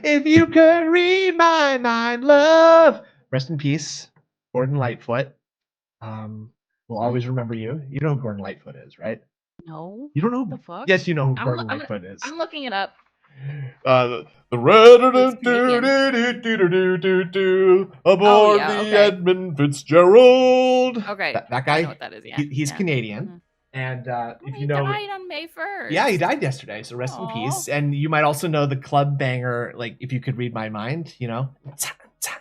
If you could read my mind, love. Rest in peace, Gordon Lightfoot. We'll always remember you. You know who Gordon Lightfoot is, right? No. You don't know? The fuck? Yes, you know who Gordon Lightfoot is. I'm looking it up. The red aboard the Edmund Fitzgerald. Okay, that guy. I know what that is. Yeah, he's Canadian, and if you know, he died on May 1st. Yeah, he died yesterday. So rest in peace. And you might also know the club banger, like "If You Could Read My Mind." You know,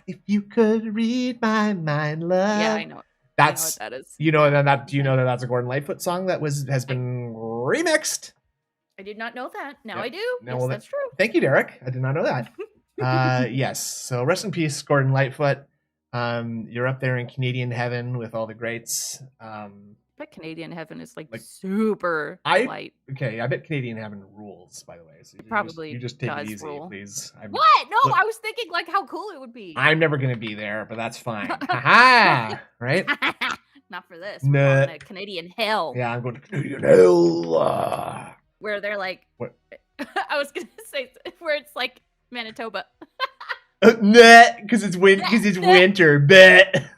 if you could read my mind, love. Yeah, I know. That's, I know what that is. You know that. Do you know that that's a Gordon Lightfoot song that has been remixed? I did not know that. Now I do. No, yes, that's true. Thank you, Derek. I did not know that. Yes. So rest in peace, Gordon Lightfoot. You're up there in Canadian heaven with all the greats. But Canadian heaven is like super light. Okay, I bet Canadian heaven rules, by the way. So you just take it easy, please. What? No, I was thinking like how cool it would be. I'm never gonna be there, but that's fine. Haha, right? Not for this. We're going to Canadian hell. Yeah, I'm going to Canadian hell. Where they're like, what? I was gonna say where it's like Manitoba. Because it's winter. Bet.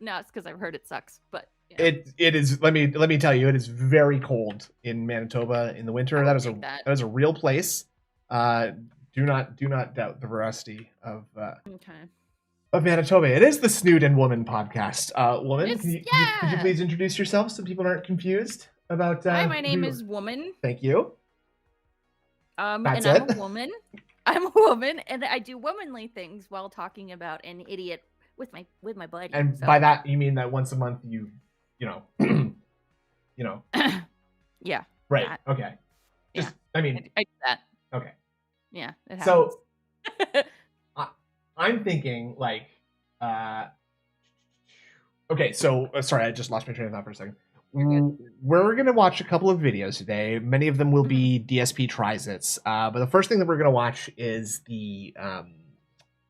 No, it's because I've heard it sucks. But yeah. it is. Let me tell you, it is very cold in Manitoba in the winter. That is a real place. Do not doubt the veracity of Manitoba. It is the Snood and Woman podcast. Woman, could you please introduce yourself so people aren't confused about? Hi, my name is Woman. Thank you. I'm a woman. I'm a woman, and I do womanly things while talking about an idiot with my buddy. And by that you mean that once a month you know. Yeah. Right. That. Okay. Just, yeah. I mean. I do that. Okay. Yeah. It happens. So. I'm thinking like. Okay. So sorry, I just lost my train of thought for a second. We're going to watch a couple of videos today. Many of them will be DSP tries it. But the first thing that we're going to watch is the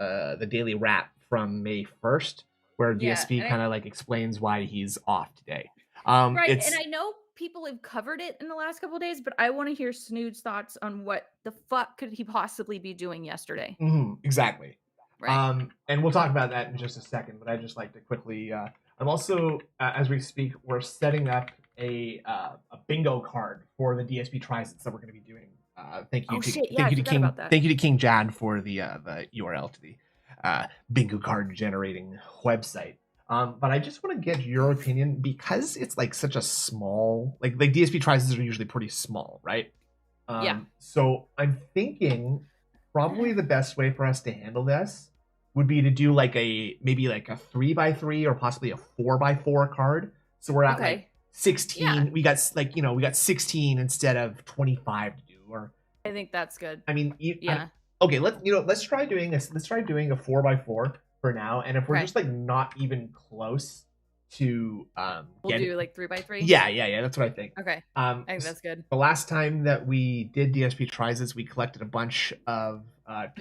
daily wrap from May 1st, where DSP kind of like explains why he's off today. Right. And I know people have covered it in the last couple of days, but I want to hear Snood's thoughts on what the fuck could he possibly be doing yesterday. Exactly. Right. And we'll talk about that in just a second, but I'd just like to quickly... I'm also, as we speak, we're setting up a bingo card for the DSP tries that we're going to be doing. Thank you to King Jad for the URL to the bingo card generating website. But I just want to get your opinion because it's like such a small, like DSP tries are usually pretty small, right? Yeah. So I'm thinking probably the best way for us to handle this would be to do like maybe like a 3x3 or possibly a 4x4 card. So we're at like 16. Yeah. We got 16 instead of 25 to do. Or I think that's good. I mean, okay. Let's try doing this. Let's try doing a 4x4 for now. And if we're just like not even close to we'll do like 3x3. Yeah. That's what I think. Okay. I think that's good. The last time that we did DSP tries this, we collected a bunch of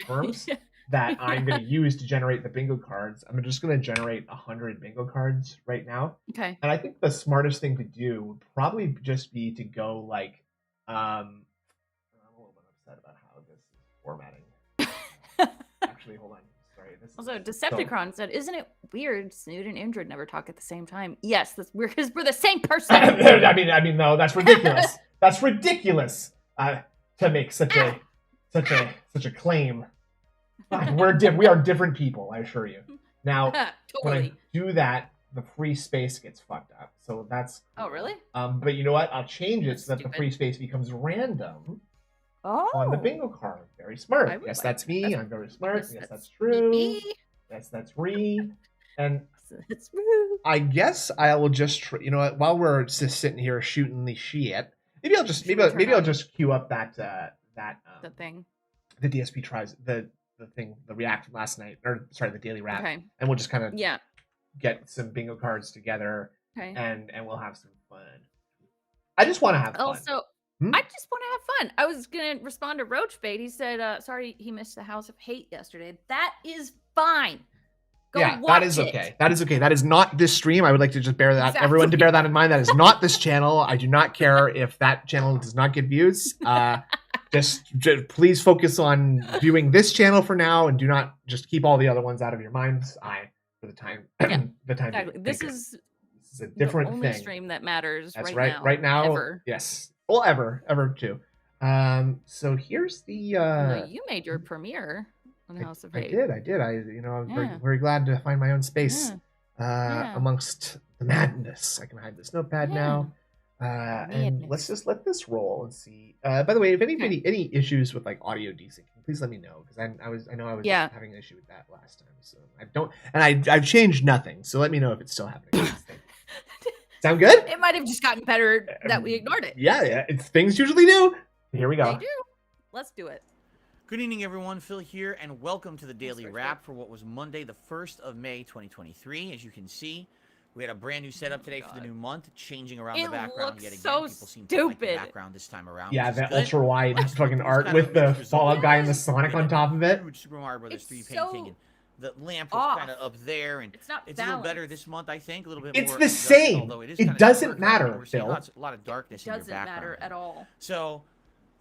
terms. That I'm going to use to generate the bingo cards. I'm just going to generate 100 bingo cards right now. Okay. And I think the smartest thing to do would probably just be to go like, I'm a little bit upset about how this is formatting. Actually, hold on. Sorry. Also, Decepticon said, "Isn't it weird? Snood and Indrid never talk at the same time." Yes, that's weird because we're the same person. I mean, no, that's ridiculous. That's ridiculous to make such a claim. We are different people, I assure you. Now, totally. When I do that, the free space gets fucked up. So that's cool. Oh, really? But you know what? I'll change it so that the free space becomes random on the bingo card. Very smart. Yes, that's me. I'm very smart. Yes, that's true. Yes, that's and that's rude. I guess I will just while we're just sitting here shooting the shit, maybe I'll just queue up that the thing. The DSP tries the react from last night, the daily wrap, and we'll just kind of get some bingo cards together, and we'll have some fun. I just want to have fun. Also, I just want to have fun. I was gonna respond to Roachbait. He said, "Sorry, he missed the House of Hate yesterday." That is fine. Watch that is okay. That is okay. That is not this stream. I would like to just bear that everyone to bear that in mind. That is not this channel. I do not care if that channel does not get views. just please focus on viewing this channel for now, and do not just keep all the other ones out of your mind's eye for the time. The time. Exactly. This is a different the only thing. stream that matters. That's right now. Right now, ever. yes. Well, ever too. So here's the. No, you made your premiere on House of Hate. I did. I'm very glad to find my own space amongst the madness. I can hide this notepad now. And let's just let this roll and see. By the way, if any issues with like audio desyncing, please let me know, because I know I was having an issue with that last time. So I've changed nothing. So let me know if it's still happening. Sound good? It might have just gotten better that we ignored it. Yeah. Things usually do. Here we go. They do. Let's do it. Good evening, everyone. Phil here, and welcome to the Daily Wrap for what was Monday, the 1st of May, 2023. As you can see, we had a brand new setup today for the new month, changing around the background yet again. So People seem to like the stupid. background this time around. Yeah, that ultra wide fucking art with the Fallout guy and the Sonic on top of it. Super Mario Brothers 3 It's painting, and the lamp was kind of up there, and it's a little better this month, I think. A little bit it's more. The same. Although it is it doesn't matter, Phil. A lot of darkness in your background. It doesn't matter at all. So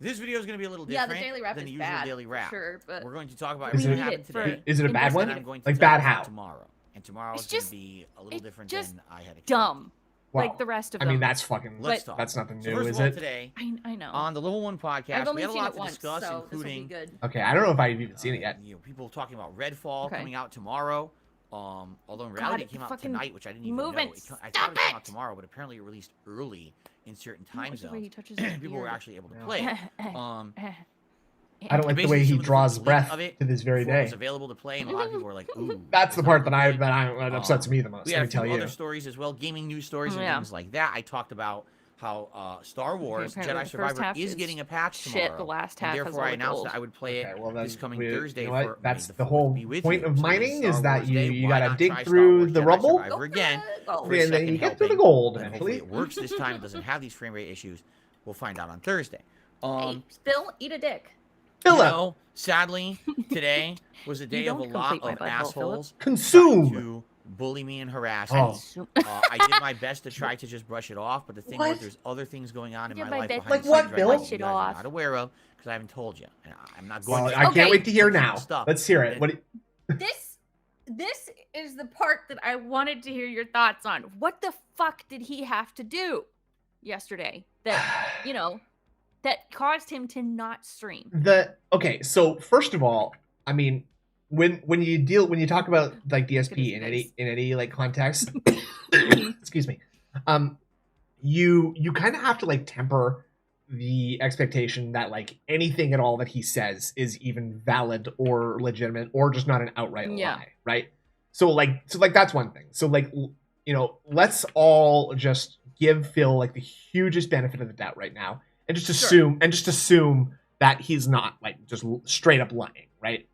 this video is going to be a little different the Daily Wrap than the is usual bad, Daily Wrap. Sure, but we're going to talk about everything that happened today. Is it a bad one? I'm going to like bad tell you how? Tomorrow. And tomorrow is going to be a little different than I had expected. Dumb. Well, like the rest of them. I mean, that's fucking. That's nothing new, first is of all, it? Today, I know. on the Level 1 podcast, we had a lot to discuss, so including. Okay, I don't know if I've even seen it yet. People talking about Redfall coming out tomorrow. Although in reality it came out tonight, which I didn't even know. I thought it came out tomorrow, but apparently it released early in certain time zones. People were actually able to play it. I don't like the way he draws breath to this very day. It's available to play, and a lot of people were like, "Ooh." That's the part that upsets me the most. We had a few other stories as well, gaming news stories and things like that. I talked about how Star Wars Jedi Survivor is getting a patch tomorrow. The last half. And therefore, I announced that I would play it this coming Thursday. You know what? That's the whole point of mining, is that you gotta dig through the Jedi rubble again, and then you get to the gold. And hopefully it works this time. It doesn't have these frame rate issues. We'll find out on Thursday. Hey, Phil, eat a dick. Sadly, today was a day of a lot of assholes to bully me and harass me. I did my best to try to just brush it off, but the thing was, there's other things going on in my life behind the scenes right now that you guys are not aware of, because I haven't told you. And I'm not going to. I can't wait to hear now. Let's hear it. This is the part that I wanted to hear your thoughts on. What the fuck did he have to do yesterday that, that caused him to not stream? So first of all, I mean, when you talk about like DSP in any like context, excuse me, you kind of have to like temper the expectation that like anything at all that he says is even valid or legitimate or just not an outright lie, right? So that's one thing. So like, let's all just give Phil like the hugest benefit of the doubt right now, and just assume that he's not like just straight up lying, right?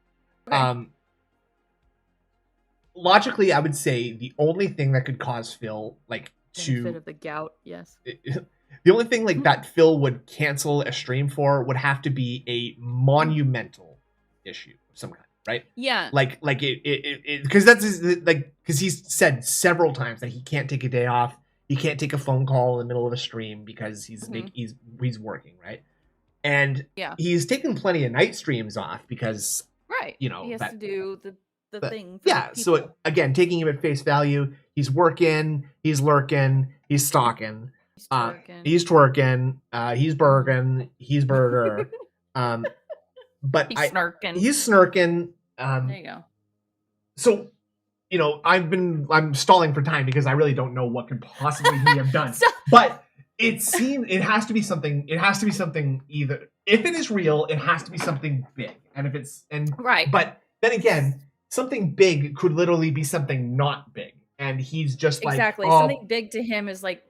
Logically, I would say the only thing that could cause Phil like benefit of the gout, yes. The only thing like that Phil would cancel a stream for would have to be a monumental issue of some kind, right? Yeah. Like it because because he's said several times that he can't take a day off, he can't take a phone call in the middle of a stream because he's working, right? And he's taken plenty of night streams off because he has to do the thing. So again, taking him at face value, he's working, he's lurking, he's stalking. He's twerking, he's burging, he's burger. But he's snarking. There you go. So, I'm stalling for time because I really don't know what could possibly he have done. But it has to be something. It has to be something either. If it is real, it has to be something big. And if it's right. But then again, something big could literally be something not big, and he's just like something big to him is like.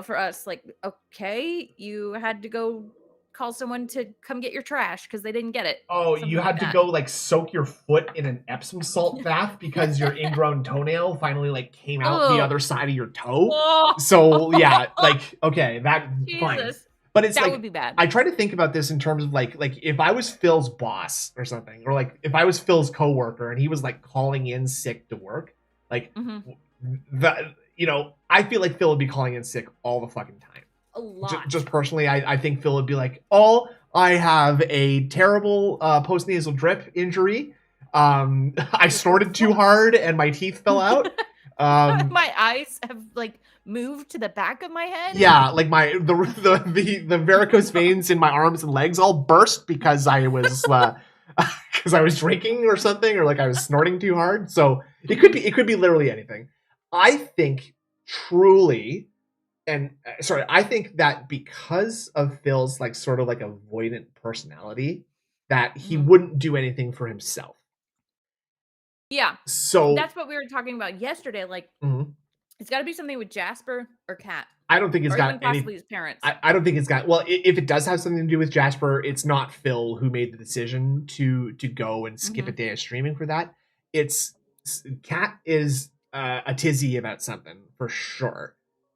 For us, like, okay, you had to go call someone to come get your trash because they didn't get it. Oh, you had to go like soak your foot in an Epsom salt bath because your ingrown toenail finally like came out the other side of your toe. So yeah, like okay, that fine. But it's that would be bad. I try to think about this in terms of like if I was Phil's boss or something, or like if I was Phil's coworker and he was like calling in sick to work, like I feel like Phil would be calling in sick all the fucking time. A lot. Just personally, I think Phil would be like, all I have a terrible postnasal drip injury. I snorted too hard and my teeth fell out. My eyes have like moved to the back of my head. Yeah, like the varicose veins in my arms and legs all burst because I was drinking or something, or like I was snorting too hard. So it could be literally anything. I think truly, I think that because of Phil's like sort of like avoidant personality, that he wouldn't do anything for himself. Yeah. So that's what we were talking about yesterday. Like, it's got to be something with Jasper or Kat. I don't think it's got any. Possibly his parents. I don't think it's got. Well, if it does have something to do with Jasper, it's not Phil who made the decision to go and skip a day of streaming for that. It's Kat is a tizzy about something for sure.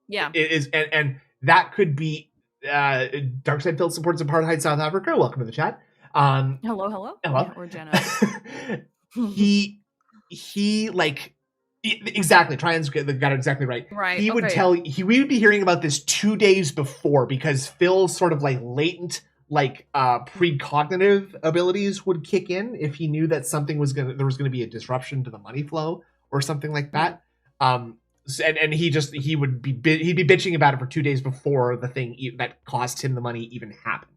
Yeah, it is, and that could be. Darkside Phil supports apartheid South Africa. Welcome to the chat. Hello. Yeah, or Jenna. he like. Exactly, Trian's got it exactly right. Right. He would tell we would be hearing about this 2 days before because Phil's sort of like latent like precognitive abilities would kick in if he knew that there was gonna be a disruption to the money flow or something like that. And he would be bitching about it for 2 days before the thing that cost him the money even happened.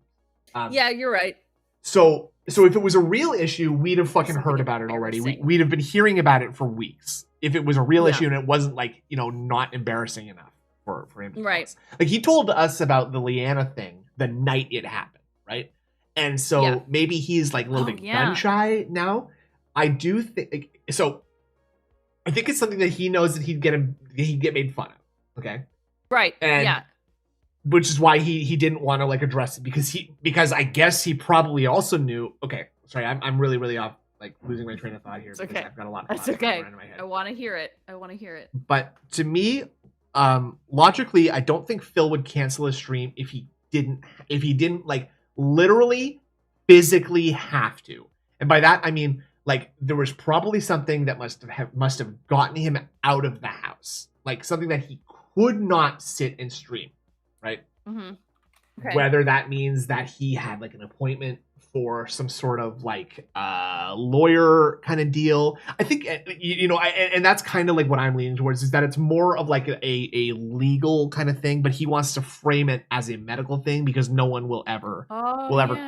Yeah, you're right. So if it was a real issue, we'd have fucking heard about it already. We'd have been hearing about it for weeks. If it was a real issue and it wasn't like, not embarrassing enough for him to tell us. Like he told us about the Leanna thing the night it happened, right? And so maybe he's like a little bit gun shy now. I do think so. I think it's something that he knows that he'd get made fun of. Okay. Right. And which is why he didn't want to like address it because I guess he probably also knew. Okay, sorry, I'm really really off, like losing my train of thought here. It's okay. I've got a lot of thoughts going in my head. I want to hear it. But to me, logically, I don't think Phil would cancel a stream if he didn't like literally physically have to. And by that I mean like there was probably something that must have gotten him out of the house, like something that he could not sit and stream. Right. Okay. Whether that means that he had like an appointment for some sort of like lawyer kind of deal. I think and that's kind of like what I'm leaning towards is that it's more of like a legal kind of thing, but he wants to frame it as a medical thing because no one will ever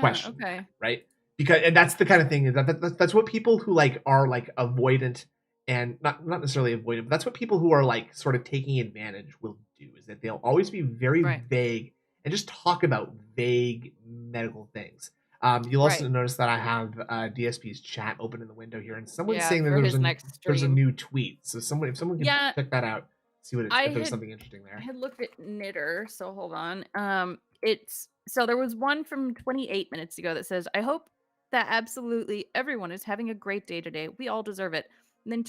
question. Okay. Right. And that's the kind of thing that's what people who like are like avoidant and not necessarily avoidant, but that's what people who are like sort of taking advantage will do, is that they'll always be very vague and just talk about vague medical things. You'll also notice that I have DSP's chat open in the window here, and someone's saying that there's a new tweet. So if someone can check that out, see what if there's something interesting there. I had looked at Knitter, so hold on. There was one from 28 minutes ago that says, "I hope that absolutely everyone is having a great day today. We all deserve it." And then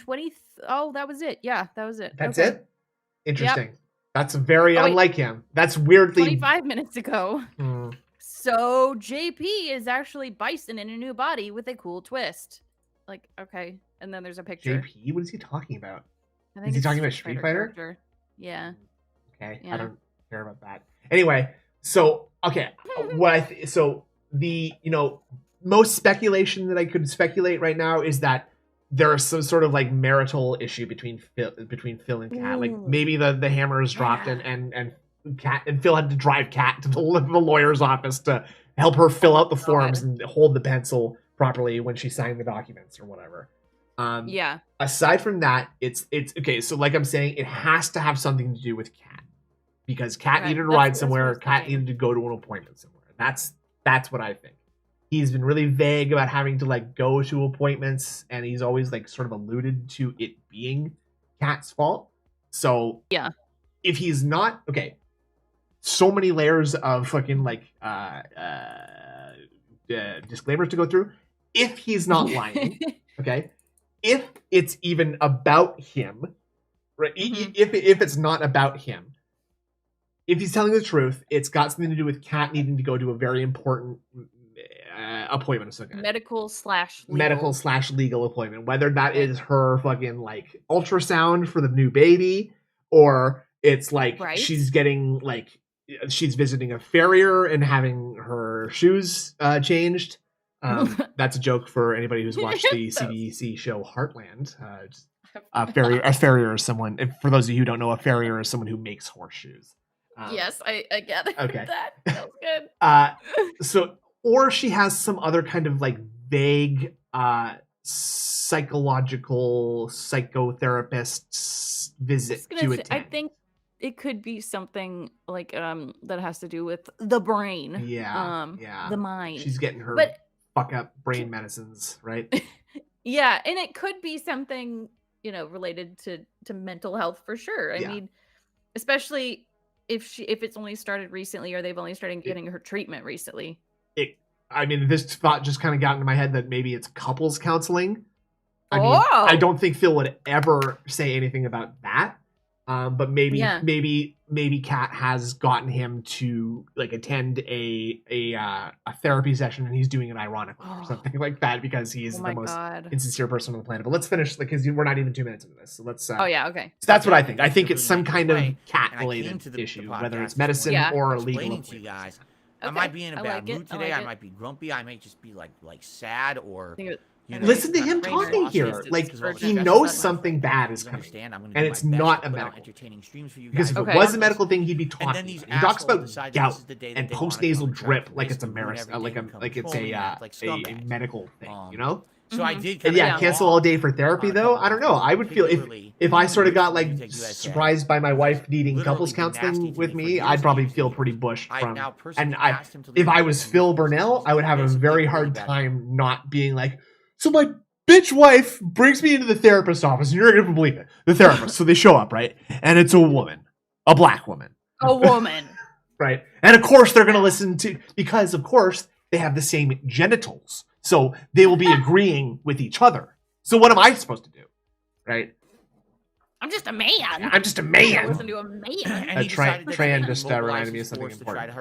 that was it. Yeah, that was it. That's it? Interesting. Yep. That's very unlike him. That's weirdly 25 minutes ago. So JP is actually Bison in a new body with a cool twist. Like, okay. And then there's a picture. JP? What is he talking about? Is he talking about Street Fighter? Character. Yeah. Okay. Yeah. I don't care about that. Anyway, so okay. Most speculation that I could speculate right now is that there is some sort of like marital issue between Phil and Kat. Like maybe the hammer is dropped and Kat and Phil had to drive Kat to the lawyer's office to help her fill out the forms and hold the pencil properly when she signed the documents or whatever. Aside from that, it's okay. So like I'm saying, it has to have something to do with Kat because Kat needed to ride somewhere. Kat needed to go to an appointment somewhere. That's what I think. He's been really vague about having to like go to appointments, and he's always like sort of alluded to it being Kat's fault. So if he's not so many layers of fucking like disclaimers to go through. If he's not lying, if it's even about him, right? If it's not about him, if he's telling the truth, it's got something to do with Kat needing to go to a very important appointment of some kind. Medical/legal appointment, whether that is her fucking like ultrasound for the new baby, or it's like she's getting like she's visiting a farrier and having her shoes changed. That's a joke for anybody who's watched the CBC show Heartland. A farrier is someone. For those of you who don't know, a farrier is someone who makes horseshoes. Yes, I get it. Okay, that was good. Or she has some other kind of like vague psychological psychotherapist visit to attend. I think it could be something like that has to do with the brain. Yeah, the mind. She's getting her fuck up brain medicines, right? Yeah, and it could be something, related to mental health for sure. I mean, especially if it's only started recently or they've only started getting her treatment recently. This thought just kind of got into my head that maybe it's couples counseling. I don't think Phil would ever say anything about that. But maybe Kat has gotten him to like attend a therapy session, and he's doing it ironically or something like that because he's the most insincere person on the planet. But let's finish because we're not even 2 minutes into this. So let's. Okay. So that's what I think. I think it's some kind of cat-related issue, whether it's medicine or legal. To you guys, I might be in a bad mood today. I might be grumpy. I might just be like sad or. Listen to him talking here. Like he knows something bad is coming, and it's not a medical. Because if it was a medical thing, he'd be talking. He talks about gout and postnasal drip like it's a medical thing, So I did. Cancel all day for therapy though. I don't know. I would feel if I sort of got like surprised by my wife needing couples counseling with me, I'd probably feel pretty bushed from. And if I was Phil Burnell, I would have a very hard time not being like. So my bitch wife brings me into the therapist's office, and you're not gonna believe it. The therapist. So they show up, right? And it's a woman. A black woman. A woman. Right? And of course they're gonna listen to because of course they have the same genitals. So they will be agreeing with each other. So what am I supposed to do? Right? I'm just a man. I'm just a man. Listen to a man. Tran just reminded me of something important.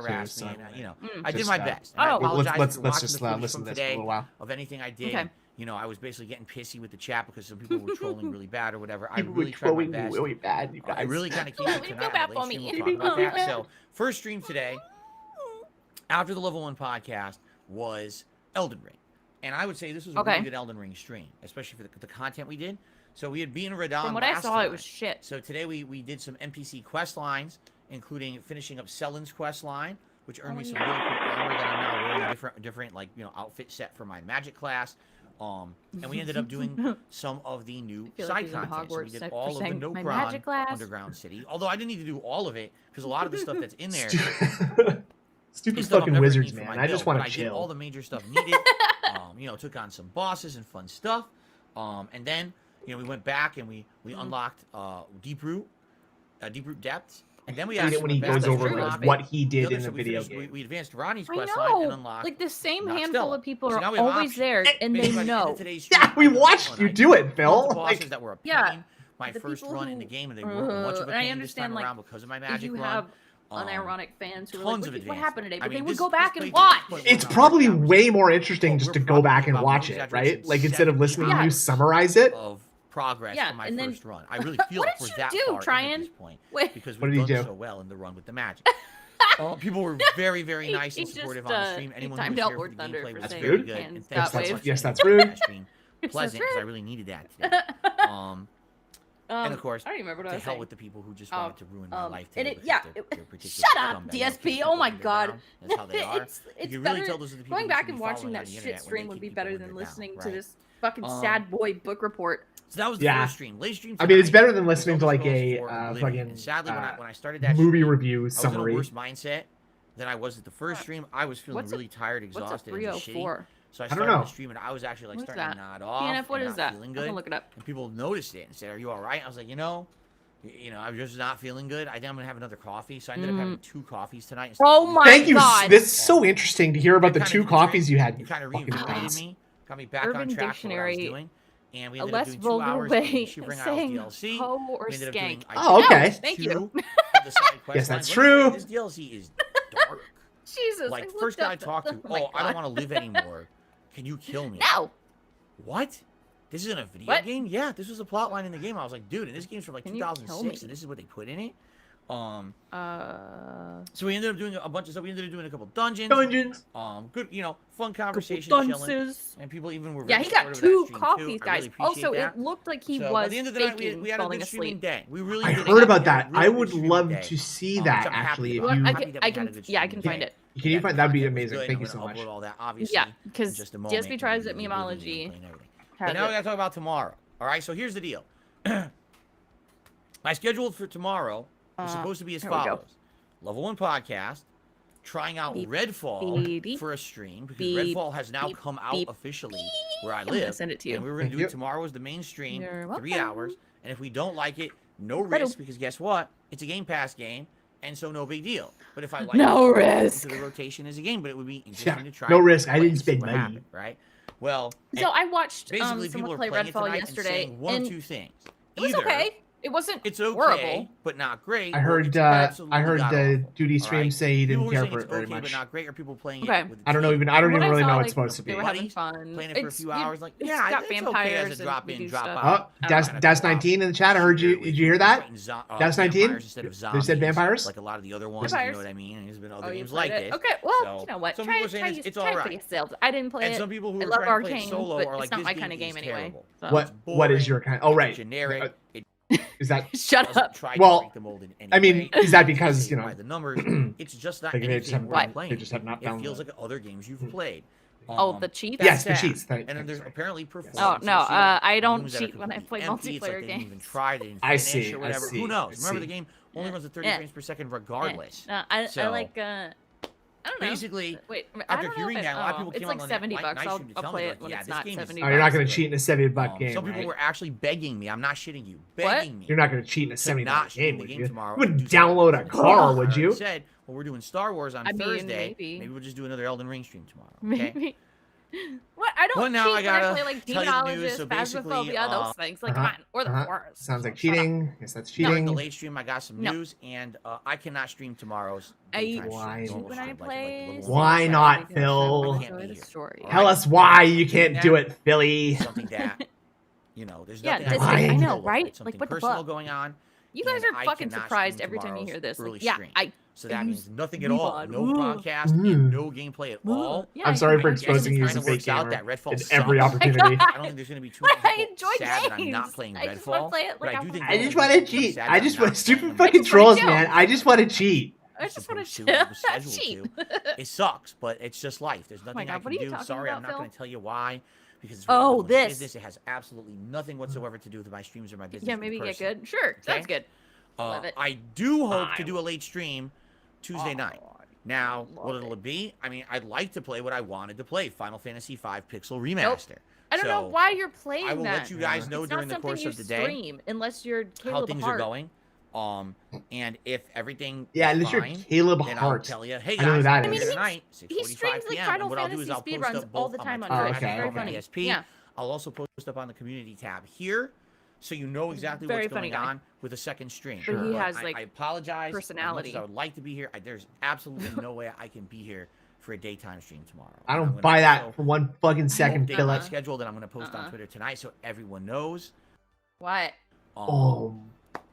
I did my best. Let's just listen to this for a little while. Of anything I did. Okay. I was basically getting pissy with the chat because some people were trolling really bad or whatever. I really tried my best. Really bad, you guys. I really kind of came to tonight. So first stream today, after the level 1 podcast, was Elden Ring. And I would say this was a really good Elden Ring stream, especially for the content we did. So we had been Radon. From what I saw, it was shit. So today we did some NPC quest lines, including finishing up Sellen's quest line, which earned me some really cool armor that I'm now wearing a different outfit set for my magic class. And we ended up doing some of the new side content. So we did all of the Nokron Underground City. Although I didn't need to do all of it because a lot of the stuff that's in there. Stupid fucking wizards, man. I just want to chill. I did all the major stuff needed. Took on some bosses and fun stuff. And then. We went back and we unlocked Deep Root Depths, and then we actually when he goes over what he did in the video game. We advanced Ronnie's quest line and unlocked like the same handful of people are always there, and they know. Yeah, we watched you do it, Phil. Bosses that were a pain. My first run in the game, and they weren't much of a pain this time around because of my magic run. Unironic fans who are like, what happened today? But they would go back and watch. It's probably way more interesting just to go back and watch it, right? Like instead of listening to you summarize it. Progress for my first run. I really feel what for did that you do, part Tryon? at this point because we've done so well in the run with the magic. People were very, very nice and supportive on the stream. Anyone who was here for the gameplay was very good. And thanks yes, that's rude. Pleasant because I really needed that today. And of course, I don't remember what to I was hell saying. with the people who just wanted to ruin my life. Shut up, DSP. Oh my god. That's how they are. It's better. Going back and watching that shit stream would be better than listening to this fucking sad boy book report. So that was the first stream. Late stream. I mean, it's better than listening to like a fucking sadly when I started that movie review summary. I was in a worse mindset than I was at the first stream. I was feeling really tired, exhausted, and shitty. So I started the stream, and I was actually like starting to nod off. PNF, what is that? Feeling good. I'm gonna look it up. And people noticed it and said, "Are you all right?" I was like, I'm just not feeling good. I think I'm gonna have another coffee. So I ended up having 2 coffees tonight. Oh my god! Thank you. This is so interesting to hear about the 2 coffees you had. You kind of reinvigorated me, got me back on track for what I was doing. And we ended a up less doing 2 vulgar hours way of of saying DLC. hoe or skank. Oh, okay. Thank you. Yes, that's true. This DLC is dark. Jesus. Like, first guy I talked to, I don't want to live anymore. Can you kill me? No. What? This isn't a video game? Yeah, this was a plot line in the game. I was like, dude, and this game's from like 2006, and this is what they put in it? So we ended up doing a bunch of stuff. We ended up doing a couple dungeons. Good, fun conversation, chilling. And people even were he got 2 coffees, guys. Really also, it looked like he was at the end of the night, we had a good streaming day. We really I heard about that. I would love to see that, actually. I can find it. Can you find that? Would be amazing. Thank you so much. All that, obviously, yeah, because DSP tries at Memeology. But now we gotta talk about tomorrow. All right, so here's the deal. My schedule for tomorrow is supposed to be as follows: Level 1 podcast, trying out Redfall for a stream, because Redfall has now come out officially where I live. Send it to you. And we were gonna do it tomorrow as the main stream, 3 hours. And if we don't like it, no risk, because guess what? It's a Game Pass game. And so no big deal. But if I like risk. The rotation is a game, but it would be interesting to try. No risk. I didn't spend money. Right? Well, so I watched basically people someone play Redfall yesterday, and one of 2 things. It was okay. It wasn't it's okay, horrible, but not great. I heard the Duty stream say he didn't care for it very much. But not great. Or people playing it with I don't even really know what it's supposed to be. They were having fun. Playing it for a few hours, like it's got vampires as a drop in, drop out. Das 19 in the chat. I heard you. Did you hear that? Das 19. They said vampires. Like a lot of the other ones. You know what I mean? And there's been other games like it. Okay, well, you know what? Some people are saying it's all right. I didn't play it. And some people who I love Arcane, but it's not my kind of game anyway. What is your kind? Oh, right. Generic. Is that shut up? Well, I mean, is that because the numbers? It's just not anything we're playing. They just have not It feels like other games you've played. The cheats. Yes, the cheats. And then there's apparently performance. Oh no, I don't cheat when I play multiplayer games. Even tried it. I see. Or whatever. Who knows? Remember, the game only runs at 30 frames per second regardless. I like. I don't know. Basically, wait, after hearing that, a lot of people came on on $70. I'll play it when it's not $70. Oh, you're not going to cheat in a $70 game. Some people were actually begging me. I'm not shitting you. Begging me. You're not going to cheat in a $70 game, would you? You wouldn't would download a car, would you? Said, well, we're doing Star Wars on Thursday. Maybe we'll just do another Elden Ring stream tomorrow. Maybe. What? I don't cheat when I play like Demonologist, Phasmophobia, those things. Like, come on, or the Forest. Sounds like cheating. Yes, that's cheating. During the late stream, I got some news, and I cannot stream tomorrow's. Why not, Phil? Tell us why you can't do it, Philly. Something that, there's nothing I know, right? Something personal going on. You guys are fucking surprised every time you hear this. So that means nothing at all. No podcast and no gameplay at all. I'm sorry for exposing you as a fake gamer in every opportunity. I don't think there's going to be too many people sad that I'm not playing Redfall. But I do think I just want to cheat. I just want stupid fucking trolls, man. I just want to cheat. I just want to cheat. It sucks, but it's just life. There's nothing I can do. Sorry, I'm not going to tell you why. Because it's business. It has absolutely nothing whatsoever to do with my streams or my business. Yeah, maybe get good. Sure, that's good. Love it. I do hope to do a late stream Tuesday night. Now, what it'll be? I mean, I'd like to play what I wanted to play: Final Fantasy V Pixel Remaster. I don't know why you're playing that. I will let you guys know during the course of the day unless you're how things are going. And if everything unless you're Caleb Hart, I'll tell you, hey guys, I mean, tonight, he streams like Final Fantasy speedruns all the time on Twitch. Very funny. Yeah. I'll also post up on the community tab here, so you know exactly what's going on with a second stream. But he has I apologize. Personality. As much as I would like to be here. There's absolutely no way I can be here for a daytime stream tomorrow. I don't buy that for one fucking second, Philip. Schedule that I'm going to post on Twitter tonight, so everyone knows. What?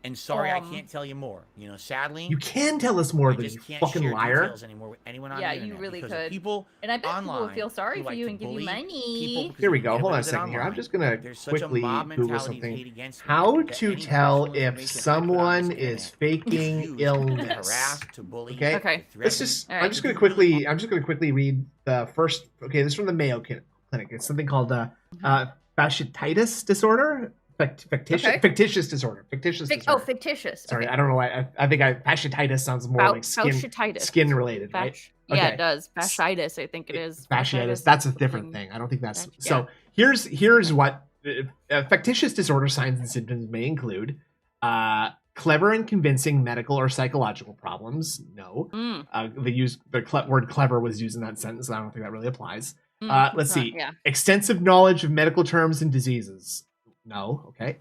And sorry, I can't tell you more. Sadly, you can tell us more, but you fucking liar. Anymore with anyone on the you really could. People and I bet people will feel sorry for you and give you money. Here we go. Hold on a second here. I'm just gonna quickly Google something. How to tell if someone is faking illness? Okay. Okay. Let's just. I'm just gonna quickly read the first. Okay, this is from the Mayo Clinic. It's something called fasciitis disorder. Fictitious disorder. Fictitious disorder. Oh, fictitious. Sorry, I don't know why. I think fasciitis sounds more like skin related, right? Yeah, it does. Fasciitis, I think it is. Fasciitis, that's a different thing. I don't think that's... So here's what... fictitious disorder signs and symptoms may include clever and convincing medical or psychological problems. No. The word clever was used in that sentence. I don't think that really applies. Let's see. Extensive knowledge of medical terms and diseases. No. Okay.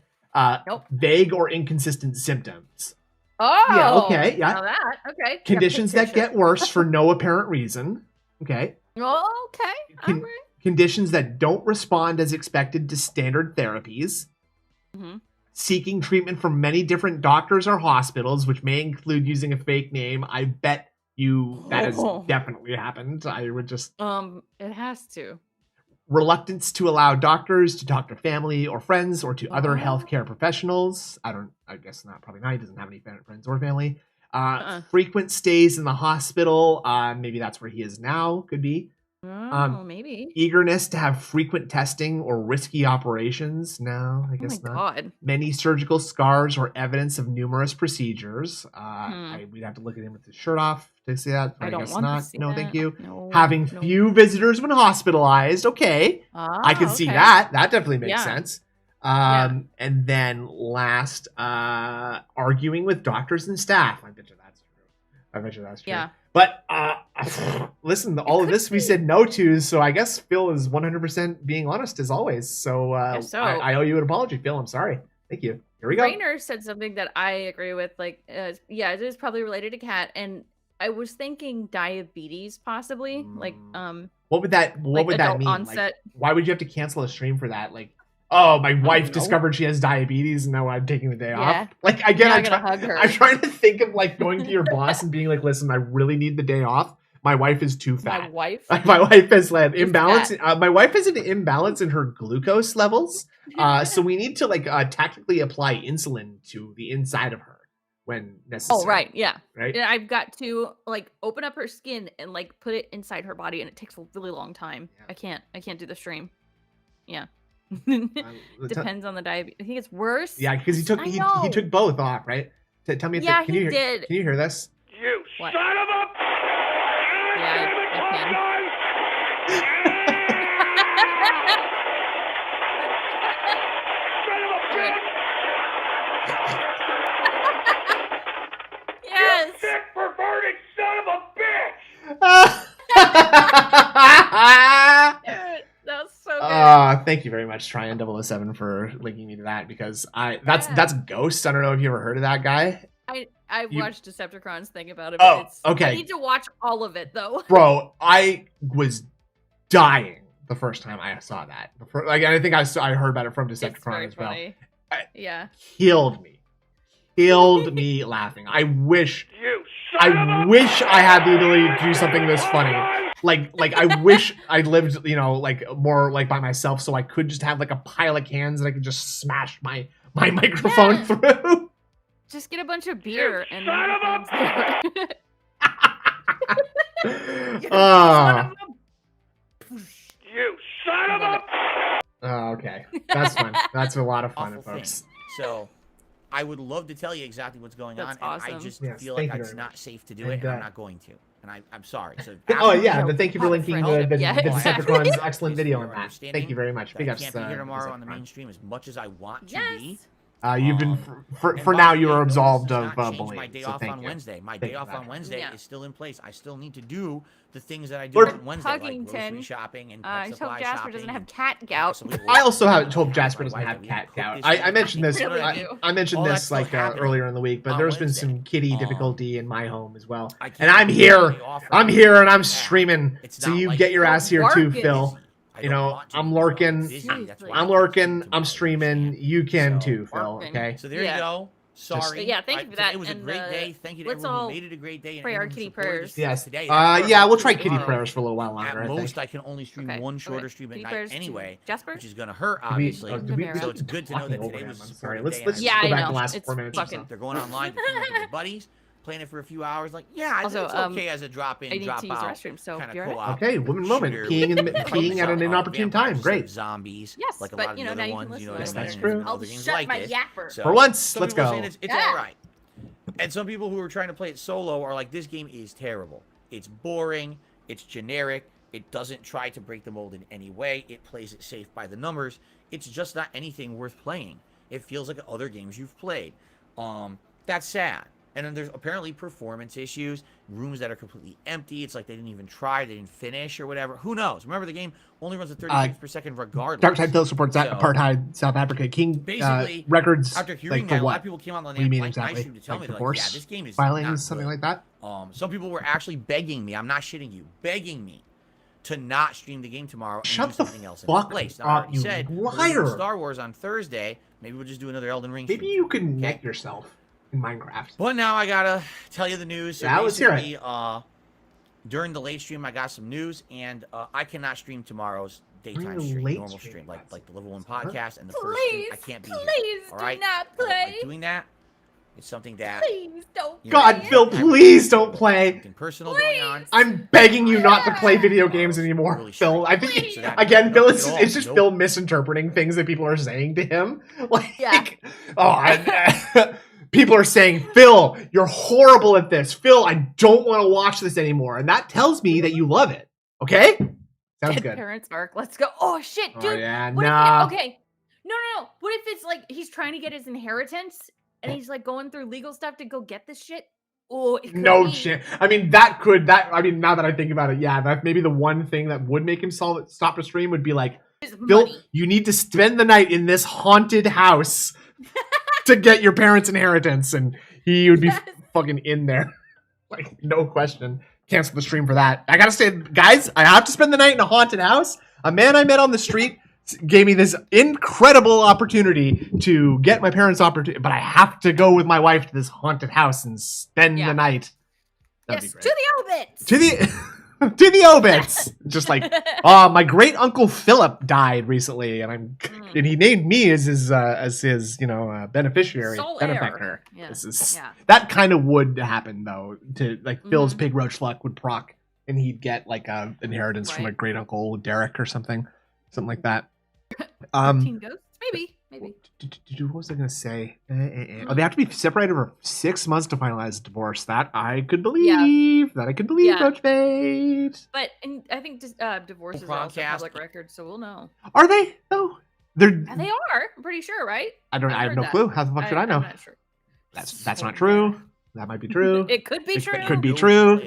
Nope. Vague or inconsistent symptoms. Oh. Yeah. Okay. Yeah. Now that. Okay. Conditions that get worse for no apparent reason. Okay. Okay. Conditions that don't respond as expected to standard therapies. seeking treatment from many different doctors or hospitals, which may include using a fake name. I bet you that has definitely happened. I would just... It has to. Reluctance to allow doctors to talk to family or friends or to other healthcare professionals. I guess not, probably not. He doesn't have any friends or family. Frequent stays in the hospital. Maybe that's where he is now. Could be. Maybe. Eagerness to have frequent testing or risky operations. No, I guess not. God. Many surgical scars or evidence of numerous procedures. We'd have to look at him with his shirt off to see that. I guess not. No, that. Thank you. No, having few visitors when hospitalized. Okay. I can see that. That definitely makes sense. And then last, arguing with doctors and staff. I bet you that's true. Yeah. But listen, all of this we said no to, so I guess Phil is 100% being honest as always. So, I owe you an apology, Phil. I'm sorry. Thank you. Here we go. Rainer said something that I agree with. Like, yeah, it is probably related to cat, and I was thinking diabetes possibly. Like, what would that mean? Onset. Like, why would you have to cancel a stream for that? Like, oh, my wife discovered she has diabetes and now I'm taking the day off. Like, again, I'm trying to think of like going to your boss and being like, listen, I really need the day off. My wife is too fat. My wife has an imbalance. My wife has an imbalance in her glucose levels. So we need to like tactically apply insulin to the inside of her when necessary. Oh, right. Yeah. Right. And I've got to like open up her skin and like put it inside her body, and it takes a really long time. Yeah. I can't do the stream. Yeah. Depends on the diabetes. I think it's worse. Yeah, because he took both off, right? Tell me if he did. Can you hear this? You son of a... Yeah, I can. Yes. You sick, perverted son of a bitch. That's so good. Thank you very much, Tryon007, for linking me to that, because that's Ghost. I don't know if you ever heard of that guy. I watched Decepticons thing about it. Oh, okay. I need to watch all of it though. Bro, I was dying the first time I saw that. I think I heard about it from Decepticon as well. Yeah. Killed me laughing. I wish I had the ability to do something this funny. Like I wish I lived, like more like by myself, so I could just have like a pile of cans that I could just smash my microphone through. Just get a bunch of beer and son of a... You son of a... Oh, okay. That's fun. That's a lot of fun, folks. So, I would love to tell you exactly what's going on, awesome. and I just feel like it's not safe to do it, and I'm not going to. And I'm sorry. So but thank you for linking the Decepticons' excellent video on that. Thank you very much. I can't be here tomorrow on the main stream as much as I want to be. You've been for now. You are absolved of bullying. My day off on Wednesday. My day off on Wednesday is still in place. I still need to do the things that I do on Wednesday, like grocery shopping and pet supply shopping. Jasper doesn't have cat gout. I also hope Jasper doesn't have cat gout. I mentioned this. I mentioned this like earlier in the week, but there's been some kitty difficulty in my home as well. And I'm here. And I'm streaming. So you get your ass here too, Phil. I'm lurking. I'm streaming. You can too, Phil. Okay. So there you go. Sorry. Thank you for that. It was a great day. Thank you to everyone who made it a great day. Pray our kitty prayers. Yes. We'll try kitty prayers for a little while longer. At most, I can only stream one shorter stream at night anyway, which is going to hurt, obviously. So it's good to know that today was a supportive day. Let's go back to the last 4 minutes. They're going online with their buddies, playing it for a few hours. Like, it's okay as a drop-in, drop-out kind of co-op. Okay, woman moment. Peeing at an inopportune time. Great. Zombies. Yes, like a lot of the other ones. That's true. I'll shut my yapper. For once, let's go. It's all right. And some people who are trying to play it solo are like, this game is terrible. It's boring. It's generic. It doesn't try to break the mold in any way. It plays it safe by the numbers. It's just not anything worth playing. It feels like other games you've played. That's sad. And then there's apparently performance issues, rooms that are completely empty. It's like they didn't even try, they didn't finish or whatever. Who knows? Remember, the game only runs at 30 frames per second regardless. Dark Side Phil supports apartheid South Africa. King basically, records. After hearing that, a lot of people came on the live stream to tell me, this game is filings, something like that. Some people were actually begging me. I'm not shitting you, begging me to not stream the game tomorrow and Shut do something else in fuck place. Now, I up, already you said liar. Star Wars on Thursday. Maybe we'll just do another Elden Ring. Maybe you can net yourself in Minecraft. But now I gotta tell you the news. So yeah, let's hear it. During the late stream, I got some news, and I cannot stream tomorrow's daytime stream, normal stream, like the Level 1 podcast and the first stream. I can't be here. Please All right? do not I don't play. like doing that. It's something that. Please don't. God, Phil, please don't play. Something personal going on. I'm begging you not to play video games anymore, Really Phil. I think again, Phil, it's just Phil misinterpreting things that people are saying to him. Like, people are saying, Phil, you're horrible at this. Phil, I don't want to watch this anymore, and that tells me that you love it. Okay, sounds good. Parents arc. Let's go. Oh shit, dude. Oh, yeah, what nah. if okay. No. What if it's like he's trying to get his inheritance and he's like going through legal stuff to go get this shit? Oh, no shit. I mean, I mean, now that I think about it, yeah, that maybe the one thing that would make him stop the stream would be like, Phil, you need to spend the night in this haunted house to get your parents' inheritance, and he would be fucking in there. Like, no question. Cancel the stream for that. I gotta say, guys, I have to spend the night in a haunted house. A man I met on the street gave me this incredible opportunity to get my parents' opportunity, but I have to go with my wife to this haunted house and spend the night. That'd be great. To the obits. To the obits. Just like, my great uncle Philip died recently, and and he named me as his beneficiary, benefactor. Yeah. That kind of would happen though. To like Phil's pig roach luck would proc, and he'd get like a inheritance from a great uncle Derek or something like that. 15 ghosts, maybe. What was I gonna say? Oh, they have to be separated for 6 months to finalize a divorce. That I could believe. Roach Bait. But I think divorces are also public record, so we'll know. Are they though? They are. I'm pretty sure, right? I have no clue. How the fuck should I know? I'm not sure. That's not true. That might be true. It could be true. It could be true.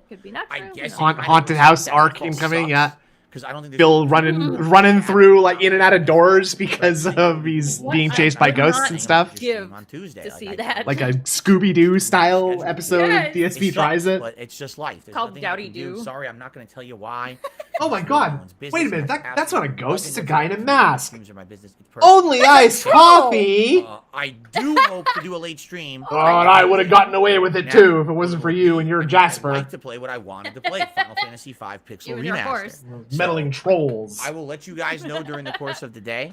Could be not true. I guess haunted house arc incoming. Yeah. Because I don't think Phil running through like in and out of doors because of he's being chased by ghosts and stuff. On Tuesday, that. Like a Scooby-Doo style episode. Yes. DSP tries it. But it's just life. There's called Dowdy Doo. Sorry, I'm not going to tell you why. Oh my god! Wait a minute. That's not a ghost. It's a guy in a mask. Only Only iced coffee. I do hope to do a late stream. Oh, and I would have gotten away with it too if it wasn't for you and your Jasper. I'd like to play what I wanted to play: Final Fantasy V Pixel Remaster. Meddling trolls. I will let you guys know during the course of the day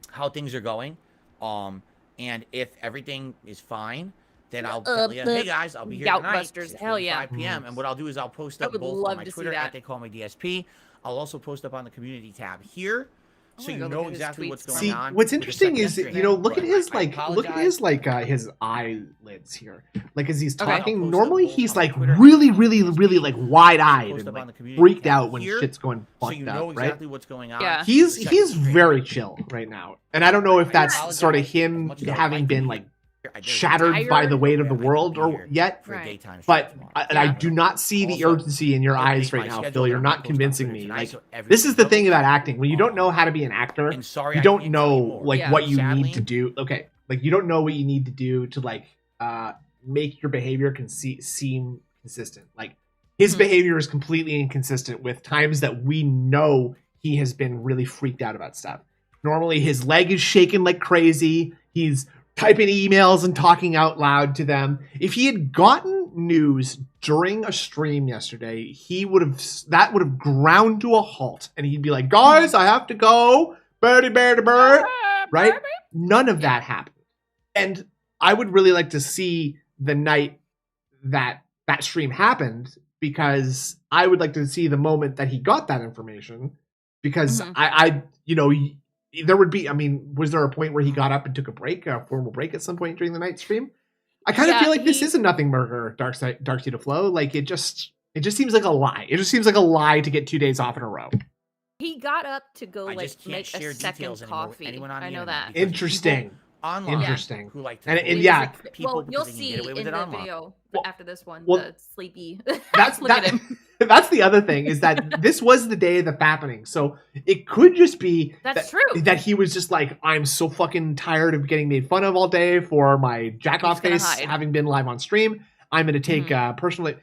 how things are going. And if everything is fine, then I'll tell you, hey guys, I'll be here tonight, hell yeah. 5 p.m. And what I'll do is I'll post up both on my Twitter at They Call Me DSP. I'll also post up on the community tab here, so you know exactly what's going on. What's interesting is, look at his his eyelids here. Like as he's talking, normally he's like really like wide-eyed and like freaked out when shit's going fucked up, right? So you know exactly what's going on. Yeah. He's very chill right now, and I don't know if that's sort of him having been like shattered by the weight of the world or yet, but I do not see the urgency in your eyes right now, Phil. You're not convincing me. Like, this is the thing about acting. When you don't know how to be an actor, you don't know like what you need to do. Okay, like you don't know what you need to do to like make your behavior seem consistent. Like his behavior is completely inconsistent with times that we know he has been really freaked out about stuff. Normally his leg is shaking like crazy. He's typing emails and talking out loud to them. If he had gotten news during a stream yesterday, that would have ground to a halt, and he'd be like, "Guys, I have to go, birdie, right?" None of that happened, and I would really like to see the night that stream happened, because I would like to see the moment that he got that information, because there would be, was there a point where he got up and took a formal break at some point during the night stream? I kind of feel like this is a nothing burger, Dark Seed of Flow. Like it just seems like a lie. It just seems like a lie to get 2 days off in a row. He got up to go make a second coffee. I know that. Interesting. Online. Interesting. Who like to and yeah. Well, you'll see in the video after this one, the sleepy. That's Look at him. That's the other thing, is that this was the day of the fappening. So it could just be true. That he was just like, I'm so fucking tired of getting made fun of all day for my jack off face having been live on stream. I'm going to take personally.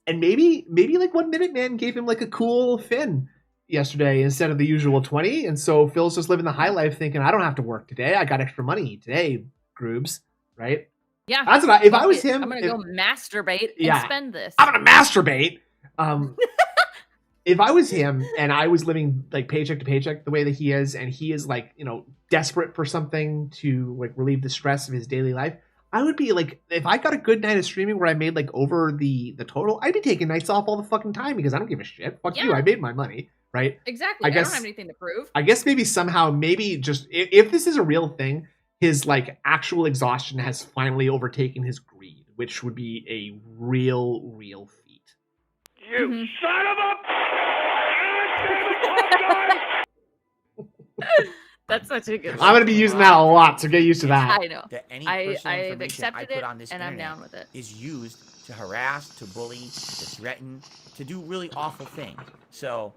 And maybe like 1 Minute Man gave him like a cool fin yesterday instead of the usual 20. And so Phil's just living the high life thinking, I don't have to work today. I got extra money today, Groobs, right? Yeah. That's what if I was him. I'm going to go masturbate and spend this. I'm going to masturbate. If I was him and I was living like paycheck to paycheck the way that he is, and he is like, desperate for something to like relieve the stress of his daily life, I would be like, if I got a good night of streaming where I made like over the total, I'd be taking nights off all the fucking time because I don't give a shit. Fuck you, I made my money, right? Exactly. I don't have anything to prove. I guess maybe just if this is a real thing, his like actual exhaustion has finally overtaken his greed, which would be a real feat. You son of a! That's such a good one. I'm going to be using that a lot, so get used to that. I know. I've accepted it, and I'm down with it. Is used to harass, to bully, to threaten, to do really awful things. So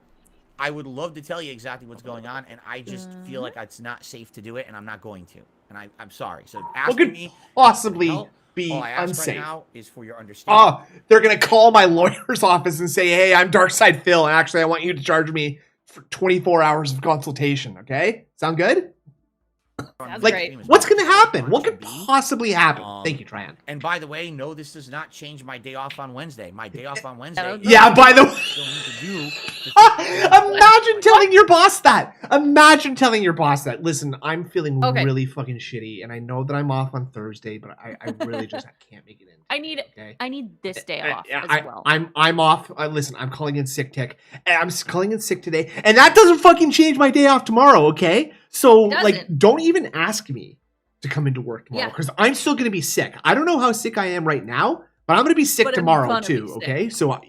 I would love to tell you exactly what's going on, and I just feel like it's not safe to do it, and I'm not going to. And I'm sorry. So asking me possibly be all I ask unsafe. Right now is for your understanding. Oh, they're going to call my lawyer's office and say, hey, I'm Darkside Phil, and actually I want you to charge me for 24 hours of consultation, okay? Sound good? Sounds like, great. What's going to happen? What could possibly happen? Thank you, Tryon. And by the way, no, this does not change my day off on Wednesday. My day off on Wednesday. Yeah, by the way. Imagine telling your boss that. Imagine telling your boss that. Listen, I'm feeling really fucking shitty, and I know that I'm off on Thursday, but I really just can't make it in. I need this day off as well. I'm off. Listen, I'm calling in sick tech. I'm calling in sick today, and that doesn't fucking change my day off tomorrow, okay? So, like, don't even ask me to come into work tomorrow, because I'm still going to be sick. I don't know how sick I am right now, but I'm going to be sick tomorrow too, okay? So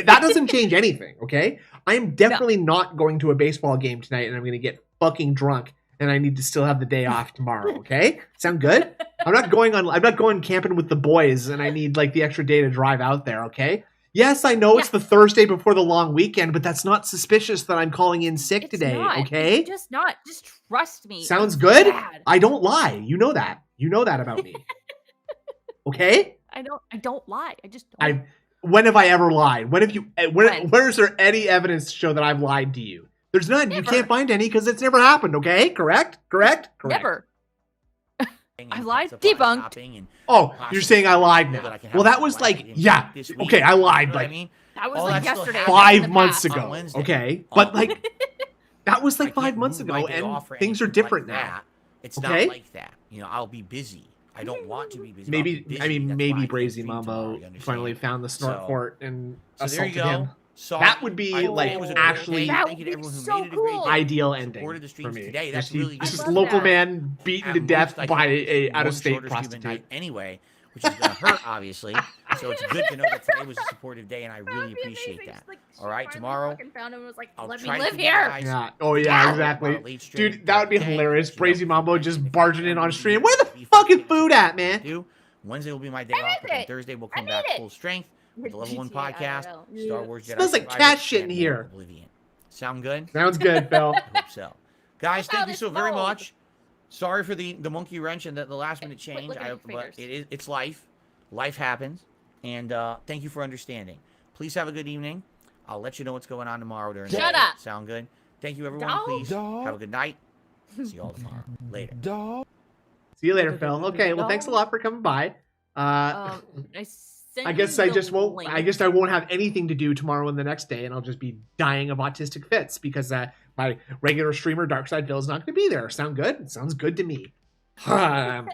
that doesn't change anything, okay? I am definitely not going to a baseball game tonight, and I'm going to get fucking drunk, and I need to still have the day off tomorrow, okay? Sound good? I'm not going camping with the boys, and I need like the extra day to drive out there, okay? Yes, I know it's the Thursday before the long weekend, but that's not suspicious that I'm calling in sick today, okay? It's just not. Just trust me. Sounds good? Bad. I don't lie. You know that. You know that about me. Okay? I don't lie. I just don't. When have I ever lied? When is there any evidence to show that I've lied to you? There's none. Never. You can't find any because it's never happened, okay? Correct? Never. I lied. Debunked. Oh, you're saying I lied now. Well, that was like, okay, I lied like that was like yesterday. 5 months ago, okay? But like, that was like 5 months ago, and things are different now. It's not like that. I'll be busy. I don't want to be busy. Maybe Brazy Mambo finally found the snort port and assaulted him. That would be like actually ideal ending for me. Today. That's really this is local man beaten to death by a out-of-state prostitute. Anyway, which is going to hurt, obviously. So it's good to know that today was a supportive day, and I really appreciate that. All right, tomorrow, I'll let me live here. Yeah. Oh yeah, exactly. Dude, that would be hilarious. Brazy Mambo just barging in on stream. Where the fucking food at, man? Wednesday will be my day off, and Thursday we'll come back full strength. The Level 1 podcast, Star Wars Jedi. Smells like cat shit in here. Oblivion. Sound good? Sounds good, Phil. I hope so. Guys, thank you so very much. Sorry for the monkey wrench and the last minute change. But it's life. Life happens. And thank you for understanding. Please have a good evening. I'll let you know what's going on tomorrow during the day. Shut up. Sound good? Thank you, everyone. Please have a good night. See you all tomorrow. Later. See you later, Phil. Okay, well, thanks a lot for coming by. I guess I just won't. Link. I guess I won't have anything to do tomorrow and the next day, and I'll just be dying of autistic fits because my regular streamer Darkside Phil is not going to be there. Sound good? It sounds good to me. All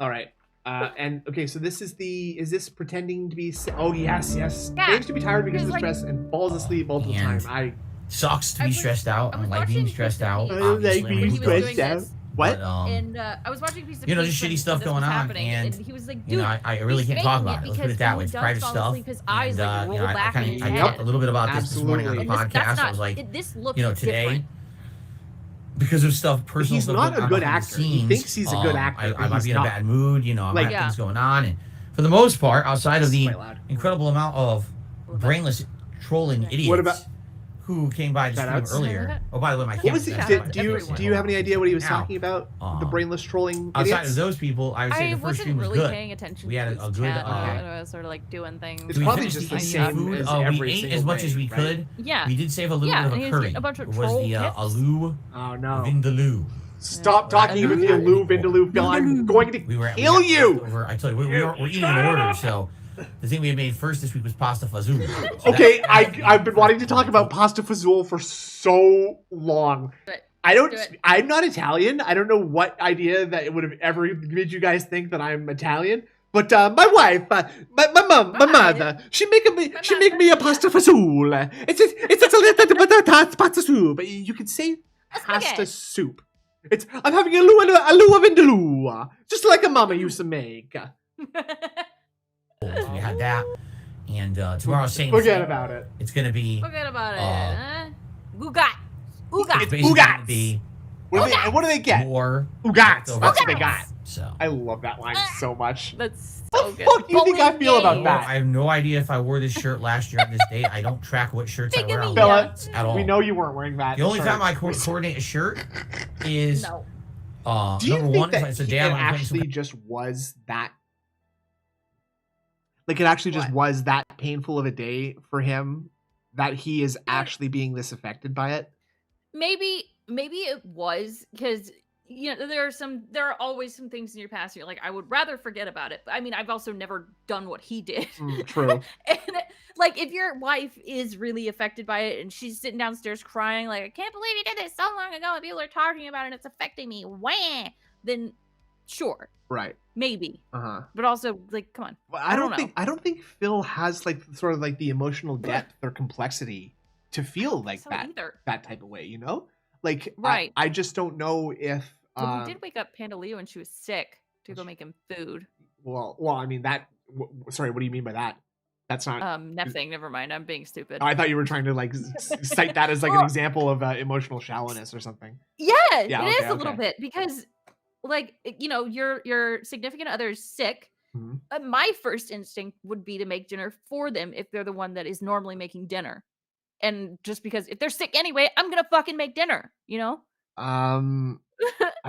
right. And okay, so this is is this pretending to be? Oh yes. Claims to be tired because of the stress and falls asleep multiple times. Sucks to be stressed out. I like being stressed out. I like being stressed out. What? But, and I was watching a piece of just shitty stuff going on, and he was like, dude, I really can't talk about it. Let's put it that way. It's private stuff. And, I talked a little bit about this morning on the podcast. I was like, this looks today, different. Because of stuff, personal he's stuff. He's not a good actor. He thinks he's a good actor. I might be in a bad mood. I might have things going on, and for the most part, outside of the incredible amount of brainless trolling idiots who came by the stream earlier. Oh, by the way, my what was it? Do you have any idea what he was talking about? The brainless trolling outside idiots? of those people, I would say the first stream was really good. paying attention. We had a good. I was sort of like doing things. It's probably just the same food. as every we ate single as much day, as we could. Yeah. We did save a little bit of a curry. A bunch of it was the aloo. Oh no. Vindaloo. Stop talking about the aloo vindaloo, Phil. I'm going to kill you. I tell you, we're eating in order, so. The thing we had made first this week was pasta fazool. So okay, I've been wanting to talk about pasta fazool for so long. I'm not Italian. I don't know what idea that it would have ever made you guys think that I'm Italian. But my wife, my mother, she make me a pasta fazool. It's a little pasta soup. But you could say pasta soup. I'm having a lua vindaloo, just like a mama used to make. So we had that, and tomorrow's Saints. Forget about it. It's gonna be. Forget about it. Ugat. It's Ugats. What do they get? More Ugats. That's what they got. So I love that line so much. That's so good. What the fuck do you think I feel about that? I have no idea if I wore this shirt last year on this date. I don't track what shirts I wear on Philip, at all. We know you weren't wearing that. The only time I coordinate a shirt is do you number think one. that It's a it day actually just was that? Like it actually just was that painful of a day for him that he is actually being this affected by it? Maybe it was because there are always some things in your past you're like, I would rather forget about it. But I mean, I've also never done what he did. True. And like if your wife is really affected by it and she's sitting downstairs crying like, I can't believe you did this so long ago and people are talking about it and it's affecting me, then sure. Right. Maybe. But also, like, come on. Well, I don't think Phil has like sort of like the emotional depth or complexity to feel like that type of way, you know? Like, right. I just don't know if. Well, he did wake up Panda Leo when she was sick to go make him food. Well, I mean that. Sorry, what do you mean by that? That's not. Nothing. Never mind. I'm being stupid. Oh, I thought you were trying to like cite that as like an example of emotional shallowness or something. Yeah, it is a little bit because. Like, your significant other is sick. My first instinct would be to make dinner for them if they're the one that is normally making dinner. And just because if they're sick anyway, I'm going to fucking make dinner, I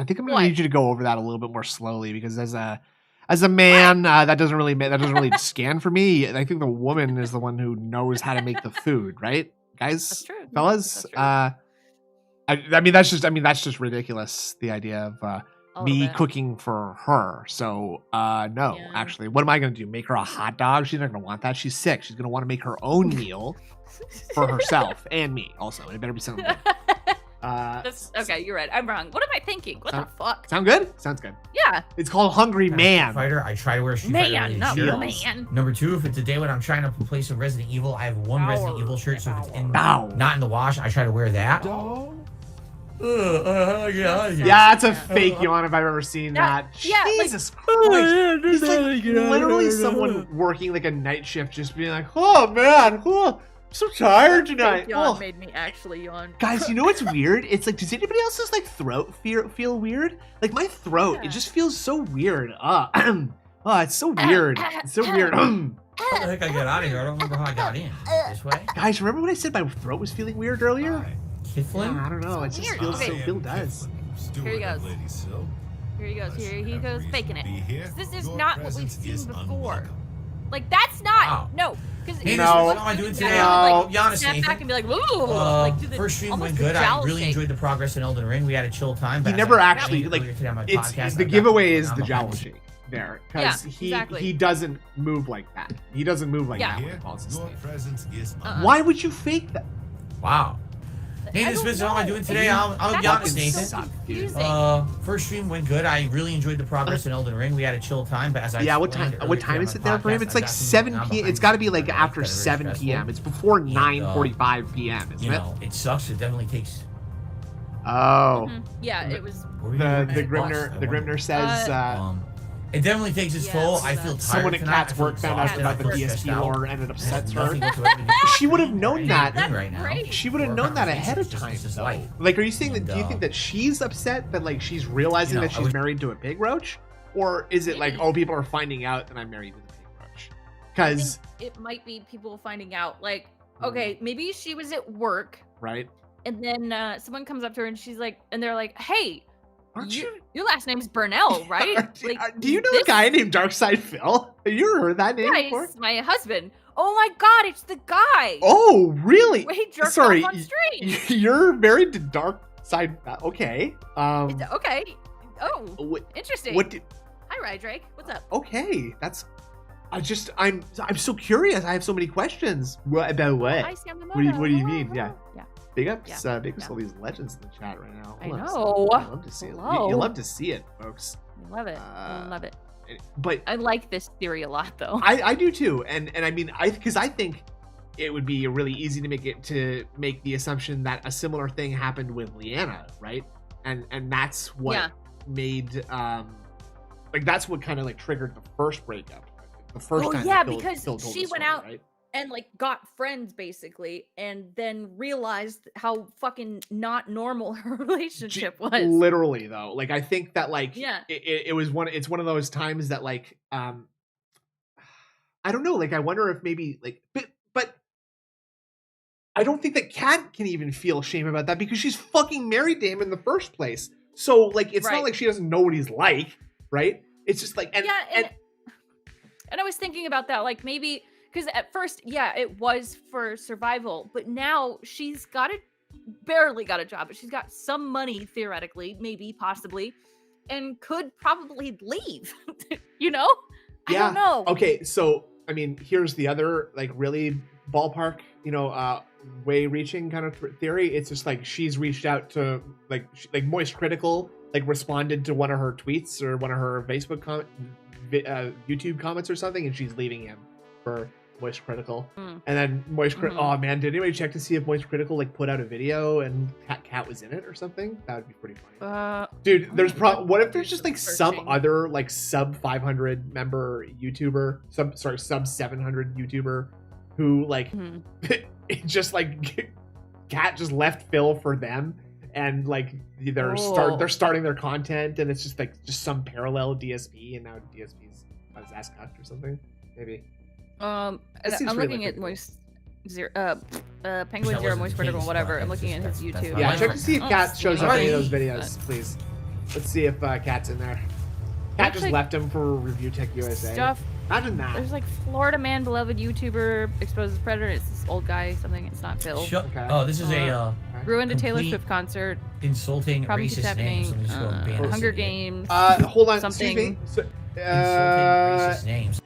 think I'm going to need you to go over that a little bit more slowly because as a man, that doesn't really scan for me. I think the woman is the one who knows how to make the food, right? Guys, that's true. Fellas, I mean that's just ridiculous, the idea of me cooking for her. So no, actually, what am I gonna do? Make her a hot dog? She's not gonna want that. She's sick. She's gonna want to make her own meal for herself and me also. It better be something good. Okay, you're right. I'm wrong. What am I thinking? What the fuck? Sound good? Sounds good. Yeah. It's called Hungry Man. Fighter. I try to wear Street Fighter man. Number two, if it's a day when I'm trying to play some Resident Evil, I have one Resident Evil shirt, so if it's not in the wash, I try to wear that. Yeah, that's a fake yawn if I've ever seen that. Jesus Christ. He's like literally someone working like a night shift just being like, oh man, I'm so tired tonight. Yawn made me actually yawn. Guys, you know what's weird? It's like, does anybody else's like throat feel weird? Like my throat, it just feels so weird. It's so weird. It's so weird. How the heck I got out of here? I don't remember how I got in. This way? Guys, remember when I said my throat was feeling weird earlier? Kifflin? I don't know. It just feels so. Phil does. Here he goes. Here he goes. Here he goes faking it. This is not what we've seen before. Like that's not no. Hey, what am I doing today? Giannis, snap back and be like, ooh. First stream went good. I really enjoyed the progress in Elden Ring. We had a chill time. He never actually like. It's the giveaway is the jowl shake there because he doesn't move like that. He doesn't move like that when he calls his name. Why would you fake that? Wow. Nathan Smith, how am I doing today? I'm Giannis, Nathan. First stream went good. I really enjoyed the progress in Elden Ring. We had a chill time, but as I what time is it there for him? It's like 7 p.m. It's got to be like after 7 p.m. It's before 9:45 p.m. Isn't it? It sucks. It definitely takes. Oh. Yeah, it was. The Grimner says. It definitely takes its toll. I feel tired. Someone at Cat's work found out about the DSP lore and it upsets her. She would have known that. She would have known that ahead of time. Like, are you saying that? Do you think that she's upset that like she's realizing that she's married to a pig roach, or is it like, oh, people are finding out that I'm married to the pig roach? Because it might be people finding out. Like, okay, maybe she was at work. Right. And then someone comes up to her and she's like, and they're like, hey, Aren't you? Your last name's Burnell, right? Do you know a guy named Darkside Phil? Have you ever heard that name before? It's my husband. Oh my god, it's the guy. Oh, really? Where he jerked off on stream. You're married to Darkside. Okay. Okay. Oh, interesting. Hi, Rydrake. What's up? Okay, I'm so curious. I have so many questions. About what? What do you mean? Yeah. Big ups, all these legends in the chat right now. I know. I love to see it. You love to see it, folks. I love it. I love it. But I like this theory a lot, though. I do too, and I mean, because I think it would be really easy to make the assumption that a similar thing happened with Leanna, right? And that's what made that's what kind of like triggered the first breakup. The first time. Yeah, because she went out. Right? And like got friends basically, and then realized how fucking not normal her relationship was. Literally though, like I think that like it's one of those times that like I don't know, like I wonder if maybe like but I don't think that Kat can even feel shame about that because she's fucking married to him in the first place. So like it's not like she doesn't know what he's like, right? It's just like and I was thinking about that, like maybe. Because at first, it was for survival, but now she's barely got a job, but she's got some money, theoretically, maybe, possibly, and could probably leave, you know? I don't know. Okay, so, I mean, here's the other, like, really ballpark, way-reaching kind of theory. It's just, like, she's reached out to, like Moist Critical, like, responded to one of her tweets or one of her Facebook YouTube comments or something, and she's leaving him for Moist Critical. And then Moist Critical, oh man, did anybody check to see if Moist Critical like put out a video and Kat was in it or something? That would be pretty funny. Dude, there's what if there's just like some other like sub 500 member YouTuber, sub 700 YouTuber who like just like Kat just left Phil for them and like they're starting their content and it's just like some parallel DSP and now DSP's got his ass cucked or something maybe. I'm looking at Moist Penguin Zero, Moist Critical, whatever. I'm looking at his YouTube. Yeah, check to see if Kat shows up in any of those videos, please. Let's see if Kat's in there. Kat just left him for Review Tech USA. Stuff. Imagine that. There's like Florida man, beloved YouTuber, exposes predator. It's this old guy, something. It's not Phil. Okay. Oh, this is ruined a Taylor Swift concert. Insulting racist names. Hunger Games. Hold on. Something. Excuse me. Insulting racist names.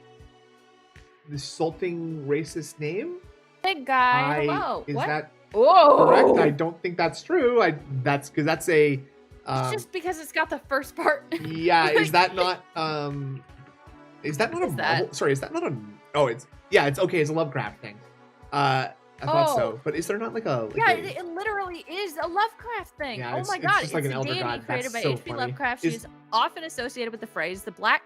Insulting racist name? Big guy. Hello. Is what? that Whoa. correct? I don't think that's true. That's because that's a. It's just because it's got the first part. Yeah. Is that not? Is that not a Marvel? Sorry. Is that not a? Oh, it's okay. It's a Lovecraft thing. I thought so. But is there not like a? It literally is a Lovecraft thing. Yeah, oh my god! It's like an a elder deity god. created That's by so H.P. funny. Lovecraft. She is often associated with the phrase "the black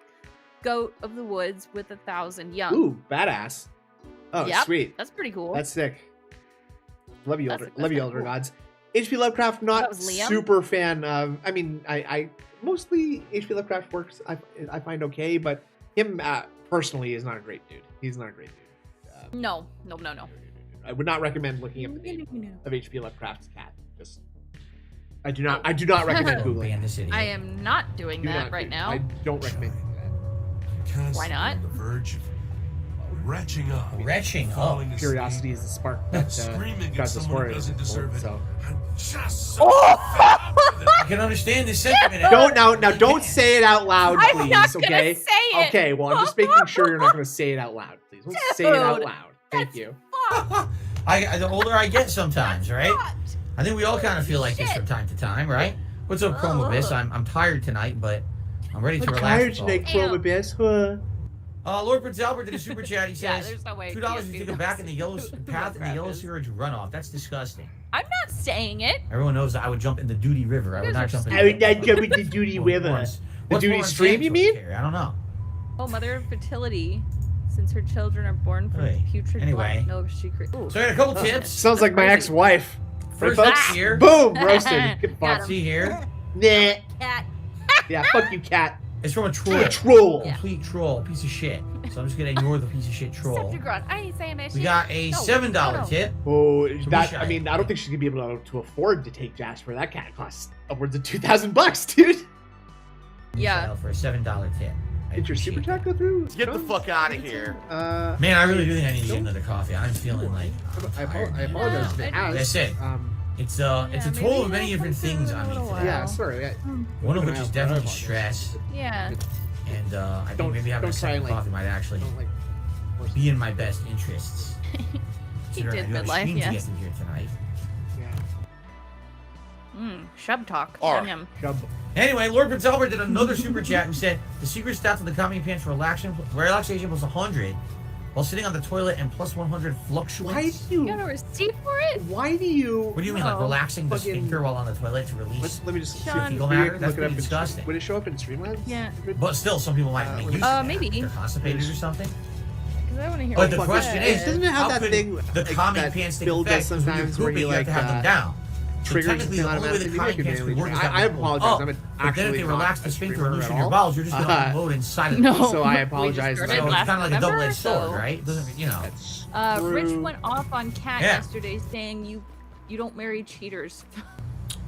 goat of the woods with 1,000 young." Ooh, badass. Oh, yep, sweet. That's pretty cool. That's sick. Love you, elder gods. H.P. Lovecraft, not super fan of. I mean, I mostly H.P. Lovecraft works I find okay, but him personally is not a great dude. He's not a great dude. No. I would not recommend looking up the name of H.P. Lovecraft's cat. Just I do not recommend Googling this idiot. I am not doing that right now. I don't recommend that. Why not? On the verge of retching up. Curiosity is the spark that got the story. So. I can understand this sentiment. Don't say it out loud, please. I'm not okay. Say it. Okay. Well, I'm just making sure you're not going to say it out loud, please. Don't say it out loud. Thank you. The older I get, sometimes, right? I think we all kind of feel like this from time to time, right? What's up, Chrome Abyss? I'm tired tonight, but I'm ready to relax. Tired tonight, Chrome Abyss. Lord Prince Albert did a super chat. He says, there's no way $2 to take him back in the yellow path in the yellow sewage runoff. That's disgusting. I'm not saying it. Everyone knows that I would jump in the Duty River. I would not jump in the Duty River. The Duty Stream, you mean? I don't know. Oh, mother of fertility. Since her children are born from putrid black milk, she So I got a couple tips. Sounds like my ex-wife. First up here. Boom, roasted. Good fuck. See here. Nah. Cat. Yeah, fuck you, Cat. It's from a troll. A troll. Complete troll. Piece of shit. So I'm just gonna ignore the piece of shit troll. I ain't saying that shit. We got a $7 tip. Oh, that, I mean, I don't think she's gonna be able to afford to take Jasper. That cat costs upwards of $2,000, dude. Yeah. For a $7 tip. Did your super chat go through? Let's get the fuck out of here. Man, I really do think I need to get another coffee. I'm feeling like I apologize if it has. That's it. It's a total of many different things on me today. Yeah, sorry. One of which is definitely stress. Yeah. And I think maybe having a second coffee might actually be in my best interests. He did midlife, yeah. To get through here tonight. Shub talk. Yum. Anyway, Lord Prince Albert did another super chat who said the secret stats of the comedy pants for relaxation was 100 while sitting on the toilet and plus 100 fluctuates. Why do you got a receipt for it? Why do you? What do you mean, like relaxing the sphincter while on the toilet to release? Let me just fecal matter. That's pretty disgusting. Would it show up in Streamlabs? Yeah. But still, some people might make use of that. Maybe. They're constipated or something. Because I want to hear. But the question is, doesn't it have that thing? The calming pants take effect sometimes where you have to have them down. Triggers the only way the calming pants could work is I apologize. I'm but then if they relax the sphincter and loosen your balls, you're just going to unload inside of them. So I apologize. So it's kind of like a double-edged sword, right? Doesn't Rich went off on Kat yesterday saying you don't marry cheaters.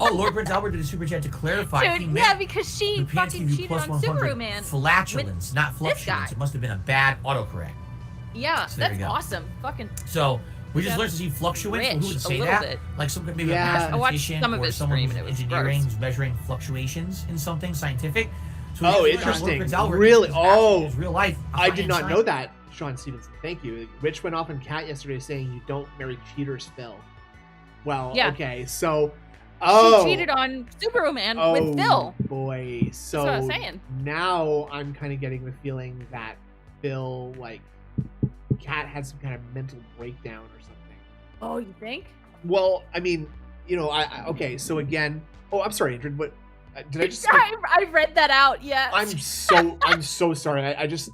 Oh, Lord Prince Albert did a super chat to clarify. Dude, yeah, because she fucking cheated on Subaru Man. Flatulence, not fluctuates. It must have been a bad autocorrect. Yeah, so that's awesome. Fucking. So. We just learned to see fluctuates. Who would say that? Bit. Like some maybe a mathematician or someone who's engineering who's measuring fluctuations in something scientific. So interesting. Really? Oh, real life. I did not know that, Sean Stevenson. Thank you. Rich went off on Kat yesterday saying you don't marry cheaters, Phil. Well, okay, so. She cheated on Subaru Man with Phil. Boy, so that's what I was saying. Now I'm kind of getting the feeling that Phil, like, Kat had some kind of mental breakdown or something. Oh, you think? Well, I mean, okay, so again, I'm sorry, Andrew, but did I just? I read that out. Yeah. I'm so sorry. That's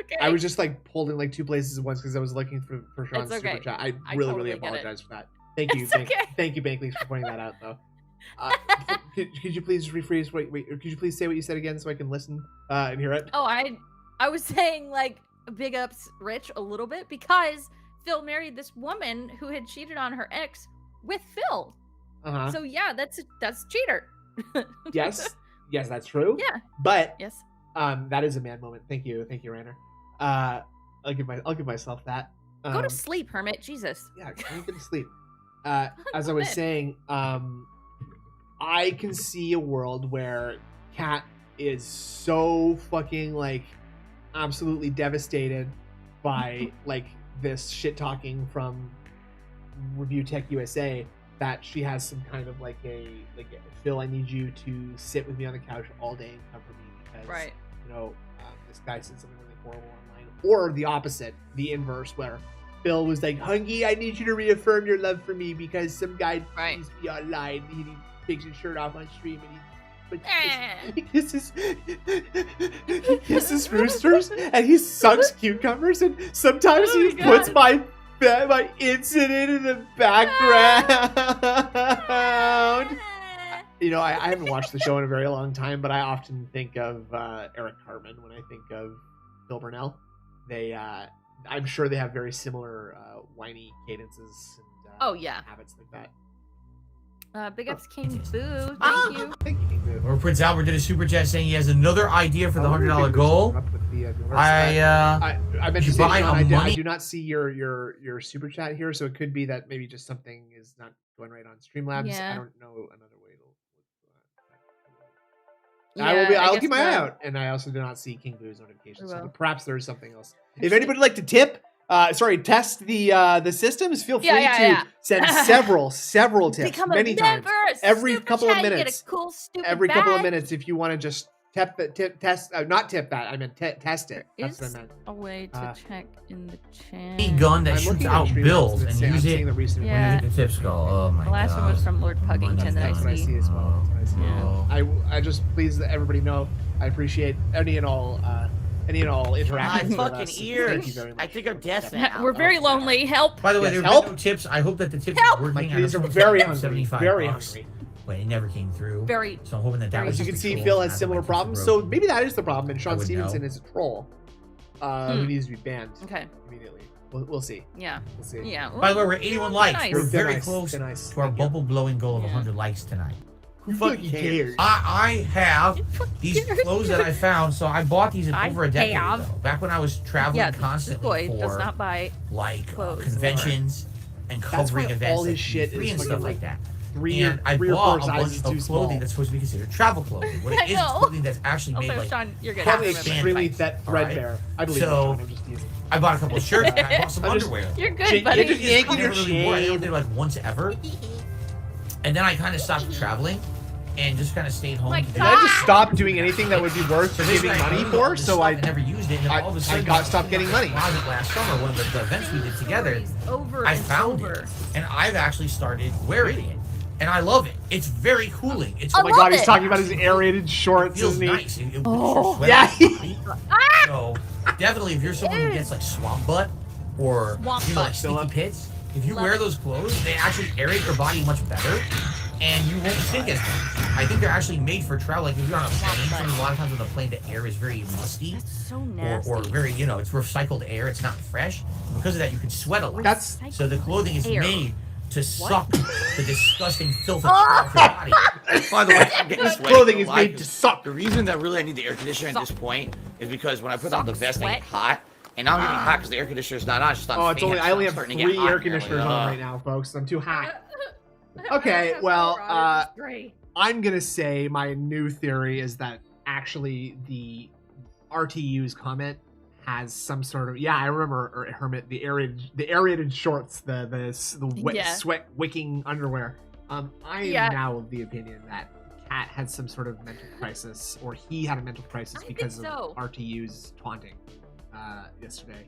okay. I was just like pulled in like two places at once because I was looking for Sean's super chat. I really apologize for that. Thank you, thank you, Bankley, for pointing that out, though. Could you please rephrase? Wait. Could you please say what you said again so I can listen and hear it? Oh, I was saying like. Big ups Rich a little bit because Phil married this woman who had cheated on her ex with Phil. So yeah, that's cheater. yes, that's true. Yeah, but yes, that is a man moment. Thank you, Rainer. I'll give myself that. Go to sleep, hermit. Jesus. Yeah, I need to sleep. As I was saying, I can see a world where Kat is so fucking like. Absolutely devastated by like this shit talking from Review Tech USA that she has some kind of like a Phil, I need you to sit with me on the couch all day and comfort me because this guy said something really horrible online, or the opposite, the inverse, where Phil was like, Hungy, I need you to reaffirm your love for me because some guy teased me online. He takes his shirt off on stream and he kisses roosters and he sucks cucumbers and sometimes he puts my incident in the background. I haven't watched the show in a very long time, but I often think of Eric Cartman when I think of Phil Burnell. I'm sure they have very similar whiny cadences and habits like that. Big ups King Boo. Thank you. Thank you, King Boo. Or Prince Albert did a super chat saying he has another idea for the $100 goal. I meant to say, Sean, I do not see your super chat here, so it could be that maybe just something is not going right on Streamlabs. Yeah. I don't know another way to. I'll keep my eye out, and I also do not see King Boo's notifications. So perhaps there's something else. If anybody would like to tip. Test the systems. Feel free to send several tips. Become many times. Every couple of minutes. Get a cool, every couple of minutes, if you want to just not tip that. I meant test it. That's what I meant. A way to check in the chat. A gun that shoots out bills and use it. The tips go. Oh my god. The last one was from Lord Puggington that I see as well. I just please let everybody know I appreciate any and all interactions. My fucking ears. Thank you very much. I think I'm deaf now. We're very lonely. Help. By the way, there's no tips. I hope that the tips are working. These are very hungry. Very hungry. but it never came through. So I'm hoping that As you can see, Phil has similar problems. So maybe that is the problem, and Sean Stevenson is a troll who needs to be banned immediately. We'll see. Yeah. We'll see. Yeah. By the way, we're 81 likes. We're very close to our bubble-blowing goal of 100 likes tonight. Who fucking cares? I have these clothes that I found, so I bought these in over a decade ago. Back when I was traveling constantly for conventions and covering events like E3 and stuff like that. And I bought a bunch of clothing that's supposed to be considered travel clothing. But it is clothing that's actually made like Sean, you're good. Probably extremely threadbare. I believe so. I bought a couple of shirts and I bought some underwear. You're good, buddy. Just yanking your chain. I did like once ever. And then I kind of stopped traveling and just kind of stayed home. I just stopped doing anything that would be worth giving money for, so I never used it. And all of a sudden, I stopped getting money. Last summer, one of the events we did together, I found it, and I've actually started wearing it, and I love it. It's very cooling. It's oh my god, he's talking about his aerated shorts. It feels nice. Yeah. So definitely, if you're someone who gets like swamp butt or like stinky pits, if you wear those clothes, they actually aerate your body much better. And you won't stink as much. I think they're actually made for travel. Like if you're on a plane, a lot of times on the plane, the air is very musty. That's so nasty. Or very, it's recycled air. It's not fresh. And because of that, you can sweat a lot. So the clothing is made to suck the disgusting filth off your body. By the way, I'm getting this clothing is made to suck. The reason that really I need the air conditioner at this point is because when I put on the vest, I get hot. And now I'm getting hot because the air conditioner's not on. It's just on fan. I only have 3 air conditioners on right now, folks. I'm too hot. Okay, well, I'm gonna say my new theory is that actually the RTU's comment has some sort of I remember Hermit the aerated shorts the wet sweat wicking underwear. I am now of the opinion that Cat had some sort of mental crisis, or he had a mental crisis because of RTU's taunting yesterday,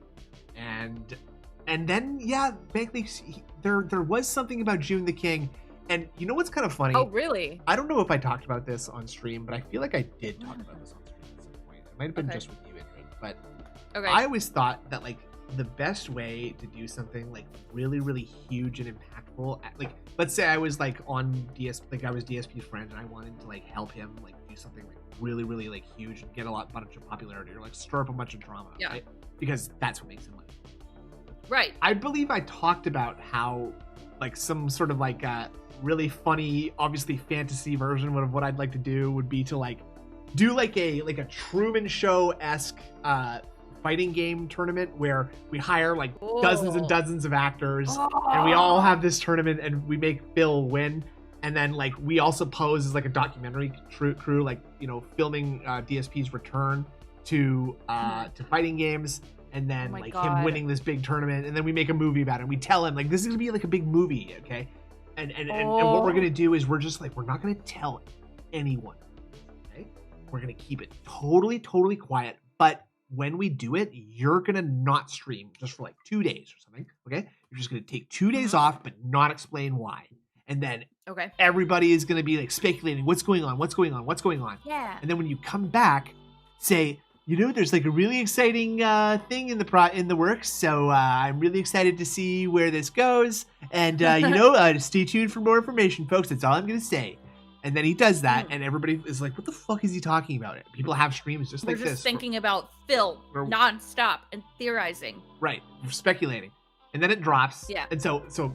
and then basically there was something about June the King, and you know what's kind of funny? Oh really? I don't know if I talked about this on stream, but I feel like I did talk about this on stream at some point. It might have been just with you, Ingrid, but I always thought that like the best way to do something like really really huge and impactful, like let's say I was like on I was DSP's friend and I wanted to like help him like do something like really really like huge and get a bunch of popularity or like stir up a bunch of drama, right? Because that's what makes him money. Right. I believe I talked about how like some sort of like really funny, obviously fantasy version of what I'd like to do would be to like do like a Truman Show-esque fighting game tournament where we hire like dozens and dozens of actors and we all have this tournament and we make Phil win, and then like we also pose as like a documentary crew like filming DSP's return to fighting games, and then him winning this big tournament, and then we make a movie about it and we tell him like this is gonna be like a big movie, okay? And what we're gonna do is we're not gonna tell anyone, okay? We're gonna keep it totally quiet, but when we do it, you're gonna not stream just for like 2 days or something, okay? You're just gonna take 2 days off, but not explain why. And then everybody is gonna be like speculating what's going on. Yeah. And then when you come back, say, there's like a really exciting thing in the works, so I'm really excited to see where this goes. And stay tuned for more information, folks. That's all I'm gonna say. And then he does that, and everybody is like, "What the fuck is he talking about?" It. People have streams just like this. We're just thinking about Phil nonstop and theorizing. Right, we're speculating, and then it drops. Yeah. And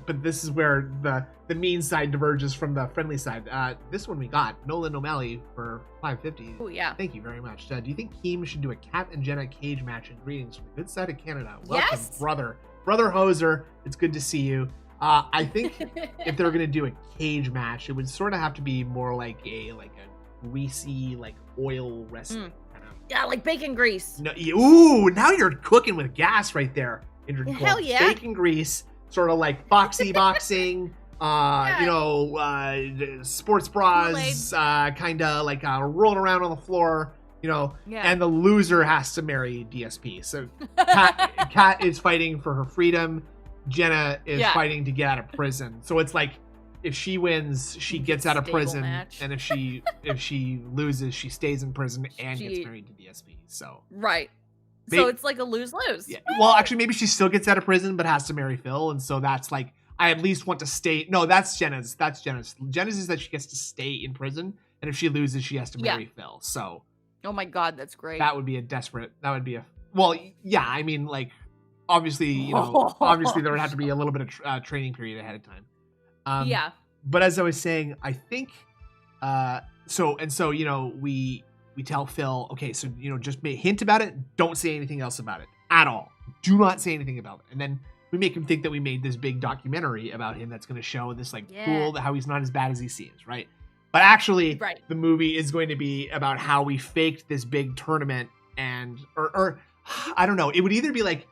but this is where the mean side diverges from the friendly side. This one we got Nolan O'Malley for 550. Oh yeah. Thank you very much. Do you think Keem should do a Cat and Jenna cage match? And greetings from the good side of Canada. Welcome, brother Hoser. It's good to see you. I think if they're gonna do a cage match, it would sort of have to be more like a greasy like oil wrestling kind of. Yeah, like bacon grease. No, now you're cooking with gas right there. Hell yeah. Bacon grease, sort of like boxing, sports bras, kind of like rolling around on the floor, and the loser has to marry DSP. So Kat is fighting for her freedom. Jenna is fighting to get out of prison. So it's like if she wins, she gets out of prison, and if she loses, she stays in prison and gets married to DSP. So so it's like a lose-lose. Yeah. Well, actually, maybe she still gets out of prison but has to marry Phil, and so that's like I at least want to stay. No, that's Jenna's. Jenna's is that she gets to stay in prison, and if she loses, she has to marry Phil. So. Oh my God, that's great. That would be well, yeah. I mean, like, obviously, obviously there would have to be a little bit of training period ahead of time. Yeah. But as I was saying, I think, so we tell Phil, okay, so just hint about it. Don't say anything else about it at all. Do not say anything about it. And then we make him think that we made this big documentary about him that's going to show this cool, how he's not as bad as he seems, right? But actually, the movie is going to be about how we faked this big tournament, and or I don't know. It would either be like,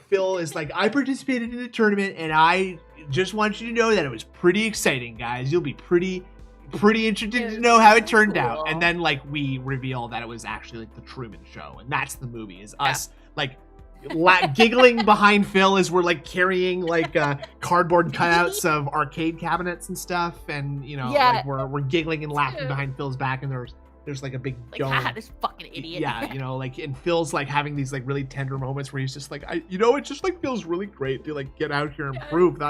Phil is like, I participated in a tournament, and I just want you to know that it was pretty exciting, guys. You'll be pretty interested to know how it turned out. And then we reveal that it was actually the Truman Show, and that's the movie. Is us giggling behind Phil as we're carrying cardboard cutouts of arcade cabinets and stuff, and we're giggling and laughing behind Phil's back, and there's a big dome. This fucking idiot. Yeah, and Phil's having these really tender moments where he's just it just feels really great to get out here and prove that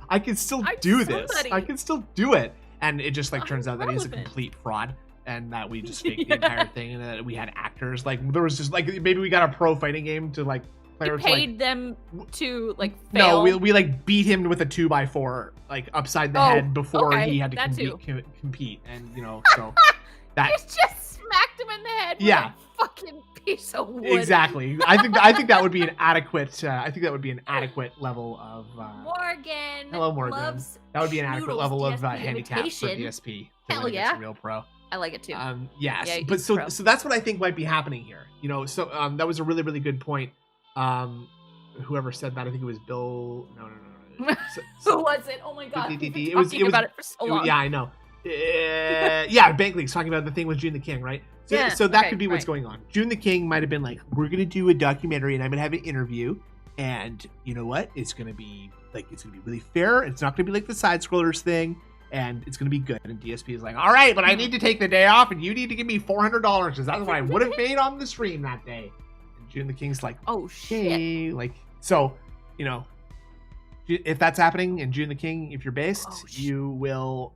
I can still do this. I can still do it. And it just turns out that he's a complete fraud, and that we just faked the entire thing, and that we had actors. There was just maybe we got a pro fighting game to players paid them to fail. No, we beat him with a 2x4 upside the head before he had to compete, and so that just smacked him in the head. With a fucking piece of wood. Exactly. I think that would be an adequate. Level of. Morgan. Hello, Morgan. Loves that would be an adequate level of DSP handicap for DSP. Hell yeah. It's a real pro. I like it too. Yes, yeah, but so that's what I think might be happening here. So that was a really, really good point. Whoever said that, I think it was Bill. No. Who was it? Oh my God. It was about it for so long. Yeah, I know. Bankley's talking about the thing with June the King, right? So that could be what's going on. June the King might have been we're gonna do a documentary, and I'm gonna have an interview, and you know what? It's gonna be really fair. It's not gonna be the side scrollers thing, and it's gonna be good. And DSP is all right, but I need to take the day off, and you need to give me $400 because that's what I would have made on the stream that day. And June the King's oh shit, so if that's happening in June the King, if you're based, you will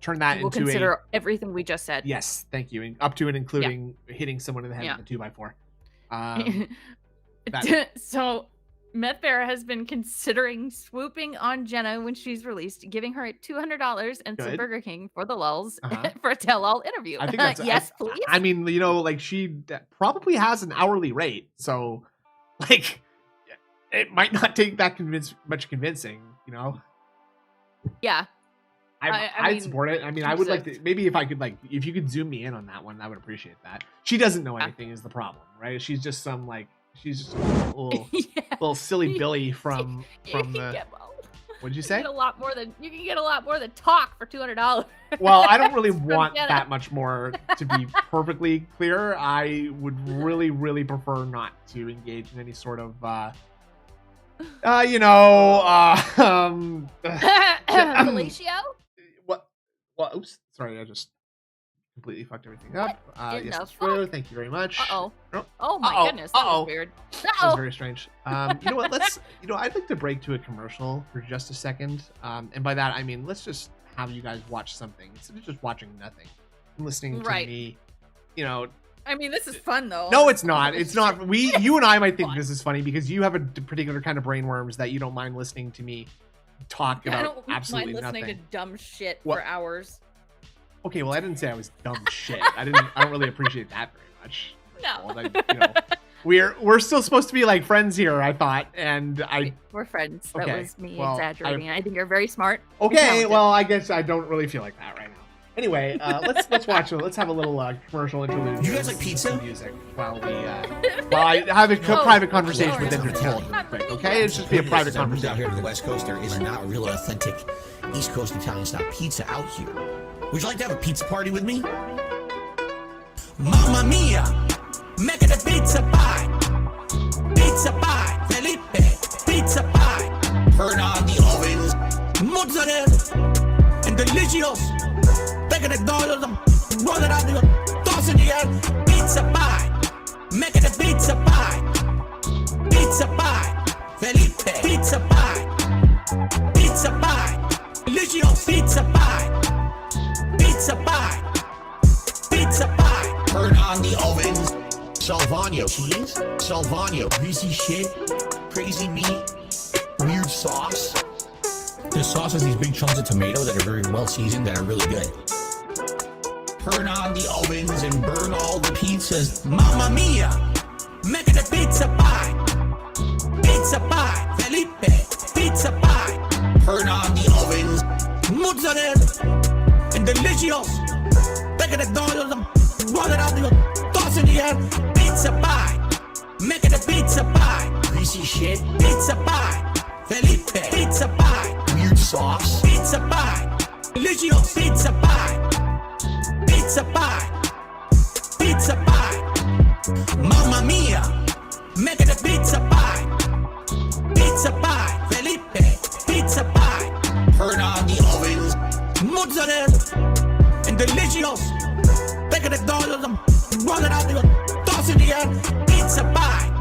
turn that into consider everything we just said. Yes, thank you, and up to and including hitting someone in the head with a 2x4. So Meth Bear has been considering swooping on Jenna when she's released, giving her $200 and some Burger King for the lulz for a tell-all interview. I think that's yes, please. I mean, she probably has an hourly rate, so it might not take that much convincing, Yeah. I'd support it. I mean, I would like to, maybe if you could zoom me in on that one, I would appreciate that. She doesn't know anything is the problem, right? She's just some she's just a little silly Billy from the. What did you say? You can get a lot more than talk for $200. Well, I don't really want that much more, to be perfectly clear. I would really, really prefer not to engage in any sort of Fellatio? What? Well, oops. Sorry, I just completely fucked everything up. Yes, it's true. Thank you very much. Oh my goodness. That was weird. That was very strange. You know what? I'd like to break to a commercial for just a second. And by that, I mean, let's just have you guys watch something instead of just watching nothing and listening to me, I mean, this is fun though. No, it's not. It's not. You and I might think this is funny because you have a particular kind of brainworms that you don't mind listening to me talk about absolutely nothing. I don't mind listening to dumb shit for hours. Okay, well, I didn't say I was dumb shit. I don't really appreciate that very much. No. We're still supposed to be friends here, I thought, and we're friends. Okay, that was me exaggerating. I think you're very smart. Okay, well, I guess I don't really feel like that right now. Anyway, let's watch. Let's have a little commercial interlude. You guys like pizza? Music while I have a private conversation with Entertainment real quick. Okay, it's just be a private conversation. Out here to the West Coast, there is not a real authentic East Coast Italian style pizza out here. Would you like to have a pizza party with me? Mamma mia, make it a pizza pie. Pizza pie, Felipe, pizza pie. Turn on the ovens, mozzarella, and delicious. Take the dollars, roll it out, toss in the air. Pizza pie, make it a pizza pie. Pizza pie, Felipe, pizza pie. Salvano cheese, Salvano greasy shit, crazy meat, weird sauce. The sauce has these big chunks of tomato that are very well seasoned, that are really good. Turn on the ovens and burn all the pizzas. Mamma mia! Make it a pizza pie! Pizza pie! Felipe! Pizza pie! Turn on the ovens. Mozzarella! And delicious! Make it a dollars, roll it out, toss in the air. Pizza pie! Make it a pizza pie! Greasy shit! Pizza pie! Felipe! Pizza pie! Weird sauce! Pizza pie! Delicious! Pizza pie! Pizza pie! Pizza pie! Mamma mia! Make it a pizza pie! Pizza pie! Felipe! Pizza pie! Turn on the ovens. Mozzarella! And delicious! Make it a dollars, roll it out, toss in the air. Pizza pie!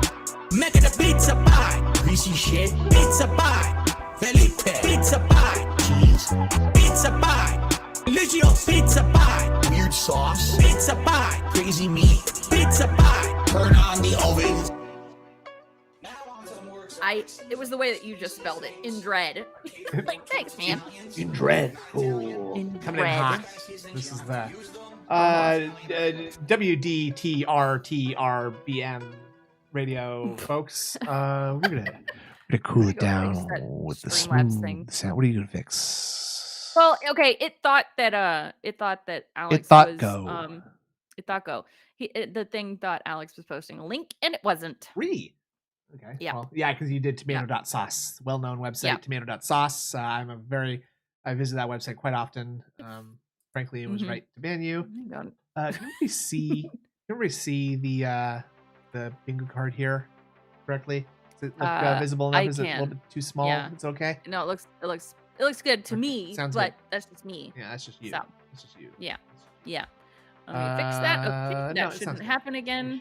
Make it a pizza pie! Greasy shit! Pizza pie! Felipe! Pizza pie! Cheese! Pizza pie! Delicious! Pizza pie! Weird sauce! Pizza pie! Crazy meat! Pizza pie! Turn on the ovens. It was the way that you just spelled it. In dread. Like, thanks, man. In dread. Cool. Coming in hot. This is the WDTRTRBM radio, folks. We're gonna cool it down with the smooth sound. What are you gonna fix? Well, okay. It thought that Alex it thought was go. It thought go. The thing thought Alex was posting a link, and it wasn't. Okay. Yeah. Well, yeah, because you did tomato.sauce, well-known website, tomato.sauce. I visit that website quite often. Frankly, it was right to ban you. Oh Can we see the bingo card here correctly? Does it look visible enough? Is it a little bit too small? Yeah. It's okay. No, it looks good to me. Sounds but good. That's just me. Yeah, that's just you. So, that's just you. Yeah. Yeah. Let me fix that. Okay, no, that shouldn't happen again.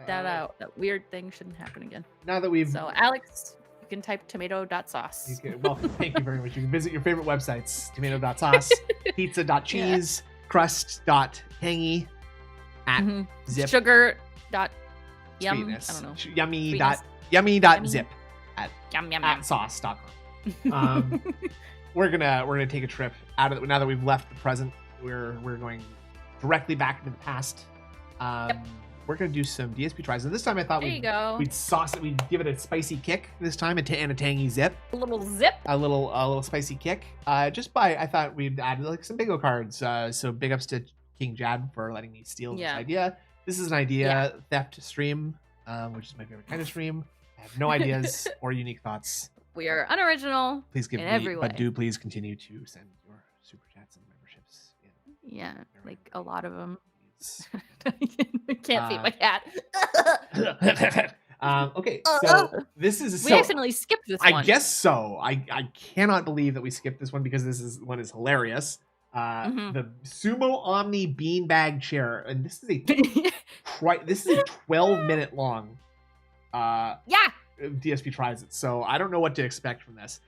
That weird thing shouldn't happen again. Now that we've Alex, you can type tomato.sauce. Well, thank you very much. You can visit your favorite websites: tomato.sauce, pizza.cheese, crust.tangy, at zip, sugar.yum. Sweetness. I don't know. Yummy.zip at yum. sauce.com. We're gonna take a trip out of now that we've left the present. We're going directly back into the past. We're gonna do some DSP tries, and this time I thought we'd sauce it. We'd give it a spicy kick this time, and a tangy zip. A little zip. A little spicy kick. I thought we'd add like some bingo cards. So big ups to King Jad for letting me steal this idea. This is an idea theft stream, which is my favorite kind of stream. I have no ideas or unique thoughts. We are unoriginal. Please give in me, every way. but do please continue to send your super chats and memberships. Yeah, like a lot of them. I can't feed my cat. Okay, so this is. We accidentally skipped this one. I guess so. I cannot believe that we skipped this one because this one is hilarious. The Sumo Omni beanbag chair, and this is a 12-minute long. DSP tries it, so I don't know what to expect from this.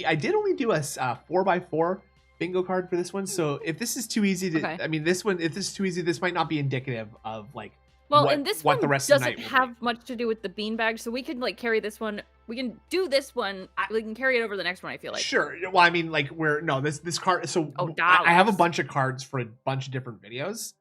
I did only do a 4x4 bingo card for this one, so if this is too easy to, I mean, this one, if this is too easy, this might not be indicative of like. Well, and this one doesn't have much to do with the beanbag, so we can like carry this one. We can do this one. We can carry it over the next one. I feel like. Sure. Well, I mean, like this card. So I have a bunch of cards for a bunch of different videos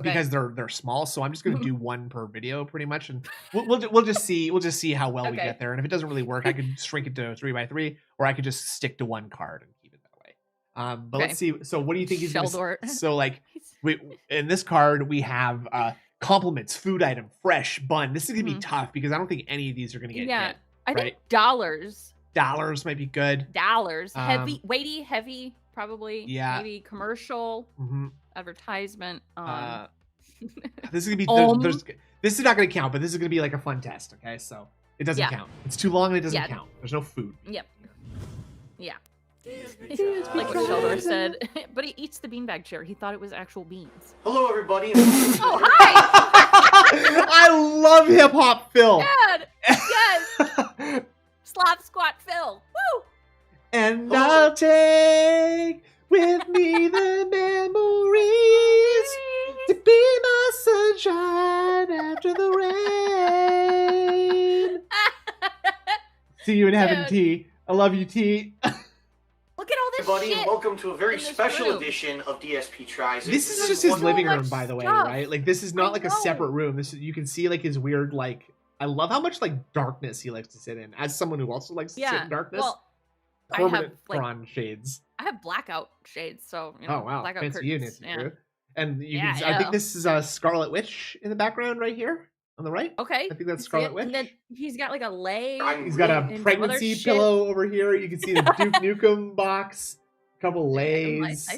because they're small. So I'm just gonna do one per video, pretty much, and we'll just see how well we get there. And if it doesn't really work, I could shrink it to 3x3, or I could just stick to one card and keep it that way. But let's see. So what do you think he's gonna? So like, in this card we have compliments, food item, fresh bun. This is gonna be tough because I don't think any of these are gonna get hit. I think dollars might be good. Heavy, weighty, heavy, probably. Yeah. Maybe commercial advertisement. This is gonna be this is not gonna count, but this is gonna be like a fun test. Okay, so it doesn't count. It's too long and it doesn't count. There's no food. Yep. Yeah. Like what Sheldor said, but he eats the beanbag chair. He thought it was actual beans. Hello, everybody. Oh, hi! I love hip hop Phil. Yes. Slop squat Phil. Woo! And I'll take with me the memories to could be my sunshine after the rain. See you in heaven, T. I love you, T. Look at all this everybody, shit. And welcome to a very special edition of DSP Tries. This is just his living room, by the way, right? Like, this is not like a separate room. This is, you can see like his weird, like, I love how much like darkness he likes to sit in. As someone who also likes to sit in darkness, well, permanent prawn shades. I have blackout shades, so you know, oh wow, blackout fancy curtains. Unit, and you can. I think this is a Scarlet Witch in the background right here on the right. Okay, I think that's Scarlet Witch. And then he's got like a leg. He's got a pregnancy pillow over here. You can see the Duke Nukem box, a couple lays,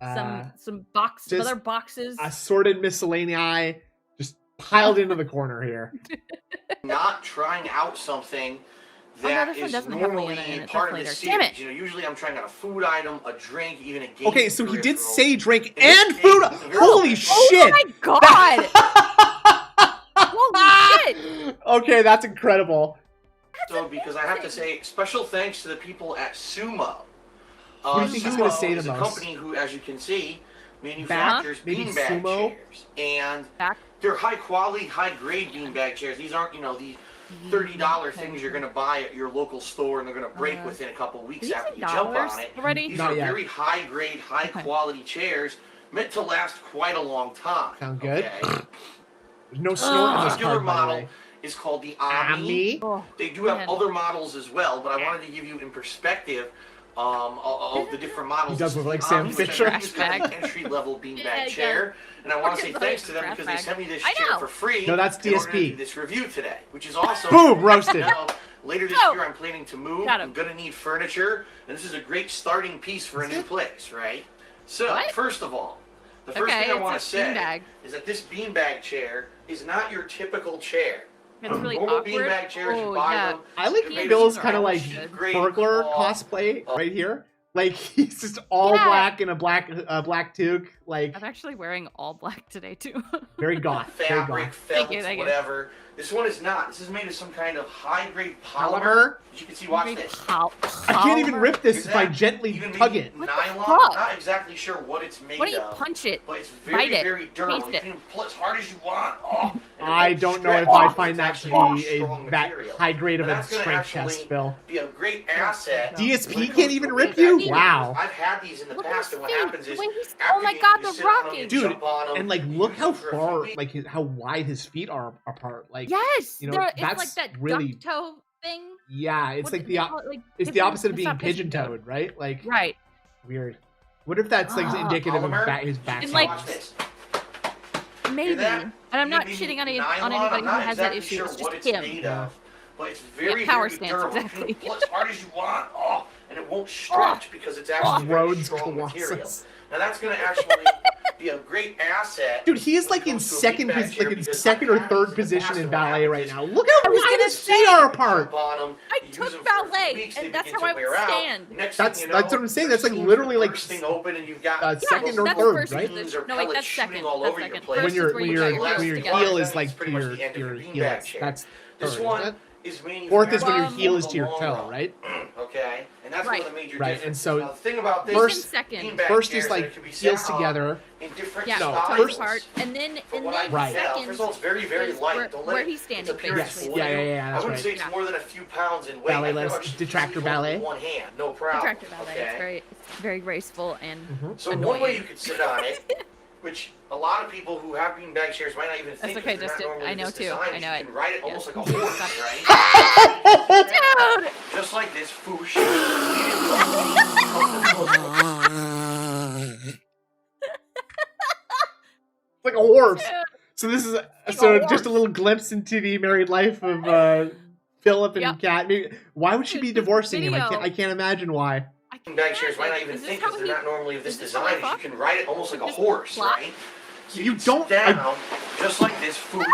some boxes, other boxes, assorted miscellany, just piled into the corner here. Not trying out something that is normally part of the series. You know, usually I'm trying out a food item, a drink, even a game. Okay, so he did say drink and food. Holy shit! Oh my god! Holy shit! Okay, that's incredible. So, because I have to say, special thanks to the people at Sumo. What do you think he's going to say the most? A company who, as you can see, manufactures beanbag chairs, and they're high quality, high grade beanbag chairs. These aren't, you know, the $30 things you're going to buy at your local store and they're going to break within a couple weeks after you jump on it. These are very high grade, high quality chairs meant to last quite a long time. Sound good? Okay? There's no snort in this particular card, model is called the Ami. They do have other models as well, but I wanted to give you in perspective of the different models. He does look like Sam Fisher. This kind of entry-level beanbag chair, and I want to say thanks to them because they sent me this chair for free. No, that's DSP. In order to do this review today, which is awesome. Boom, roasted. Later this year, I'm planning to move. I'm gonna need furniture, and this is a great starting piece for a new place, right? So, first of all, the first thing I want to say is that this beanbag chair is not your typical chair. It's really normal awkward. beanbag chairs, you buy them. I like Bill's kind of like burglar cosplay right here. Like he's just all black in a black toque. Like I'm actually wearing all black today too. Very goth. Fabric, felt, thank you. whatever. This one is not. This is made of some kind of high-grade polymer. As you can see, watch this. I can't even rip this if I gently tug it. Nylon. Not exactly sure what it's made of. What do you punch it? But it's very, very durable. You can pull as hard as you want. I don't know if I find that to be that high grade of a strength test, Bill. Be a great asset. DSP can't even rip you? Wow. I've had these in the past, and what happens is, oh my god, the rocking, dude, and like look how far, like how wide his feet are apart. Like yes, you know, that's like that really duck toe thing. Yeah, it's like it's the opposite of being pigeon-toed, right? Like weird. What if that's like indicative of his back? And like maybe, and I'm not shitting on anybody who has that issue. It's just him. But it's very, power very stance, durable. exactly. You can pull as hard as you want, and it won't stretch because it's actually very strong material. Now that's going to actually be a great asset. Dude, he is like in second or third position in ballet right now. Look how wide his feet are apart. I took ballet, and that's how I would stand. That's what I'm saying. That's like literally like second or third, right? No, wait, that's second. That's second. When your heel is like to your heel. That's third. Fourth is when your heel is to your toe, right? Okay, and that's one of the major differences. And so now, the thing about this first is like heels together. In different first part, and then second. First of all, it's very, very light. Where he's standing. Yes, yeah. That's I wouldn't say it's more than a few pounds in weight. Ballet, Detractor ballet. One hand, no problem. Detractor ballet. It's very graceful and so annoying. One way you could sit on it. Which a lot of people who have beanbag chairs might not even think. That's okay, Justin. I know too. I know it. You can ride it almost like a horse, right? Dude! Just like this, foosh. Like a horse. So this is just a little glimpse into the married life of Philip and Kat. Why would she be divorcing him? I can't imagine why. Beanbag chairs might not even think because they're not normally of this design. You can ride it almost like a horse, right? So you don't down just like this, foosh.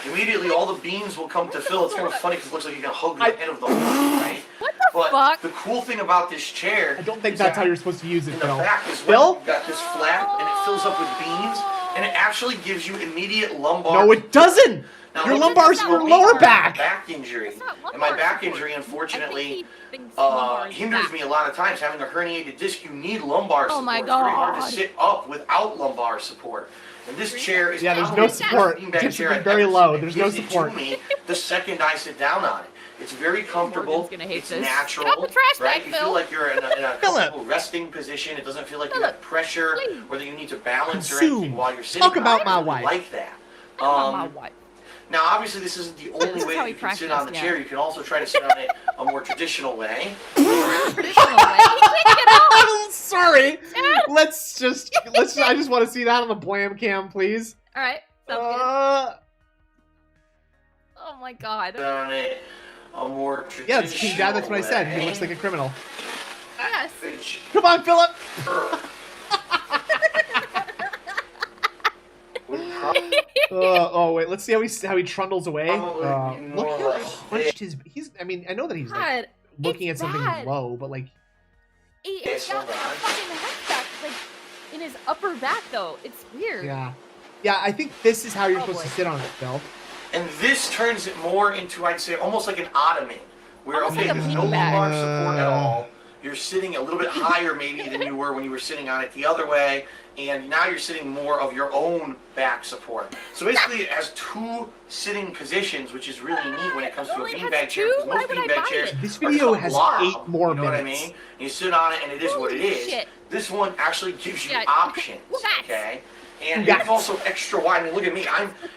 Immediately, all the beans will come to Phil. It's kind of funny because it looks like you can hug the head of the horse, right? What the fuck? The cool thing about this chair, I don't think that's how you're supposed to use it, Phil. In the back is you've got this flap, and it fills up with beans, and it actually gives you immediate lumbar. No, it doesn't. Now, your lumbar's your lower back. Back injury, and my back injury, unfortunately, hinders me a lot of times. Having a herniated disc, you need lumbar support. Oh my God. It's very hard to sit up without lumbar support. And this chair is there's no support. It's very low. There's no support. Me the second I sit down on it. It's very comfortable. It's natural, right? You feel like you're in a comfortable resting position. It doesn't feel like you have pressure or that you need to balance or anything while you're sitting. Talk about my wife. Like that. My wife. Now, obviously, this isn't the only way that you can sit on the chair. You can also try to sit on it a more traditional way. I'm sorry. Let's. I just want to see that on the Blam Cam, please. All right. Sounds good. Oh my God. On it a more traditional it's King Dad. That's what I said. He looks like a criminal. Yes. Come on, Philip. Wait, let's see how he trundles away. Look how hunched he's. I mean, I know that he's like, looking at something low, but like he's got a fucking head like in his upper back though. It's weird. Yeah. I think this is how you're supposed to sit on it, Phil. And this turns it more into, I'd say, almost like an ottoman, where almost like there's no lumbar support at all. You're sitting a little bit higher maybe than you were when you were sitting on it the other way, and now you're sitting more of your own back support. So basically it has two sitting positions, which is really neat when it comes to a beanbag chair, because most beanbag chairs this video has 8 more minutes. You know what I mean? You sit on it and it is what it is. This one actually gives you options, okay? And it's also extra wide. I mean, look at me.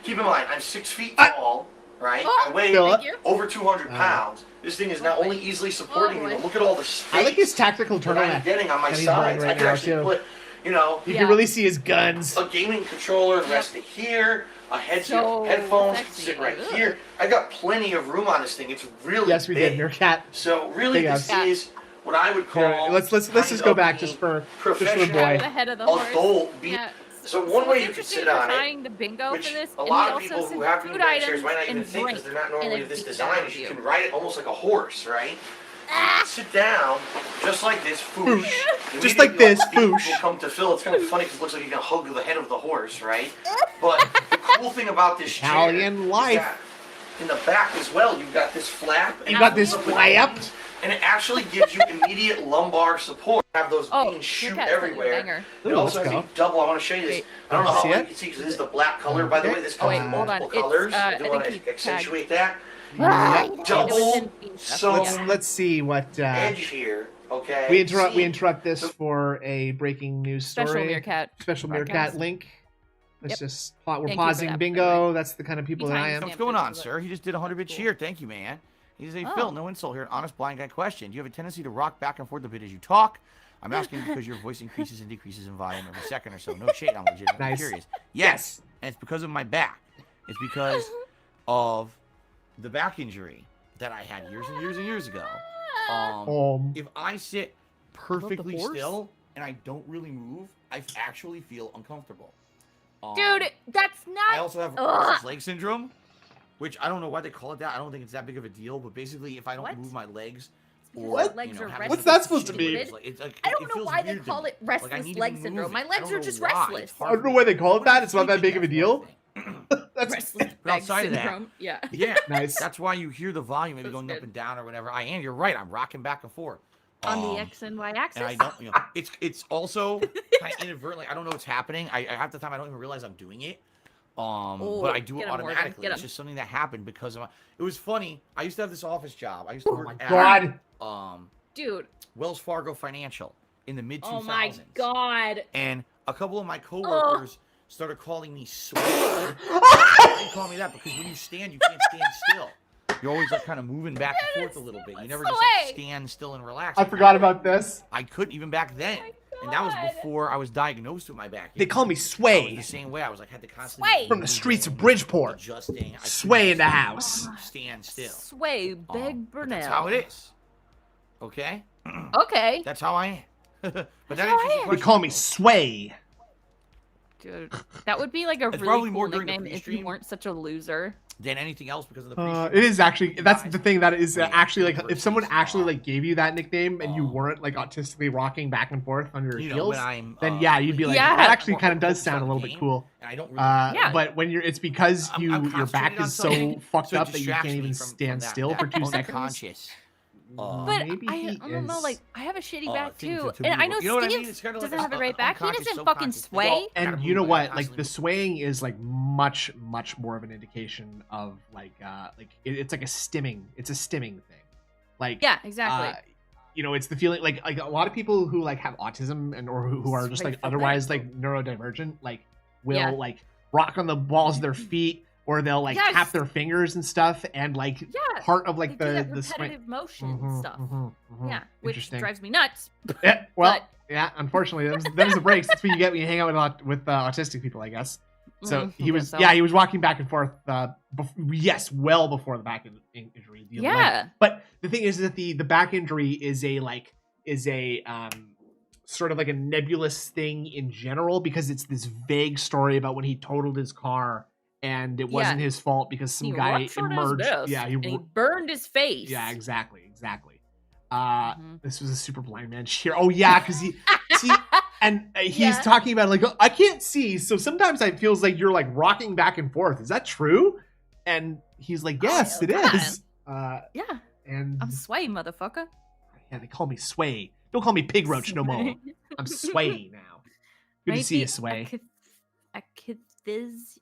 Keep in mind, I'm 6 feet tall, right? I weigh over 200 pounds. This thing is not only easily supporting me, but look at all the space. I like his tactical turtleneck I'm getting on my sides. I can actually put, you can really see his guns. A gaming controller resting here, a headphones sit right here. I got plenty of room on this thing. It's really Yes, we did. Meerkat. So really, this is what I would call. Let's just go back just for boy. Adult beat. So one way you could sit on it, the bingo which for this, a lot of people who have beanbag chairs might not even think because they're not normally this design, is you can ride it almost like a horse, right? Sit down, just like this, foosh. Just like this, foosh. People come to Phil. It's kind of funny because it looks like you can hug the head of the horse, right? But the cool thing about this chair is that in the back as well, you've got this flap. You got this flap. And it actually gives you immediate lumbar support. Have those beans shoot everywhere. It also has a double. I want to show you this. I don't know how you can see because this is the black color. By the way, this comes in multiple colors. I want to accentuate that. Double. So let's see what edge here. Okay. We interrupt this for a breaking news story. Special Meerkat link. Let's just we're pausing bingo. That's the kind of people that I am. What's going on, sir? He just did 100-bit cheer. Thank you, man. He's a Phil, no insult here. Honest blind guy question. Do you have a tendency to rock back and forth a bit as you talk? I'm asking because your voice increases and decreases in volume every second or so. No shade, I'm legitimately curious. Yes, and it's because of my back. It's because of the back injury that I had years and years and years ago. If I sit perfectly still and I don't really move, I actually feel uncomfortable. Dude, that's not... I also have restless leg syndrome. Which I don't know why they call it that. I don't think it's that big of a deal. But basically, if I don't move my legs, what's that supposed to mean? I don't know why they call it restless leg syndrome. My legs are just restless. I don't know why they call it that. It's not that big of a deal. That's restless leg syndrome. Yeah. Nice. That's why you hear the volume maybe going up and down or whatever. You're right. I'm rocking back and forth. On the X and Y axis. And I don't, it's also kind of inadvertently. I don't know what's happening. Half the time I don't even realize I'm doing it. But I do it automatically. It's just something that happened because of it was funny. I used to have this office job. I used to work at dude, Wells Fargo Financial in the mid 2000s. Oh my god. And a couple of my coworkers started calling me sweat. Why do you call me that? Because when you stand, you can't stand still. You're always like kind of moving back and forth a little bit. You never just like stand still and relax. I forgot about this. I couldn't even back then. And that was before I was diagnosed with my back. They call me Sway. The same way I was like had to constantly from the streets of Bridgeport. Adjusting. Sway in the house. Stand still. Sway, Big Burnell. That's how it is. Okay. Okay. That's how I am. But they call me Sway. Dude, that would be like a really cool nickname if you weren't such a loser. Than anything else because of the it is actually that's the thing that is actually like if someone actually like gave you that nickname and you weren't like autistically rocking back and forth on your heels, then you'd be like that actually kind of does sound a little bit cool. And I don't really but when it's because your back is so fucked up that you can't even stand still for 2 seconds. But I don't know, like, I have a shitty back too. And I know Steve doesn't have a great back. He doesn't fucking sway. Well, and you know what? Like, the swaying is like much more of an indication of like it's like a stimming. It's a stimming thing. Like, yeah, exactly. You know, it's the feeling like a lot of people who like have autism and or who are just like otherwise like neurodivergent, like will like rock on the balls of their feet. Or they'll like tap their fingers and stuff, and like part of like the repetitive motion stuff. Yeah, which drives me nuts. Yeah, well, yeah. Unfortunately, that was the breaks. That's what you get when you hang out with autistic people, I guess. So he was, he was walking back and forth. Well before the back injury. Yeah. But the thing is that the back injury is a sort of like a nebulous thing in general because it's this vague story about when he totaled his car. And it wasn't his fault because some guy emerged. Yeah, he burned his face. Yeah, exactly. This was a super blind man cheer. Oh yeah, because he's talking about like, oh, I can't see, so sometimes it feels like you're like rocking back and forth. Is that true? And he's like, yes, it is. And I'm Sway, motherfucker. Yeah, they call me Sway. Don't call me Pig Roach no more. I'm Sway now. Good to see you, Sway.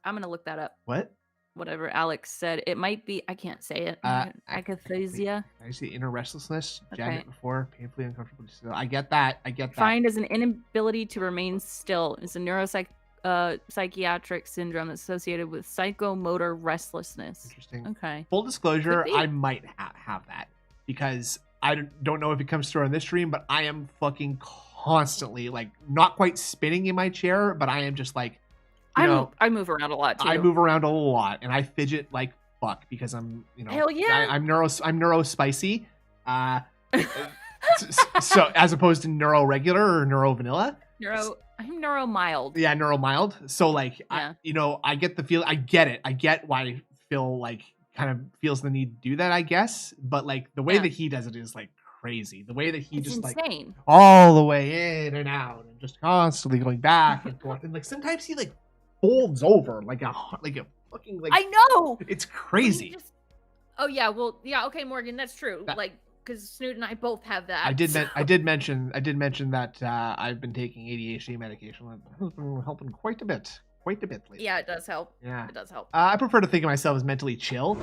I'm gonna look that up. What? Whatever Alex said. It might be. I can't say it. Akathisia. I see inner restlessness. Jagged before, painfully uncomfortable. I get that. Defined as an inability to remain still. It's a psychiatric syndrome associated with psychomotor restlessness. Interesting. Okay. Full disclosure, I might have that because I don't know if it comes through on this stream, but I am fucking constantly like not quite spinning in my chair, but I am just like. I move around a lot too. I move around a lot, and I fidget like fuck because I'm, hell yeah. I'm neuro spicy. So as opposed to neuro regular or neuro vanilla. I'm neuro mild. Yeah, neuro mild. So like, I get the feel. I get it. I get why Phil like kind of feels the need to do that. I guess, but like the way that he does it is like crazy. The way that he just insane. Like all the way in and out and just constantly going back and forth, and like sometimes he like. Folds over like a fucking like. I know it's crazy. Okay, Morgan, that's true. Like, because Snoot and I both have that. I did mention that I've been taking ADHD medication. It's been helping quite a bit lately. Yeah, it does help. Yeah, it does help. I prefer to think of myself as mentally chill.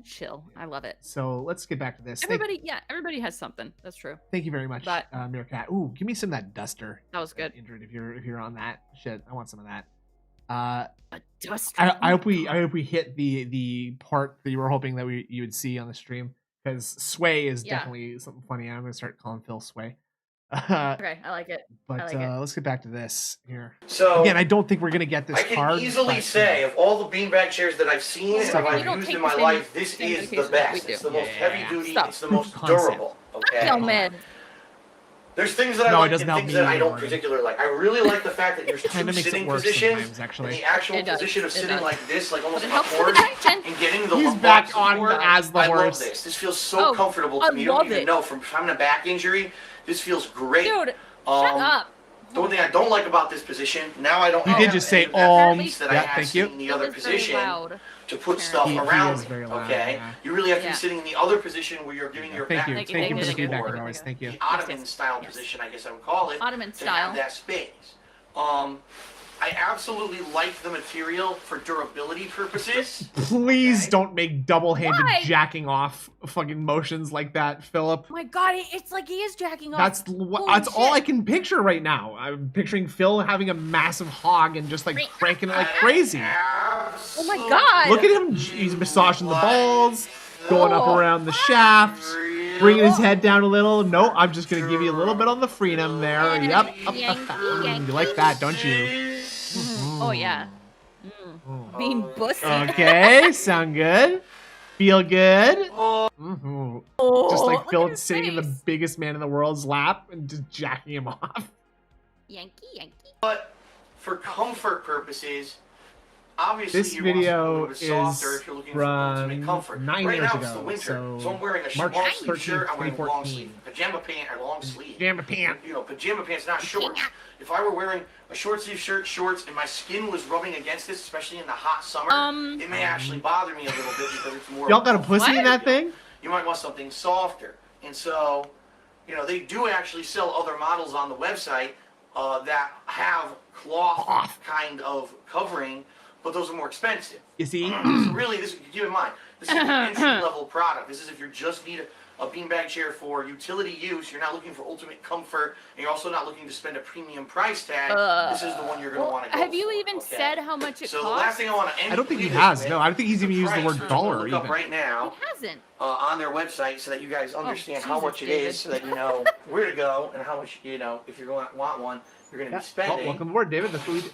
Chill. I love it. So let's get back to this. Everybody has something. That's true. Thank you very much, Mirah. Ooh, give me some of that duster. That was good. Injured if you're on that shit. I want some of that. A duster. I hope we hit the part that you were hoping that you would see on the stream because Sway is definitely something funny. I'm gonna start calling Phil Sway. Okay, I like it. But let's get back to this here. So again, I don't think we're gonna get this card. I can easily say of all the beanbag chairs that I've seen and I've used in my life, this is the best. It's the most heavy duty. It's the most durable. Okay. No man. There's things that I like and things that I don't particularly like. I really like the fact that there's two sitting positions. And the actual position of sitting like this, like almost like a horse, and getting the He's back on as the horse. I love this. This feels so comfortable to me. You don't even know from having a back injury. This feels great. Dude, shut up. The one thing I don't like about this position, now I don't have did just say that I had thank you. in the other position to put stuff around me. Okay? You really have to be sitting in the other position where you're giving your back thank you for the feedback always. Thank you. The Ottoman style position, I guess I would call it. Ottoman style. To have that space. I absolutely like the material for durability purposes. Please don't make double-handed jacking off fucking motions like that, Philip. Oh my god, it's like he is jacking off. That's all I can picture right now. I'm picturing Phil having a massive hog and just like cranking it like crazy. Oh my god. Look at him. He's massaging the balls, going up around the shaft, bringing his head down a little. No, I'm just going to give you a little bit on the freedom there. Yep. You like that, don't you? Oh yeah. Being bussy. Okay, sound good. Feel good. Just like Philip sitting in the biggest man in the world's lap and just jacking him off. Yankee. But for comfort purposes, obviously this you video want something a little bit softer if you're looking for ultimate comfort. 9 right years now ago, it's the winter, so I'm wearing a March long sleeve 13th, shirt. I'm wearing a long 2014. sleeve pajama pant or long sleeve. Pajama pant. You know, pajama pants, not shorts. If I were wearing a short sleeve shirt, shorts, and my skin was rubbing against this, especially in the hot summer, it may actually bother me a little bit because it's more. Y'all got a pussy in that thing? you might want something softer. And so, you know, they do actually sell other models on the website that have cloth kind of covering, but those are more expensive. You see? So really, this, keep in mind, this is an entry-level product. This is if you just need a beanbag chair for utility use, you're not looking for ultimate comfort, and you're also not looking to spend a premium price tag, this is the one you're going to want to go Have you for, even said how much it costs? So the last thing I want to end I don't think he with has. No, I don't think he's even used the word price, dollar look up even. right now He hasn't. on their website so that you guys understand how much it is, so that you know where to go and how much, you know, if you're going to want one, you're going to be spending. Well, welcome aboard, David. That's what we do.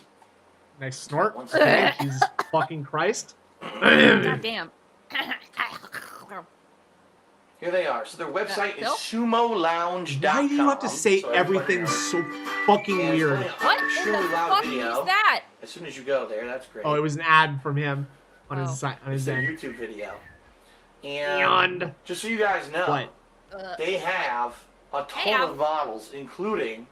Nice snort. Once Okay, again. Jesus fucking Christ. God damn. Here they are. So their website is sumolounge.com. Why do you have to say so everything so fucking weird? What in extremely the loud fuck video. is that? As soon as you go there, that's great. Oh, it was an ad from him on his side, on It's his their end. YouTube video. And just so you guys know, What? they have a ton of models, including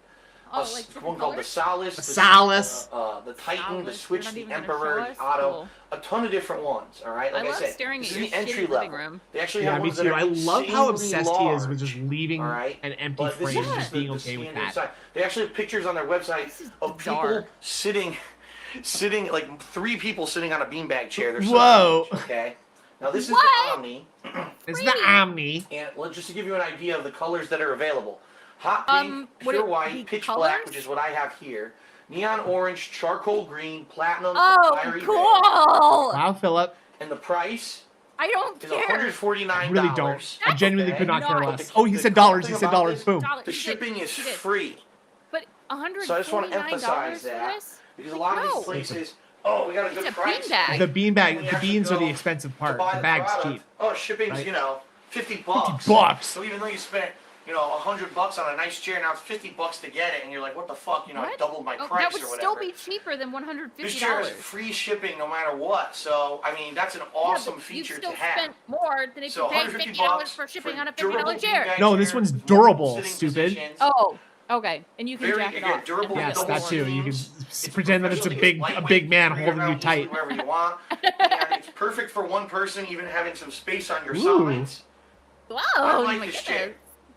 one called the Solace, the Titan, the Switch, the Emperor, the Otto, a ton of different ones. All right, like I said, this is the entry level. They actually have ones that are I love how obsessed he is with just large, leaving an empty frame and just being okay with that. Size. They actually have pictures on their website of people sitting like 3 people sitting on a beanbag chair. They're Whoa. So okay. Now this is the Omni. It's the Omni. And just to give you an idea of the colors that are available. Hot pink, pure white, pitch black, which is what I have here. Neon orange, charcoal green, platinum, fiery red. Wow, Philip. And the price I don't is care. $149. I really don't. I genuinely could not care not. less. Oh, he said dollars. He said dollars. Boom. The shipping is free. But $149 So I just want to emphasize for that. this? Because a lot of these places, oh, we got a good price. Beanbag. The beanbag, the beans are the expensive part. The bag's cheap. Oh, shipping's, you know, $50. $50. So even though you spent, you know, $100 on a nice chair, now it's $50 to get it, and you're like, what the fuck, you know, I doubled my price or whatever. That would still be cheaper than $150. This chair is free shipping no matter what, so, I mean, that's an awesome feature to have. You spent more than if you paid $50 for shipping on a $50 chair. No, this one's durable, stupid. Oh, okay. And you can jack it off. Durable, yes, that too. You can pretend that it's a lightweight, big man bring it holding you around tight. wherever you want. And it's perfect for one person, even having some space on your sides. Whoa, I like this chair.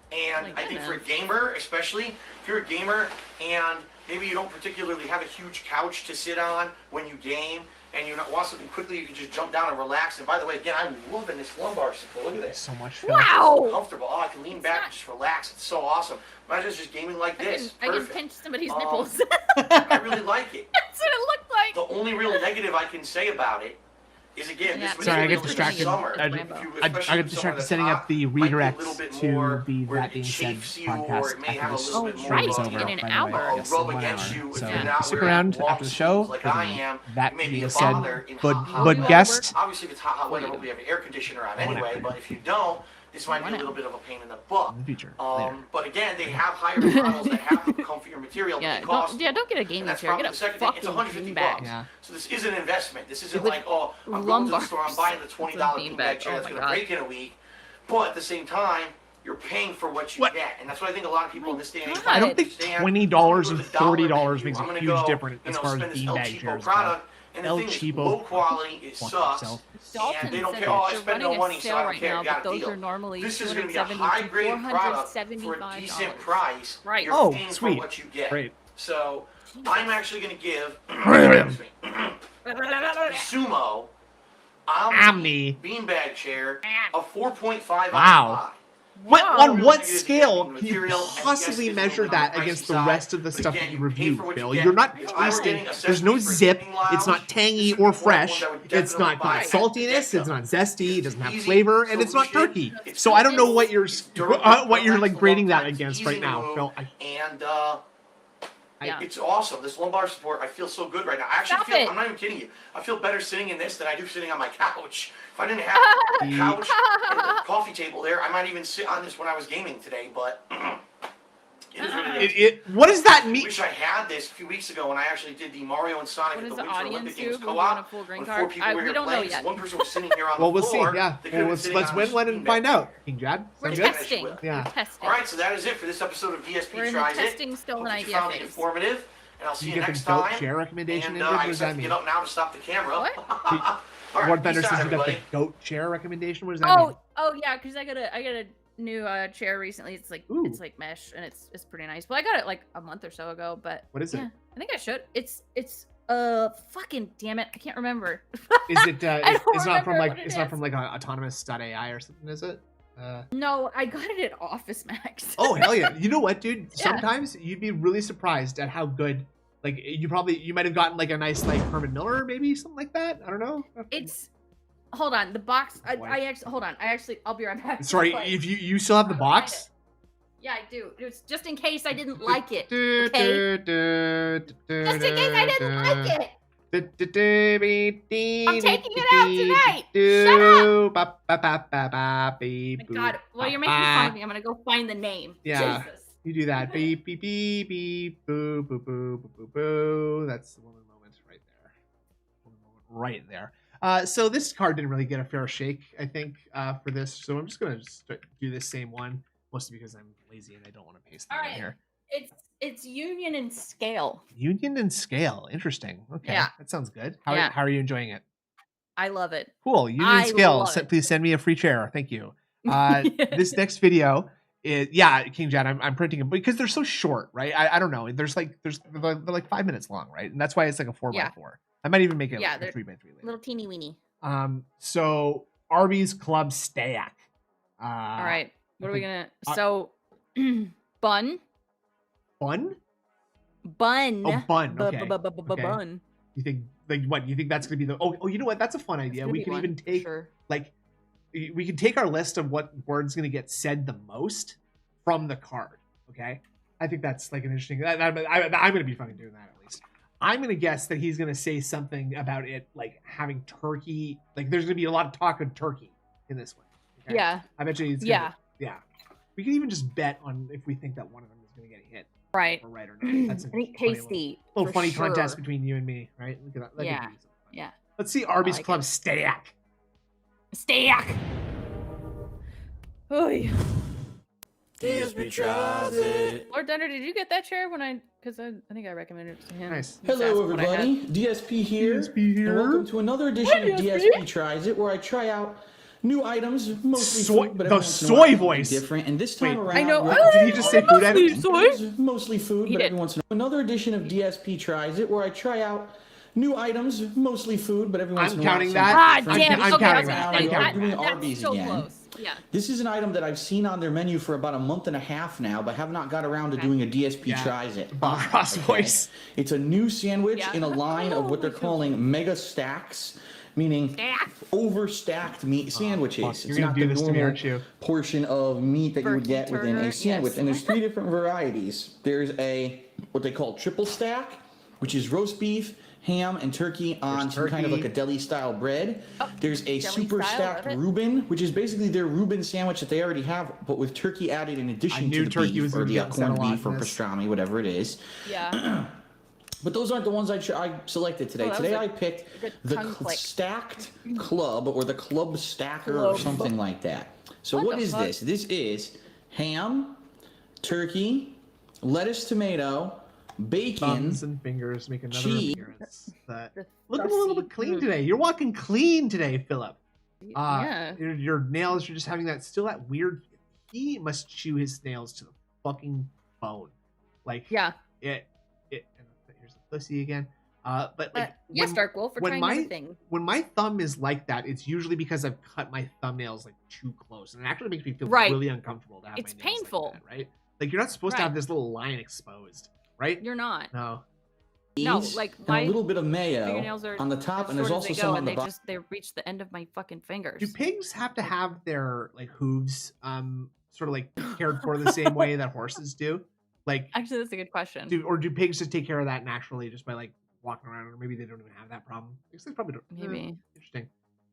And I think for a gamer, especially, if you're a gamer and maybe you don't particularly have a huge couch to sit on when you game, and you want something quickly, you can just jump down and relax. And by the way, again, I'm loving this lumbar support. Look at this. So much fun. Wow! So comfortable. Oh, I can lean back and just relax. It's so awesome. Imagine just gaming like this. I can pinch somebody's nipples. I really like it. That's what it looked like. The only real negative I can say about it is, again, this sorry, I get material distracted. summer. I get distracted setting up the redirects to the That Being Said podcast after this stream is over, in an by the hour. way. Yes, in 1 hour. So stick wearing around long after the show sleeves like for I the am. That You may be Being a Said father in Bud hot guest. Obviously, if it's hot weather, hope you have an air conditioner on anyway, but if you don't, this might be a little bit of a pain in the butt. In the future. But again, they have higher models that have the comfier material. Don't get a gaming chair. Get a fucking beanbag. Yeah. So this is an investment. This isn't like, oh, I'm going to the store, I'm buying the $20 beanbag chair that's going to break in a week. But at the same time, you're paying for what you get, and that's what I think a lot of people in this day and age. I don't think $20 and $40 makes a huge difference as far as beanbag chairs go. And the thing is, low quality is sucks, and they don't care, oh, I spend no money, so I don't care, got a deal. This is going to be a high-grade product for a decent price. Right. You're paying for what you get. Great. So, I'm actually going to give Sumo Omni beanbag chair a 4.5 out of 5. On what scale can you possibly measure that against the rest of the stuff that you reviewed, Phil? You're not tasting. There's no zip. It's not tangy or fresh. It's not got saltiness. It's not zesty. It doesn't have flavor, and it's not turkey. So I don't know what you're like grading that against right now, Phil. It's awesome. This lumbar support, I feel so good right now. I actually feel, I'm not even kidding you, I feel better sitting in this than I do sitting on my couch. If I didn't have a couch and a coffee table there, I might even sit on this when I was gaming today, but it is what it is. What does that mean? I wish I had this a few weeks ago when I actually did the Mario and Sonic at the Winter Olympic Games co-op. When 4 people were here playing, one person was sitting here on the floor. Well, we'll see, yeah. Well, let's win one and find out, King Jad. We're testing. Yeah. Alright, so that is it for this episode of DSP Tries It. Testing still an idea found it informative, and I'll see you next time. time. Share recommendation and I just have to get up now to stop the camera. What? right, What vendor says you got the goat chair recommendation? What does that mean? Oh yeah, because I got a new chair recently. It's like mesh and it's pretty nice. Well, I got it like a month or so ago, but what is it? I think I should. It's fucking damn it, I can't remember. Is it? It's not from like autonomous.ai or something, is it? No, I got it at Office Max. Oh hell yeah! You know what, dude? Sometimes you'd be really surprised at how good. Like you might have gotten like a nice like Herman Miller, maybe something like that. I don't know. It's hold on the box. I actually hold on. I'll be right back. Sorry, if you still have the box. Yeah, I do. It's just in case I didn't like it. Okay? Just in case I didn't like it. I'm taking it out tonight. Shut up. Oh my God, well, you're making fun of me. I'm gonna go find the name. Yeah. Jesus. You do that. Beep, beep, beep, beep, boo, boo, boo, boo, boo, boo. That's the woman moment right there. Woman moment right there. So this card didn't really get a fair shake, I think, for this. So I'm just gonna do this same one, mostly because I'm lazy and I don't want to paste that in here. It's Union and Scale. Union and Scale. Interesting. Okay. Yeah. That sounds good. How are you enjoying it? I love it. Cool. Union and Scale. Please send me a free chair. Thank you. This next video is King Jan. I'm printing them because they're so short, right? I don't know. They're like 5 minutes long, right? And that's why it's like a 4x4. I might even make it like a 3x3 later. Little teeny weeny. So Arby's Club Stack. All right. What are we gonna? So bun. Bun? Bun. Oh, bun. Okay. Bun. You think like what? You think that's gonna be the? Oh, you know what? That's a fun idea. We could even take like we can take our list of what word's gonna get said the most from the card. Okay. I think that's like an interesting. I'm gonna be fucking doing that at least. I'm gonna guess that he's gonna say something about it like having turkey. Like there's gonna be a lot of talk of turkey in this one. Okay? Yeah. I bet you. Yeah. We can even just bet on if we think that one of them is gonna get hit. Right. Or right or not. That's a tasty. Little funny contest between you and me, right? Look at that. Yeah. Let's see Arby's Club Stack. Stack. Oy. DSP tries it. Lord Thunder, did you get that chair because I think I recommended it to him. Nice. Hello everybody, DSP here. And welcome to another edition of DSP Tries It, where I try out new items, mostly food, but the soy voice different. And this time around, I know. Did he just say food items? Mostly food, but every once in a while. Another edition of DSP Tries It, where I try out new items, mostly food, but every once in a while. I'm counting that. I'm counting that. We're doing Arby's so again. Close. Yeah. This is an item that I've seen on their menu for about a month and a half now, but have not got around to doing a DSP Tries It. Bob Ross voice. It's a new sandwich in a line of what they're calling mega stacks, meaning overstacked meat sandwiches. You're gonna do this to me, aren't you? Portion of meat that you would get within a sandwich. Yes. And there's 3 different varieties. There's what they call triple stack, which is roast beef, ham, and turkey on some kind of like a deli style bread. There's a super stacked Reuben, which is basically their Reuben sandwich that they already have, but with turkey added in addition to the beef, or the corned beef or pastrami, whatever it is. Yeah. But those aren't the ones I selected today. Today I picked the stacked club, or the club stacker, or something like that. So what is this? This is ham, turkey, lettuce, tomato, bacon, thumbs and fingers make another appearance. Looking a little bit clean today. You're walking clean today, Philip. Your nails are just having that weird. He must chew his nails to the fucking bone. Like Here's the pussy again. But like yes, Dark Wolf, we're trying everything. When my thumb is like that, it's usually because I've cut my thumbnails like too close, and it actually makes me feel really uncomfortable to have. It's my nails painful, like that, right? Like you're not supposed to have this little line exposed. Right? You're not. No. No, like my a little bit of mayo on the top, and there's also some on the bottom. They reach the end of my fucking fingers. Do pigs have to have their like hooves sort of like cared for the same way that horses do? Like actually, that's a good question. Do pigs just take care of that naturally just by like walking around, or maybe they don't even have that problem? They probably don't. Maybe. Interesting.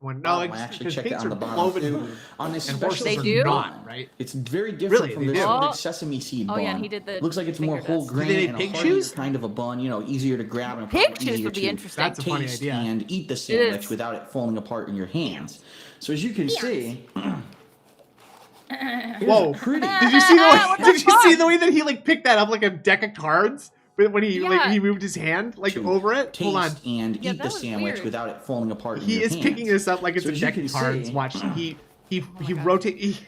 I actually checked it on the bottom too. On this special, they do not, right? It's very different from the sesame seed bun. Oh yeah, he did the. Looks like it's more whole grain and a heartier kind of a bun. You know, easier to grab and pig shoes would be interesting. That's a funny idea. And eat the sandwich without it falling apart in your hands. So as you can see. Whoa! Did you see the way that he like picked that up like a deck of cards? when he moved his hand over it. Hold on. And eat the sandwich without it falling apart. He is picking this up like it's a deck of cards. Watch. He rotates.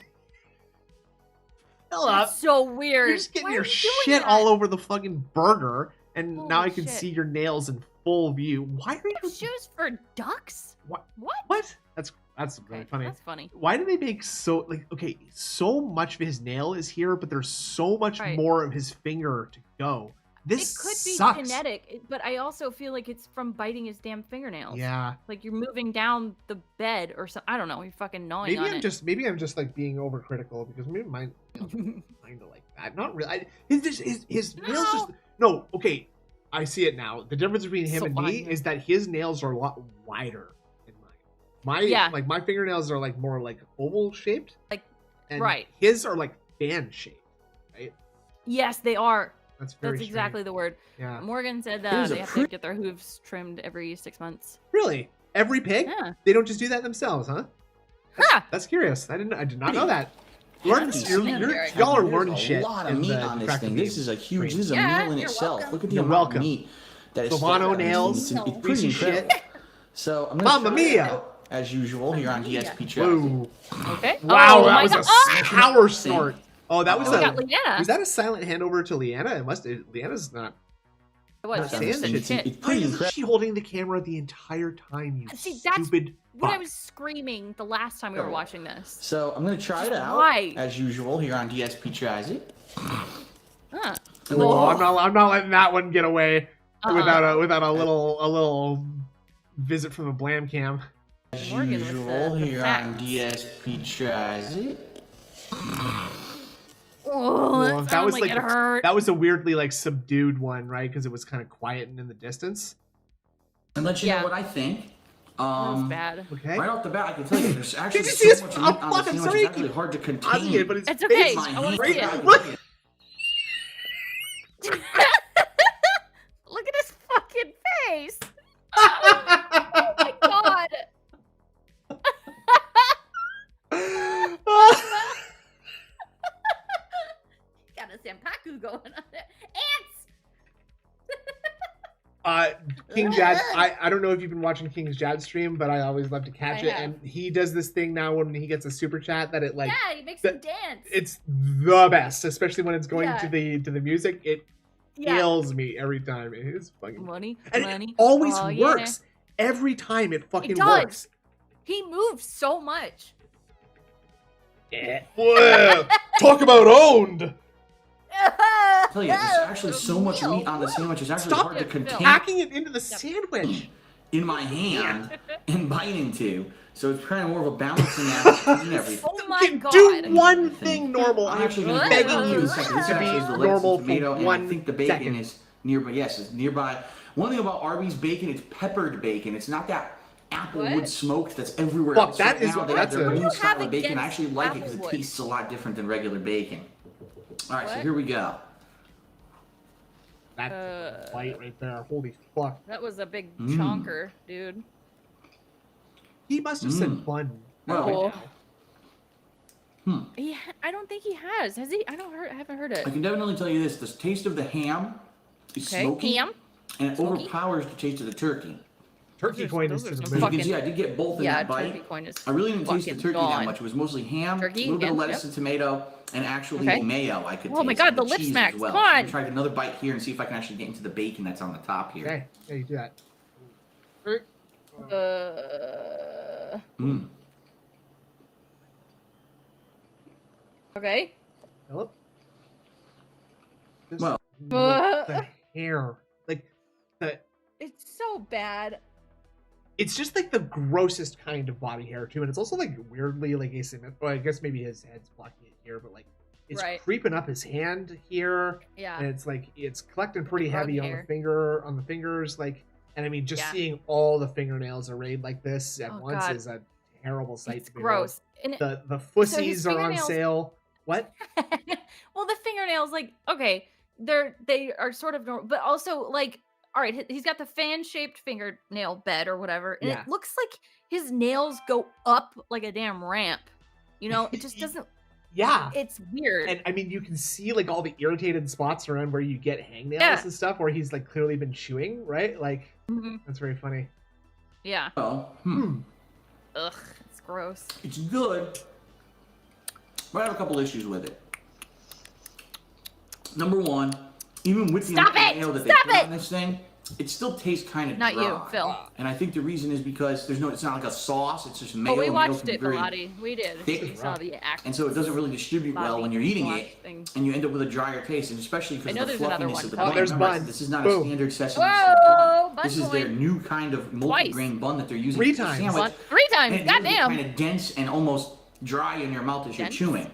That's so weird. You're just getting your shit all over the fucking burger, and now I can see your nails in full view. Why are you shoes for ducks? What? That's really funny. That's funny. Why do they make so so much of his nail is here, but there's so much more of his finger to go? This could sucks. be genetic, but I also feel like it's from biting his damn fingernails. Yeah. Like you're moving down the bed or something. I don't know. You're fucking gnawing on it. Maybe I'm just like being overcritical because maybe mine kind of like that. Not really. His nails just no. Okay, I see it now. The difference between him and me is that his nails are a lot wider than mine. My fingernails are like more like oval shaped. And his are like fan shaped. Right. Yes, they are. That's exactly the word. Yeah. Morgan said that they have to get their hooves trimmed every 6 months. Really? Every pig? Yeah. They don't just do that themselves, huh? That's curious. I did not know that. Y'all are learning shit. There's a lot of meat on this thing. This is a huge. This is a meal in itself. Welcome. Look at the amount of meat that is. Savano nails. It's pretty incredible. So I'm Mamma mia! As usual here on DSP Chat. Okay. Wow, that was a power snort. Oh, that was Leanna. Was that a silent handover to Leanna? It must. Leanna's not. What? It's pretty Why incredible. is she holding the camera the entire time? You stupid. What I was screaming the last time we were watching this. So I'm gonna try it out as usual here on DSP Chat. Oh, I'm not letting that one get away without a little visit from the Blam Cam. As usual here on DSP Chat. Oh, that was like it hurt. That was a weirdly like subdued one, right? Because it was kind of quiet and in the distance. And let you know what I think. That was bad. Okay. Right off the bat, I can tell you there's actually Did you see so much meat on the sandwich. It's actually hard to contain. It, but it's okay. I want to see it. Look at his fucking face. Oh my god. Got a Senpaku going on there. Ants! King Jad, I don't know if you've been watching King's Jad stream, but I always love to catch it. And he does this thing now when he gets a super chat that it like he makes him dance. It's the best, especially when it's going to the music. It kills me every time. It is fucking money. It always works. Every time it fucking works. He moves so much. Yeah. Whoa. Talk about owned. I tell you, there's actually so much meat on the sandwich. It's actually hard to contain. Packing it into the sandwich in my hand and bite into. So it's kind of more of a balancing act and everything. Oh my god! Do one thing normal. I'm actually going to begging you to be normal tomato, for and 1 I think the bacon second. is nearby. Yes, it's nearby. One thing about Arby's bacon, it's peppered bacon. It's not that applewood smoked that's everywhere. Fuck, that is that's a new style of bacon. against I actually like it because it applewood? tastes a lot different than regular bacon. All right, so here we go. That's a bite right there. Holy fuck. That was a big chonker, dude. He must have said bun. Well, I don't think he has. Has he? I haven't heard it. I can definitely tell you this: the taste of the ham is smoky, ham, and it overpowers the taste of the turkey. Turkey coin is to the As you can see, I did get both in that bite. Turkey coin is I really didn't taste the turkey gone. that much. It was mostly ham, a little bit of lettuce and tomato, and actually mayo I could taste. Oh my god, the lip cheese smacks. as well. Come on. I'm gonna try another bite here and see if I can actually get into the bacon that's on the top here. Okay, yeah, you do that. Okay. Philip? Well, the hair. Like, it's so bad. It's just like the grossest kind of body hair, too. And it's also like weirdly like asymmetrical. Well, I guess maybe his head's blocking it here, but like it's creeping up his hand here. Yeah. And it's like it's collecting pretty heavy hair. on the fingers. Like, and I mean, just seeing all the fingernails arrayed like this at once is a terrible sight to behold. Gross. And the fussies are on sale. What? Well, the fingernails, like, okay, they are sort of normal, but also like, all right, he's got the fan-shaped fingernail bed or whatever, and it looks like his nails go up like a damn ramp. You know, it just doesn't. Yeah. It's weird. And I mean, you can see like all the irritated spots around where you get hangnails and stuff, where he's like clearly been chewing, right? Like, that's very funny. Yeah. Oh. Ugh, it's gross. It's good, but I have a couple issues with it. Number one, even with the mayo that they put on this thing, it still tastes kind of dry. Not you, Phil. And I think the reason is because it's not like a sauce, it's just mayo. Oh, we watched mayo it, Pilati. We did. We saw the act. And so it doesn't really distribute well when you're eating it, and you end up with a drier taste, and especially because of the fluffiness of the bun. There's bun. This is not a standard sesame bun. This is their new kind of multi-grain bun that they're using for the sandwich. 3 times, goddamn. Kind of dense and almost dry in your mouth as you're chewing.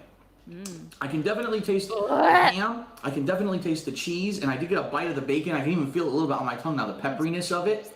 I can definitely taste the ham. I can definitely taste the cheese, and I did get a bite of the bacon. I can even feel it a little bit on my tongue now, the pepperiness of it.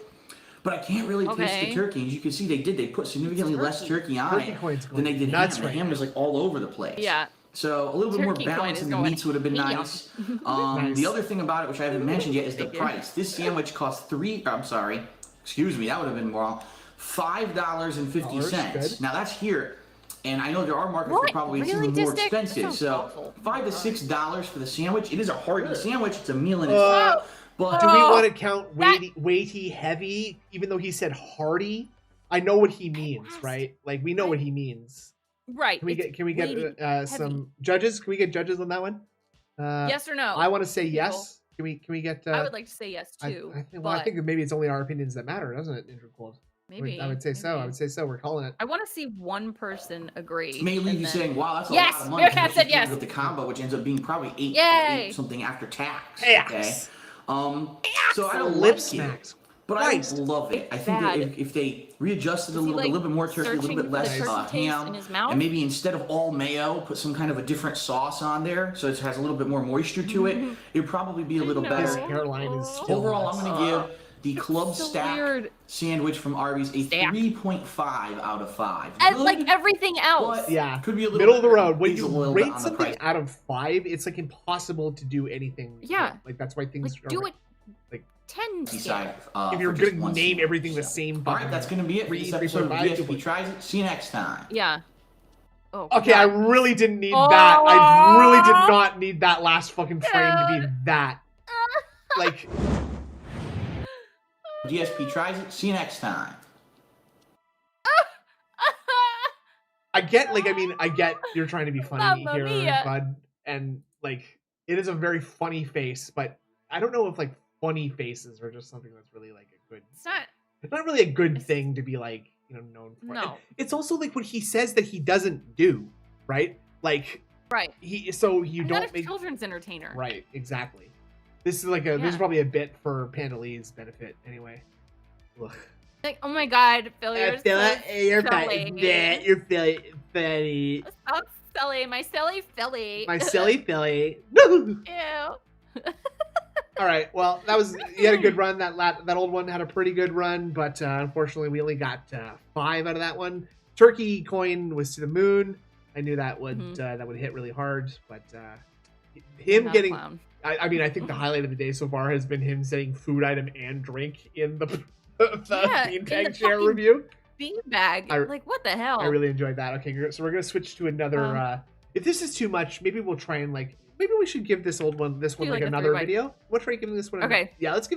But I can't really taste the turkey. As you can see, they put significantly less turkey on it than they did ham. The ham was like all over the place. Yeah. So a little bit more balance in the meats would have been nice. The other thing about it, which I haven't mentioned yet, is the price. This sandwich cost that would have been wrong. $5.50. Now that's here. And I know there are markets that probably it's even more expensive. So $5 to $6 for the sandwich. It is a hearty sandwich. It's a meal in itself. But do we want to count weighty, heavy? Even though he said hearty, I know what he means, right? Like we know what he means. Right. Can we get some judges? Can we get judges on that one? Yes or no? I want to say yes. Can we get? I would like to say yes too. I think maybe it's only our opinions that matter, doesn't it, Andrew Cold? Maybe. I would say so. I would say so. We're calling it. I want to see one person agree. May leave you saying, wow, that's a lot of money. Yes, said yes. With the combo, which ends up being probably eight something after tax. Okay. So I don't like it. But I love it. I think that if they readjusted a little bit more turkey, a little bit less ham, and maybe instead of all mayo, put some kind of a different sauce on there, so it has a little bit more moisture to it, it'd probably be a little better. His hairline is still overall, I'm going to give the Club Stack sandwich from Arby's a 3.5 out of 5. And like everything else. Could be a little middle of the road. When you rate something out of 5, it's like impossible to do anything. Like that's why things do it. Like 10. If you're going to name everything the same. All right, that's going to be it for this episode of DSP Tries It. See you next time. Yeah. Oh, okay, I really didn't need that. I really did not need that last fucking frame to be that. Like. DSP Tries It. See you next time. I get you're trying to be funny here, bud, and like it is a very funny face, but I don't know if like funny faces are just something that's really like a good. It's not really a good thing to be like known for. No, and it's also like what he says that he doesn't do, right? Like you don't not a make children's entertainer, right? Exactly. This is like this is probably a bit for Pandalee's benefit anyway. Ugh. Like, oh my god, Phil, you're you're funny. You're funny. So silly, my silly Philly. My silly Philly. Ew. All right, well, you had a good run. That old one had a pretty good run, but unfortunately, we only got 5 out of that one. Turkey coin was to the moon. I knew that would hit really hard, but him getting. I mean, I think the highlight of the day so far has been him saying food item and drink in the beanbag chair review. Beanbag. Like, what the hell? I really enjoyed that. Okay, so we're going to switch to another. If this is too much, maybe we'll try and maybe we should give this one like another video. We'll try giving this one. Okay. Yeah, let's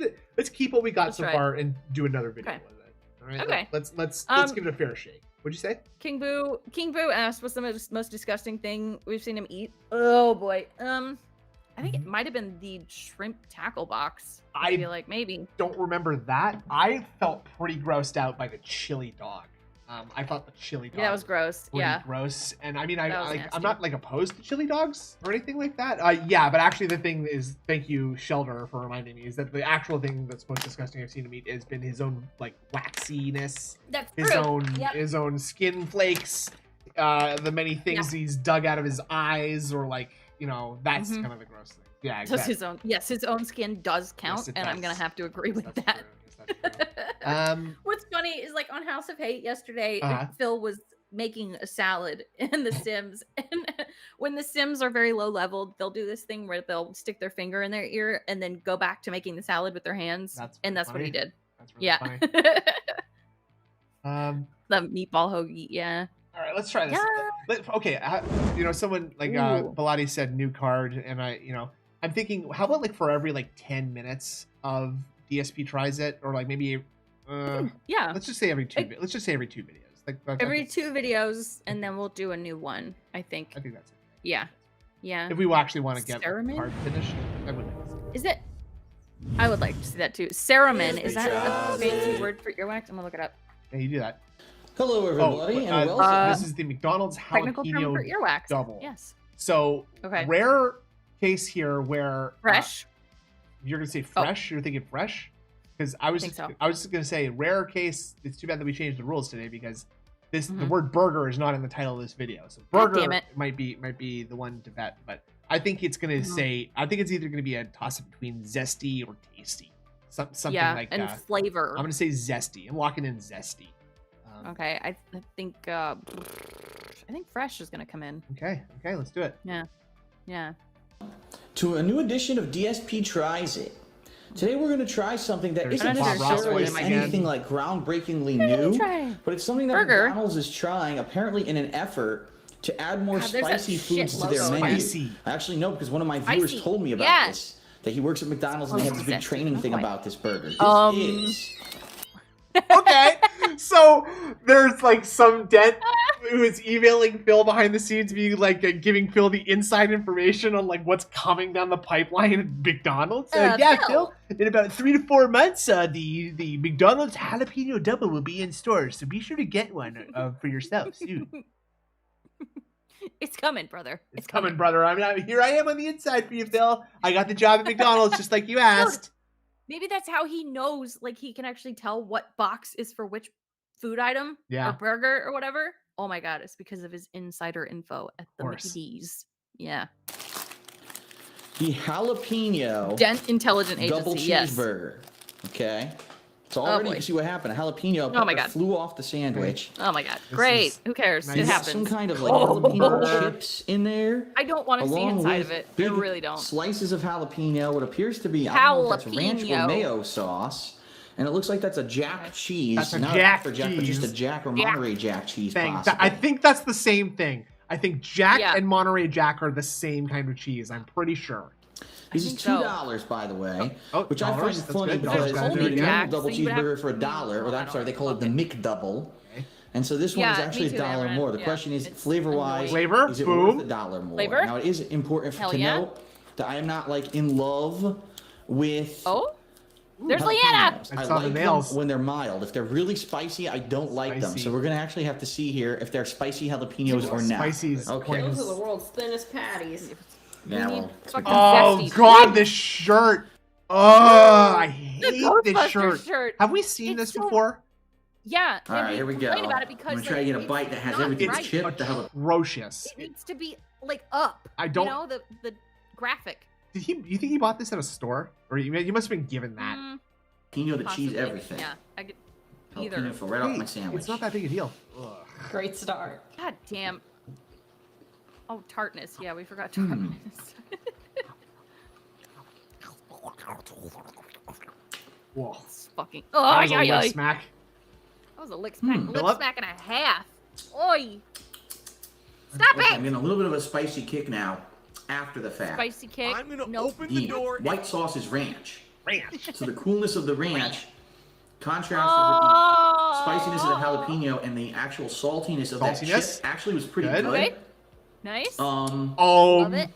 keep what we got so far and do another video with it. All right. Okay. Let's give it a fair shake. What'd you say? King Boo asked what's the most disgusting thing we've seen him eat. Oh boy. I think it might have been the shrimp tackle box. I feel like maybe. Don't remember that. I felt pretty grossed out by the chili dog. I thought the chili dog. Yeah, that was gross. Gross. And I mean, I'm not like opposed to chili dogs or anything like that. Yeah, but actually the thing is, thank you, Shelter, for reminding me, is that the actual thing that's most disgusting I've seen him eat has been his own like waxiness. That's his own skin flakes, the many things he's dug out of his eyes, or like, that's kind of the gross thing. Yeah, exactly. His own skin does count, and I'm gonna have to agree with that. What's funny is like on House of Hate yesterday, Phil was making a salad in The Sims, and when the Sims are very low level, they'll do this thing where they'll stick their finger in their ear and then go back to making the salad with their hands. That's what he did. That's really funny. The meatball hoagie, yeah. All right, let's try this. Okay, you know, someone like Bilotti said new card, and I'm thinking, how about like for every like 10 minutes of DSP tries it, or like maybe yeah. Let's just say every 2 videos. Like every 2 videos, and then we'll do a new one. I think that's it. Yeah. Yeah. If we actually want to get the Cerumen? card finished, I would. Is it? I would like to see that too. Cerumen, is that a fancy word for earwax? I'm gonna look it up. Yeah, you do that. Hello, everybody, and welcome. This is the McDonald's technical term for jalapeno earwax. double. Yes. So Okay. rare case here where Fresh. You're gonna say fresh. You're thinking fresh, because I was just gonna say rare case. It's too bad that we changed the rules today, because the word burger is not in the title of this video. So burger might be the one to bet, but I think it's gonna say. I think it's either gonna be a toss up between zesty or tasty. Something like and that. Flavor. I'm gonna say zesty. I'm locking in zesty. Okay, I think fresh is gonna come in. Okay, let's do it. Yeah. To a new edition of DSP Tries It. Today we're going to try something that isn't necessarily anything like groundbreakingly new, but it's something that McDonald's is trying, apparently in an effort to add more spicy foods to their menu. I actually know, because one of my viewers told me about this, that he works at McDonald's and they have this big training thing about this burger. This is... Okay, so there's like some dent who is emailing Phil behind the scenes, being like giving Phil the inside information on like what's coming down the pipeline at McDonald's. Phil, in about 3 to 4 months, the McDonald's jalapeno double will be in stores, so be sure to get one for yourself soon. It's coming, brother. It's coming, brother. Here I am on the inside for you, Phil. I got the job at McDonald's just like you asked. Maybe that's how he knows, like he can actually tell what box is for which food item or burger or whatever. Oh my God, it's because of his insider info at the McD's. Yeah. The jalapeno intelligent agency, double cheeseburger. Okay. So already you can see what happened. A jalapeno flew off the sandwich. Oh my God. Great. Who cares? Nice. It happens. Some kind of like jalapeno chips in there. I don't want to see inside of it. I really don't. Slices of jalapeno. What appears to be, I don't know if that's ranch or mayo sauce. And it looks like that's a Jack cheese. That's a not Jack cheese. But just a Jack or Monterey Jack cheese. I think that's the same thing. I think Jack and Monterey Jack are the same kind of cheese. I'm pretty sure. This is $2, by the way, which I find funny because the normal double cheeseburger for $1, or I'm sorry, they call it the McDouble. And so this one is actually $1 more. The question is, flavor-wise, is it worth $1 more? Now, it is important to note that I am not like in love with. There's Leanna. I saw the nails when they're mild. If they're really spicy, I don't like them. So we're gonna actually have to see here if they're spicy jalapenos or not. Okay. Those are the world's thinnest patties. Yeah, oh God, this shirt! Oh, I hate this shirt. Have we seen this before? Yeah. All right, here we go. About it because I'm gonna try to get a bite that has everything chipped. Atrocious. It needs to be like up. I don't. You know the graphic. Did he? You think he bought this at a store, or you must have been given that? Jalapeno, the cheese, everything. Yeah, I could either. Jalapeno right off my sandwich. It's not that big a deal. Ugh. Great start. God damn. Oh, tartness. Yeah, we forgot tartness. Whoa. It's fucking. Oh, that was a lick smack. That was a lick smack. Lip smack and a half. Oi. Stop it. I'm getting a little bit of a spicy kick now. After the fact. Spicy kick. I'm gonna open the door. White sauce is ranch. So the coolness of the ranch contrasted with the spiciness of the jalapeno and the actual saltiness of that chip actually was pretty good. Okay. Nice. Love it.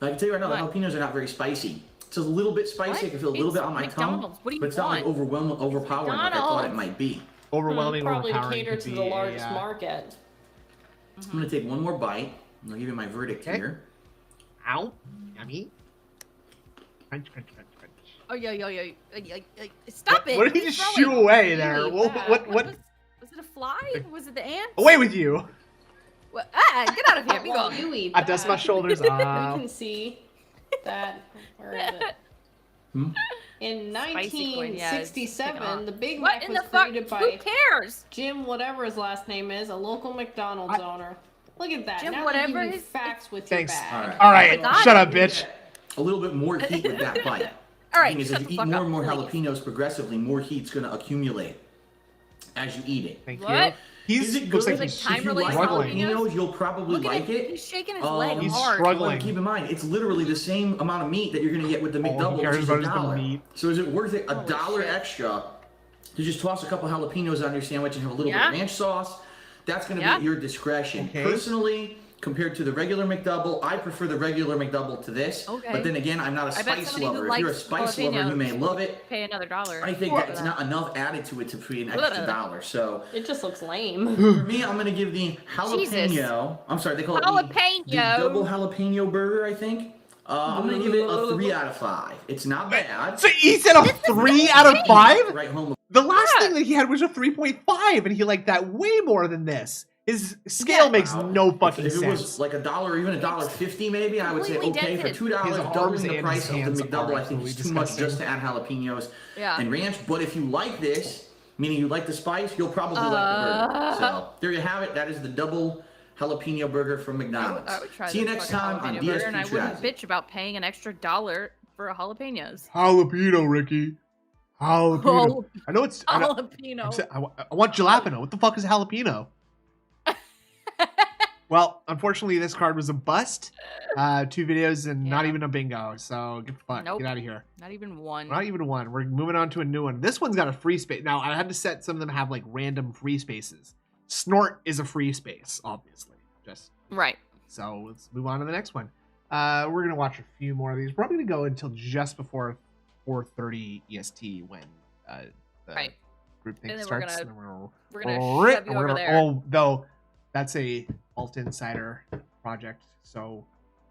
I can tell you right now, the jalapenos are not very spicy. It's a little bit spicy. I can feel a little bit on my tongue, but it's not like overpowering like I thought it might be. Overwhelming, probably to overpowering. cater to the largest market. I'm gonna take one more bite. I'm gonna give you my verdict here. Ow! Yummy. Crunch, crunch, crunch, crunch. Oh yeah. Stop it! What did he just shoo away there? What? Was it a fly? Was it the ant? Away with you! What? Get out of here! Be gone. You eat I dust my shoulders. You can see that. Where is it? In 1967, the Big Mac was created by Who cares? Jim, whatever his last name is, a local McDonald's owner. Look at that. Jim, now whatever his facts with your bag. All right. Shut up, bitch. A little bit more heat with that bite. All right. The thing is, as you eat more and more jalapenos progressively, more heat's going to accumulate as you eat it. Thank you. He's it looks good? like Like If you like struggling. jalapenos, you'll probably Look at like it. He's shaking his leg He's hard. struggling. Well, keep in mind, it's literally the same amount of meat that you're going to get with the All he McDouble, cares which is about is the $1. meat. So is it worth it Holy $1 shit. extra to just toss a couple jalapenos on your sandwich and have a little bit of ranch sauce? That's going to be at your discretion. Okay. Personally, compared to the regular McDouble, I prefer the regular McDouble to this. Okay. But then again, I'm not a spice lover. If you're a spice lover, you may love it. Pay another $1. I think that it's not enough added to it to be an extra $1. So It just looks lame. for me, I'm gonna give the jalapeno. Jesus. I'm sorry, they call it Jalapeno. the double jalapeno burger. I think. I'm gonna give it a 3 out of 5. It's not bad. So he said a 3 out of 5? Right home. The last thing that he had was a 3.5, and he liked that way more than this. His scale makes no fucking If sense. it was like $1 or even $1.50 maybe, I would say Completely okay. For dented. $2, His arms doubling the and price his of the hands are McDouble, I think absolutely is too much disgusting. just to add jalapenos Yeah. and ranch. But if you like this, meaning you like the spice, you'll probably like the burger. So there you have it. That is the double jalapeno burger from McDonald's. I would try See you this next fucking time on jalapeno burger, and I DSP wouldn't Trash. bitch about paying an extra $1 for jalapenos. Jalapeno, Ricky. Jalapeno. I know it's Jalapeno. I want jalapeno. What the fuck is jalapeno? Well, unfortunately, this card was a bust. 2 videos and not even a bingo. So get the fuck. Nope. Get out of here. Not even one. Not even one. We're moving on to a new one. This one's got a free space. Now, I had to set some of them have like random free spaces. Snort is a free space, obviously. Just Right. so let's move on to the next one. We're gonna watch a few more of these. Probably gonna go until just before 4:30 EST when the Right. group thing And then starts. we're gonna shove you over there. Oh, though that's a Alt Insider project, so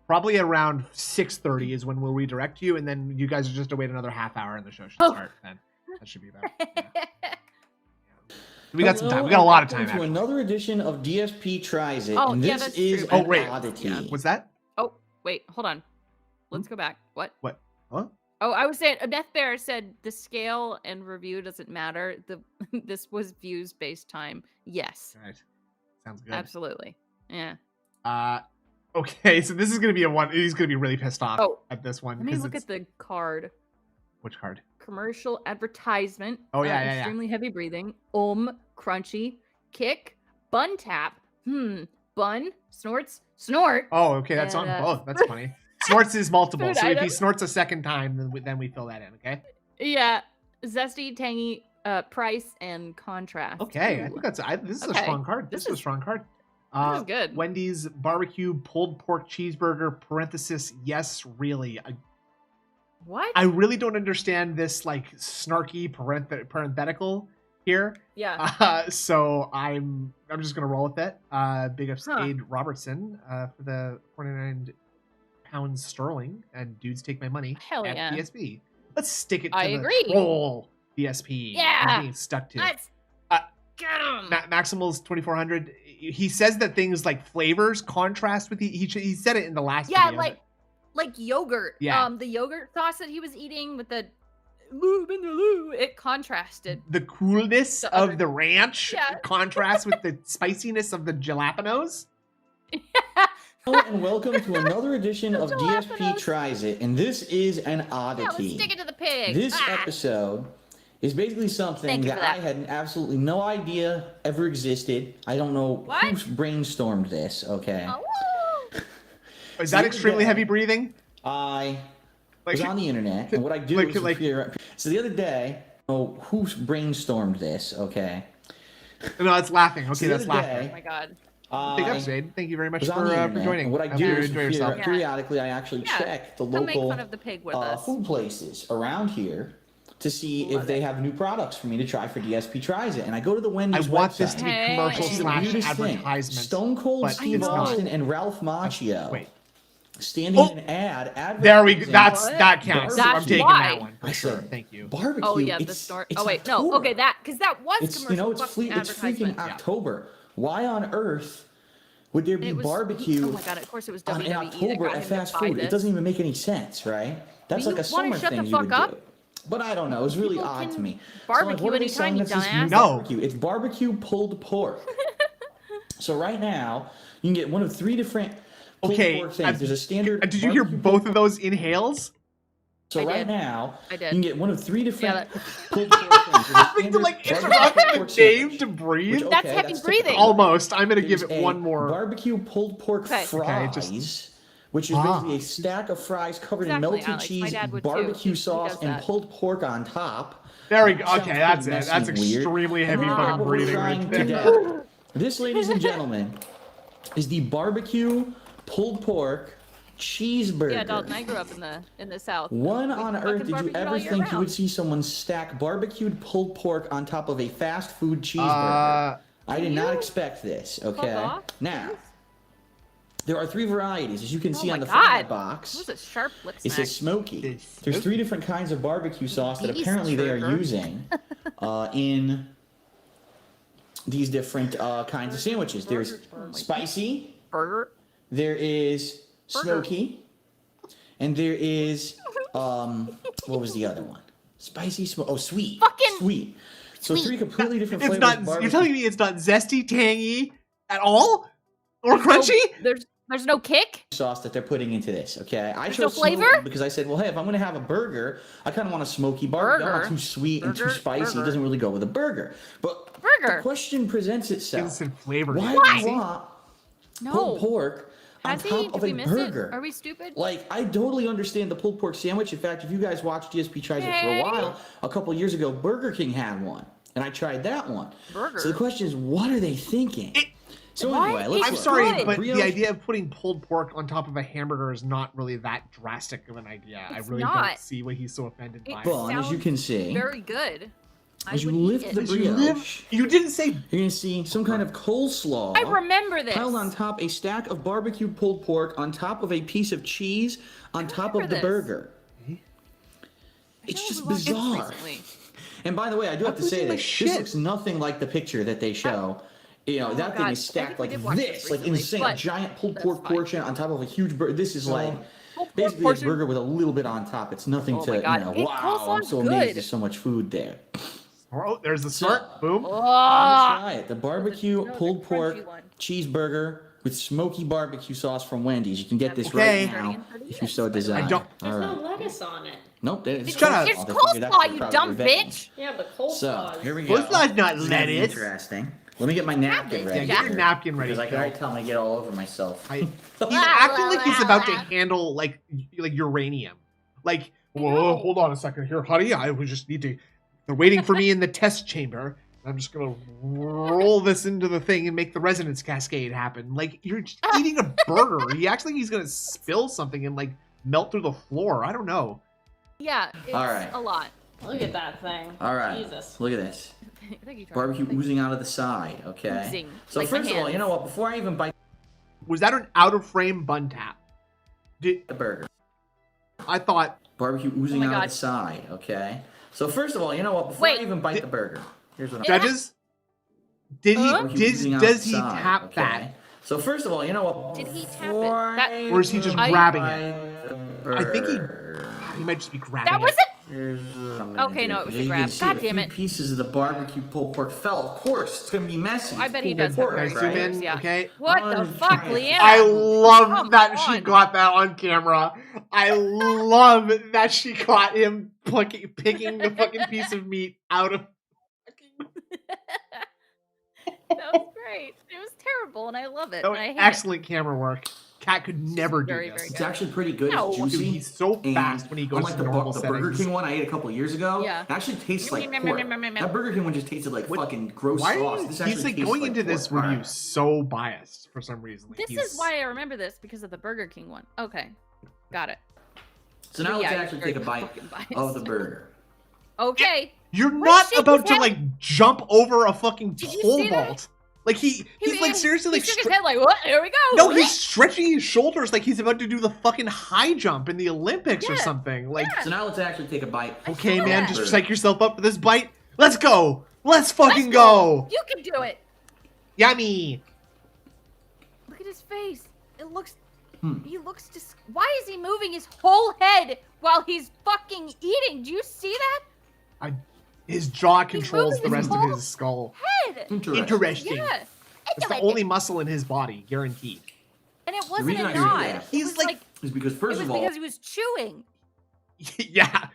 probably around 6:30 is when we'll redirect you, and then you guys will just wait another half hour and the show should start. Then that should be about. Yeah. We got some time. We got a lot of time. To Actually. another edition of DSP Tries It, Oh, and yeah, this that's is true. an wait. oddity. What's that? Oh, wait, hold on. Let's go back. What? What? Huh? Oh, I was saying, Beth Bear said the scale and review doesn't matter. This was views based time. Yes, All right. Sounds good. absolutely. Yeah. Okay, so this is gonna be a one. He's gonna be really pissed off at this one. Let me 'cause look it's- at the card. which card? Commercial advertisement. Oh, yeah. Extremely heavy breathing. Crunchy. Kick. Bun tap. Bun. Snorts. Snort. Oh, okay, that's And, on both. That's funny. Snorts is multiple, Food so if he item. snorts a second time, then we fill that in. Okay. Yeah. Zesty, tangy, price, and contrast. Okay, I Ooh. think that's. This is a Okay. strong card. This is a strong card. This is good. Wendy's barbecue pulled pork cheeseburger. Parenthesis. Yes, really. What? I really don't understand this like snarky parenthetical here. Yeah. So I'm just gonna roll with it. Big ups to Aid Robertson for the 49 pounds sterling, and dudes take my money. Hell at yeah. DSP. Let's stick it to I the agree. troll DSP. Yeah. I'm being stuck to. Let's get him. Maximal's 2400. He says that things like flavors contrast with he said it in the last Yeah, video. like yogurt. Yeah. The yogurt sauce that he was eating with the it contrasted. The coolness The other- of the ranch contrasts with the spiciness of the jalapenos. Hello and welcome to another edition of Jalapenos. DSP Tries It, and this is an oddity. Yeah, let's stick it to the pig. This episode is basically something Thank you that for that. I had absolutely no idea ever existed. I don't know What? who brainstormed this, okay? Oh, woo. Is that extremely heavy breathing? I Like, was on the internet, and what I do like- is like- figure out. So the other day, who brainstormed this, okay? No, it's laughing. Okay, So the that's other laughing. Oh day, my god. Big ups, Jade. Thank you very much was for on the internet, joining. and what I hope do you is enjoy yourself. periodically I actually Yeah, check the Come make local fun of the pig with us. food places around here to see if they have new products for me to try for DSP Tries It. And I go to the I Wendy's want website. this to be Hey. commercial I see the slash weirdest thing. advertisement. Stone Cold but Steve it's not. Austin and Ralph Macchio Wait. standing in an ad. There we go. advertising That counts. That's I'm taking why. that one for I sure. said, Thank you. barbecue. Oh yeah, the it's- store. it's Oh wait, no. October. Okay, because that was It's commercial. it's fucking it's freaking advertisement. October. Why on earth would there be It was- barbecue Oh my god! Of course, it was in WWE that October got at him to fast buy food? It this. doesn't even make any sense, right? That's Do like you a wanna summer shut the thing you fuck would up? do. But I don't know. It was really People odd to can me. barbecue what are they anytime, selling you that's this new dumbass. No. barbecue? It's barbecue pulled pork. So right now, you can get one of 3 different pulled Okay, pork things. There's a standard. Did you hear barbecue both of those inhales? So right now, you can get one of 3 different pulled pork things. Having to like interrupt the game to breathe. That's heavy breathing. Almost. I'm gonna give it one more. Barbecue pulled pork fries, which is basically a stack of fries covered in melted cheese, barbecue sauce, and pulled pork on top. There we go. Okay, that's it. That's extremely heavy fucking breathing right there. This, ladies and gentlemen, is the barbecue pulled pork cheeseburger. Yeah, Dalton, I grew up in the South. When on earth did you ever think you would see someone stack barbecued pulled pork on top of a fast food cheeseburger? I did not expect this, okay? Now, there are 3 varieties, as you can see on the front of the box. This is a sharp lip snack. It says smoky. There's 3 different kinds of barbecue sauce that apparently they are using in these different kinds of sandwiches. There's spicy. Burger. There is smoky, and there is what was the other one? Spicy, sweet. Sweet. So 3 completely different flavors. It's not. You're telling me it's not zesty, tangy at all, or crunchy? There's no kick. Sauce that they're putting into this. Okay, I chose no flavor because I said, well, hey, if I'm gonna have a burger, I kind of want a smoky burger. Not too sweet and too spicy. It doesn't really go with a burger. But the question presents itself: why do you want pulled pork on top of a burger? Are we stupid? Like, I totally understand the pulled pork sandwich. In fact, if you guys watched DSP tries it for a while, a couple years ago, Burger King had one, and I tried that one. So the question is, what are they thinking? So anyway, let's I'm sorry, but the idea of putting pulled pork on top of a hamburger is not really that drastic of an idea. I really don't see why he's so offended by it. Well, as you can see, very good. As you lift the brioche, you didn't say. You're gonna see some kind of coleslaw. I remember this. Piled on top, a stack of barbecued pulled pork on top of a piece of cheese on top of the burger. It's just bizarre. And by the way, I do have to say that this looks nothing like the picture that they show. You know, that thing is stacked like this, like insane. A giant pulled pork portion on top of a huge burger. This is like basically a burger with a little bit on top. It's nothing to, you know, wow, I'm so amazed there's so much food there. Oh, there's the start. Boom. Let's try it. The barbecue pulled pork cheeseburger with smoky barbecue sauce from Wendy's. You can get this right now if you so desire. There's no lettuce on it. Nope. There's coleslaw, you dumb bitch. Yeah, but coleslaw. So, here we go. Coleslaw's not lettuce. Interesting. Let me get my napkin ready. Yeah, get your napkin ready. Because I can already tell I get all over myself. He's acting like he's about to handle like uranium. Like, whoa, hold on a second here, honey. I would just need to. They're waiting for me in the test chamber. I'm just gonna roll this into the thing and make the resonance cascade happen. Like, you're just eating a burger. He acts like he's gonna spill something and like melt through the floor. I don't know. Yeah, it's a lot. Look at that thing. All right. Jesus. Look at this. Barbecue oozing out of the side. Okay. Oozing, so first of all, you know what? Before I even bite, was that an out of frame bun tap? the burger. I thought barbecue oozing out of the side. Okay. So first of all, you know what? Before I even bite the burger, here's what judges. Does he tap that? So first of all, you know what? Did he tap it? Or is he just grabbing it? I think he might just be grabbing that was it. Okay, no, it was a grab. God damn it. Pieces of the barbecue pulled pork fell. Of course, it's gonna be messy. I bet he does have very zoom in, yeah. Okay. What the fuck, Leanna? I love that she got that on camera. I love that she caught him picking the fucking piece of meat out of. That was great. It was terrible, and I love it. That was excellent camera work. Cat could never do this. It's actually pretty good. No. It's juicy. Dude, he's so fast when he goes to normal settings. The Burger King one I ate a couple years ago. Yeah. It actually tastes like pork. That Burger King one just tasted like fucking gross sauce. This he's like going into this review so biased for some reason. This is why I remember this, because of the Burger King one. Okay, got it. So now let's actually take a bite of the burger. Okay. You're not about to like jump over a fucking pole vault. Like he's like seriously like shook his head like, what? Here we go. No, he's stretching his shoulders like he's about to do the fucking high jump in the Olympics or something. Like so now let's actually take a bite. Okay, man, just psych yourself up for this bite. Let's go. Let's fucking go. You can do it. Yummy. Look at his face. It looks he looks why is he moving his whole head while he's fucking eating? Do you see that? His jaw controls the rest of his skull. Head. Interesting. Yeah. It's the only muscle in his body, guaranteed. And it wasn't a nod. He's like is because first of all, because he was chewing. Yeah.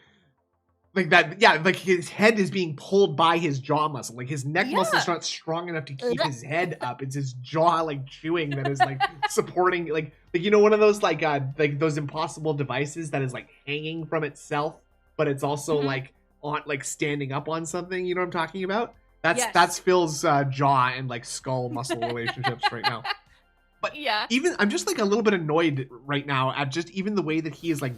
Like that, yeah, like his head is being pulled by his jaw muscle. Like his neck muscle's not strong enough to keep his head up. It's his jaw like chewing that is like supporting like you know, one of those like those impossible devices that is like hanging from itself, but it's also like on like standing up on something. You know what I'm talking about? That's Phil's jaw and like skull muscle relationships right now. But even I'm just like a little bit annoyed right now at just even the way that he is like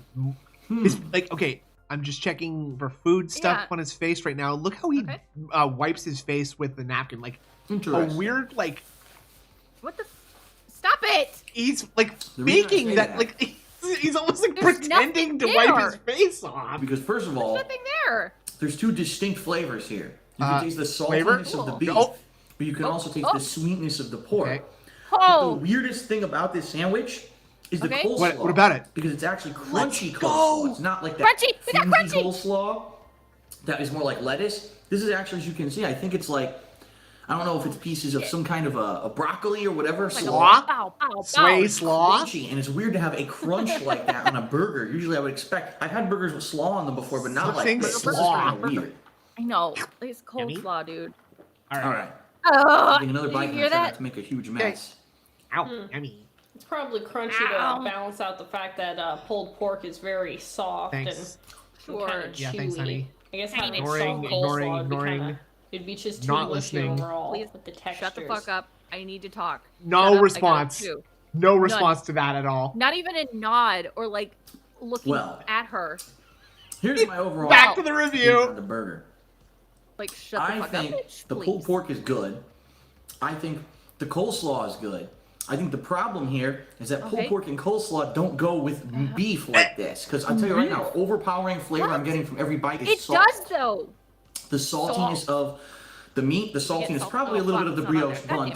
is like, okay, I'm just checking for food stuff on his face right now. Look how he wipes his face with the napkin. Like a weird, like... What the... Stop it! He's, like, faking that. Like, he's almost, like, pretending to wipe his face off. Because, first of all... There's nothing there. There's two distinct flavors here. You can taste the saltiness of the beef, but you can also taste the sweetness of the pork. Okay. The weirdest thing about this sandwich... is the coleslaw. What about it? Because it's actually crunchy coleslaw. It's not like that flimsy coleslaw that is more like lettuce. This is actually, as you can see, I think it's like, I don't know if it's pieces of some kind of a broccoli or whatever. Slaw? Sway slaw? Crunchy, and it's weird to have a crunch like that on a burger. Usually I would expect, I've had burgers with slaw on them before, but not like this. This is kind of weird. I know. It's coleslaw, dude. All right. Getting another bite and try not to make a huge mess. Ow, yummy. It's probably crunchy to balance out the fact that pulled pork is very soft and kind of chewy. Yeah, thanks, honey. I guess having ignoring. It'd be just too not mushy listening. overall with the textures. Shut the fuck up. I need to talk. No response. No response to that at all. Not even a nod or like looking at her. Here's my overall. Back to the review. On the burger. Like shut the fuck up, bitch, I think the pulled pork is good. I think the coleslaw is good. I think the problem here is that pulled pork and coleslaw don't go with beef like this. Because I'll tell you right now, overpowering flavor I'm getting from every bite is salt. It does, though. The saltiness of the meat, the saltiness, probably a little bit of the brioche bun,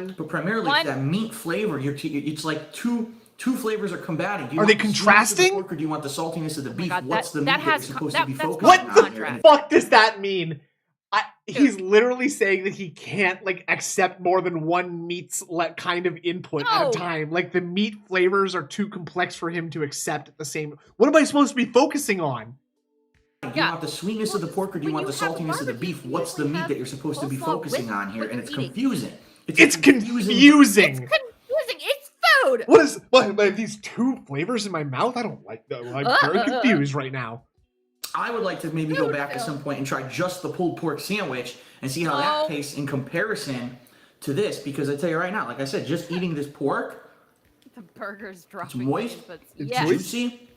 too. But primarily it's that meat flavor. It's like two flavors are combating. Are they contrasting? Or do you want the saltiness of the beef? What's the meat that you're supposed to be focusing on? What the fuck does that mean? He's literally saying that he can't like accept more than one meat's kind of input at a time. Like the meat flavors are too complex for him to accept at the same. What am I supposed to be focusing on? Do you want the sweetness of the pork or do you want the saltiness of the beef? What's the meat that you're supposed to be focusing on here? And it's confusing. It's confusing. It's food. What these two flavors in my mouth? I don't like that. I'm very confused right now. I would like to maybe go back at some point and try just the pulled pork sandwich and see how that tastes in comparison to this. Because I tell you right now, like I said, just eating this pork, the burger's dropping. It's moist. It's juicy.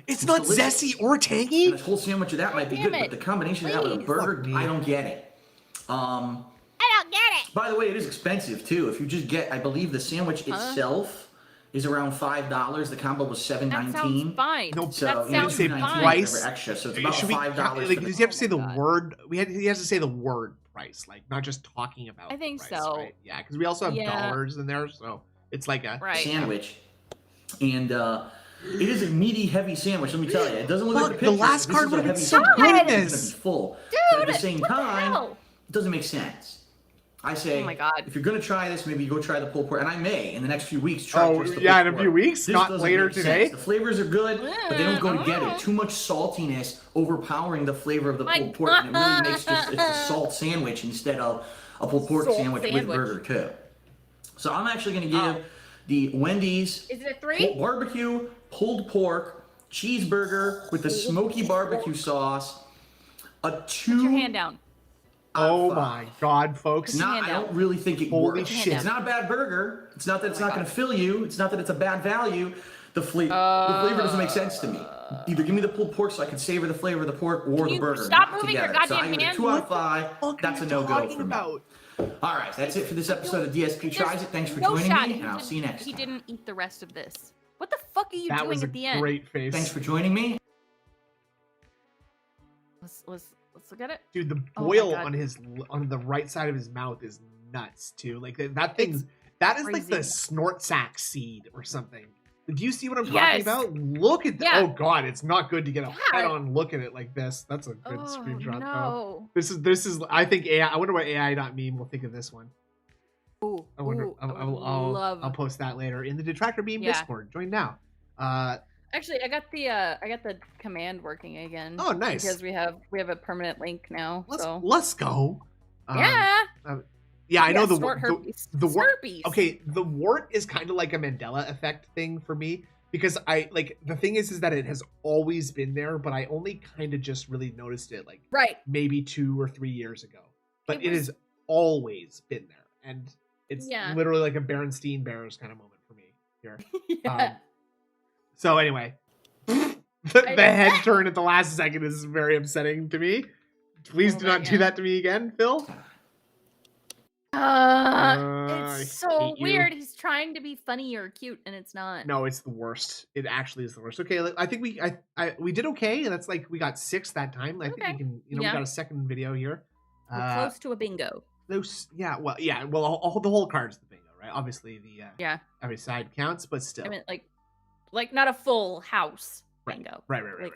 It's not zesty or tangy. And a whole sandwich of that might be good, but the combination of that with a burger, I don't get it. I don't get it. By the way, it is expensive too. If you just get, I believe the sandwich itself is around $5. The combo was $7.19. That sounds fine. No, so that sounds fine. Price extra, so it's about $5. Like, does he have to say the word? He has to say the word price, like not just talking about. I think price, so. Right? Yeah, because we also have dollars in there, so it's like a sandwich, and it is a meaty, heavy sandwich. Let me tell you, it doesn't look like the picture. The last card would have been so good. It's gonna be full, dude. But at the same time, it doesn't make sense. I say, oh my God. If you're going to try this, maybe go try the pulled pork. And I may, in the next few weeks, try just the pulled pork. Yeah, in a few weeks? This not later today? Sense. The flavors are good, but they don't go together. Too much saltiness overpowering the flavor of the pulled pork. And it really makes it's a salt sandwich instead of a pulled pork sandwich with burger, too. So I'm actually going to give the Wendy's barbecue pulled pork cheeseburger with the smoky barbecue sauce a 2. Put your hand down. Oh my God, folks. I don't really think it Holy works. shit. It's not a bad burger. It's not that it's not going to fill you. It's not that it's a bad value. The flavor doesn't make sense to me. Either give me the pulled pork so I can savor the flavor of the pork or the burger. Stop moving your goddamn hand. 2 out of 5. That's a no-go for me. All right, that's it for this episode of DSP Tries It. Thanks for joining me, and I'll see you next time. He didn't eat the rest of this. What the fuck are you doing at the end? That was a great face. Thanks for joining me. Let's look at it. Dude, the boil on the right side of his mouth is nuts too. Like that is crazy. Like the snort sack seed or something. Do you see what I'm talking about? Look at that. Yeah. Oh God, it's not good to get a head-on look at it like this. That's a good screenshot though. This is I think AI. I wonder what AI.meme will think of this one. Ooh, I wonder. I'll post that later in the Detractor Beam Discord. Join now. Actually, I got the command working again. Oh, nice. Because we have a permanent link now. Let's go. Yeah. Yeah, I know the wart. Okay, the wart is kind of like a Mandela effect thing for me because the thing is that it has always been there, but I only kind of just really noticed it maybe 2 or 3 years ago. But it has always been there, and it's literally like a Berenstein Bears kind of moment for me here. So anyway, the head turn at the last second is very upsetting to me. Please do not do that to me again, Phil. It's so weird. He's trying to be funny or cute, and it's not. No, it's the worst. It actually is the worst. Okay, I think we did okay. That's like we got 6 that time. I think we can. We got a second video here. We're close to a bingo. Well, the whole card's the bingo, right? Obviously, every side counts, but still. I mean, like not a full house bingo. Right. Like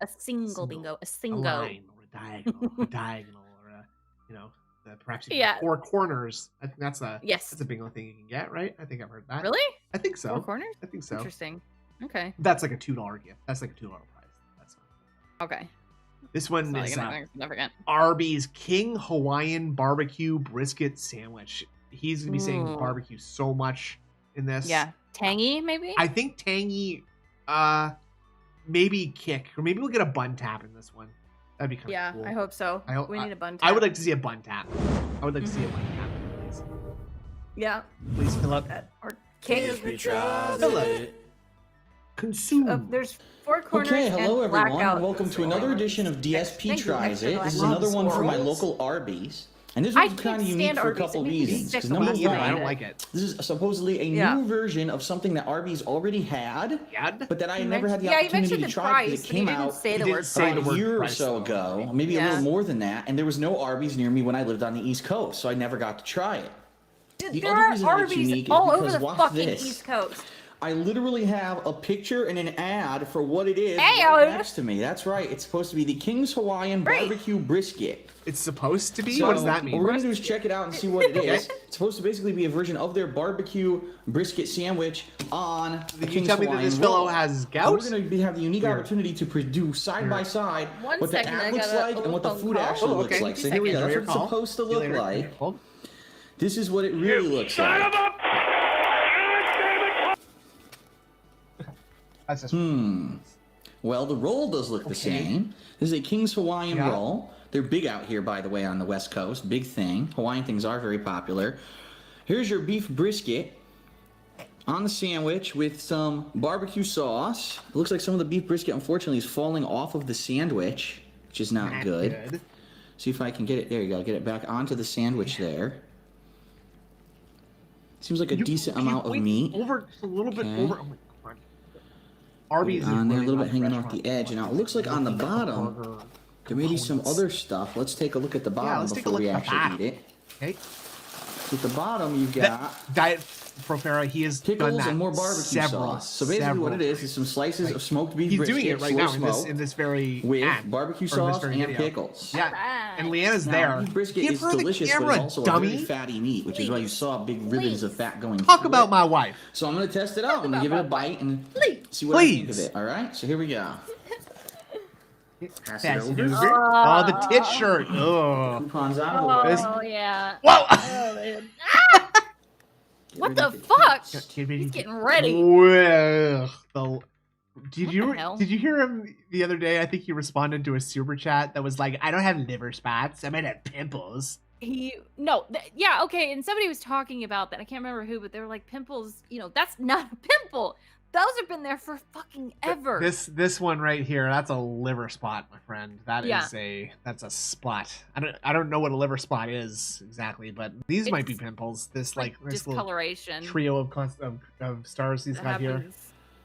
a single bingo, a single. A line or a diagonal, or perhaps even 4 corners. I think that's a bingo thing you can get, right? I think I've heard that. Really? I think so. 4 corners? I think so. Interesting. Okay. That's like a $2 gift. That's like a $2 prize. That's fine. Okay. This one is Arby's King Hawaiian Barbecue Brisket Sandwich. He's gonna be saying barbecue so much in this. Yeah. Tangy, maybe? I think tangy, maybe kick, or maybe we'll get a bun tap in this one. That'd be kind of cool. I hope so. We need a bun tap. I would like to see a bun tap. Please. Yeah. Please fill up. Or kick. Fill it. Consume. There's 4 corners. Okay, hello and everyone. Welcome to another edition of DSP Tries It. This is another one from my local Arby's. And this one's kind of unique for a couple reasons. Because number one, I don't like it. This is supposedly a new version of something that Arby's already had, but that I never had the opportunity to try because it came out about a year or so ago, maybe a little more than that, and there was no Arby's near me when I lived on the East Coast, so I never got to try it. There are Arby's all over the fucking East Coast. I literally have a picture and an ad for what it is right next to me. That's right. It's supposed to be the King's Hawaiian Barbecue Brisket. It's supposed to be? So what does that mean? What we're going to do is check it out and see what it is. It's supposed to basically be a version of their barbecue brisket sandwich on the King's Hawaiian roll. That this fellow has gout? We're going to have the unique opportunity to produce side by side what the ad looks like and what the food actually looks like. So here we go. That's what it's supposed to look like. This is what it really looks like. Well, the roll does look the same. This is a King's Hawaiian roll. They're big out here, by the way, on the West Coast. Big thing. Hawaiian things are very popular. Here's your beef brisket on the sandwich with some barbecue sauce. It looks like some of the beef brisket, unfortunately, is falling off of the sandwich, which is not good. See if I can get it. There you go. Get it back onto the sandwich there. Seems like a decent amount of meat. Over a little bit over. Oh my God. Arby's on there, a little bit hanging off the edge. Now it looks like on the bottom there may be some other stuff. Let's take a look at the bottom before we actually eat it. Okay. So at the bottom you've got Diet Profera. He has pickles done that and more barbecue sauce. So basically what it is some slices of smoked beef brisket. He's doing it right now in this very with barbecue sauce and pickles. Yeah, and Leanna's there. Beef brisket is delicious, but it's also a very fatty meat, which is why you saw big ribbons of fat going. Talk about my wife. So I'm going to test it out. I'm going to give it a bite and see what I think of it. All right, so here we go. Pass it over. Oh, the tit shirt. Oh, coupons out. Oh, yeah. Whoa. What the fuck? He's getting ready. Well, did you hear him the other day? I think he responded to a super chat that was like, "I don't have liver spots. I might have pimples." Yeah, okay. And somebody was talking about that. I can't remember who, but they were like, pimples. That's not a pimple. Those have been there for fucking ever. This one right here, that's a liver spot, my friend. That's a spot. I don't know what a liver spot is exactly, but these might be pimples. This discoloration trio of stars he's got here.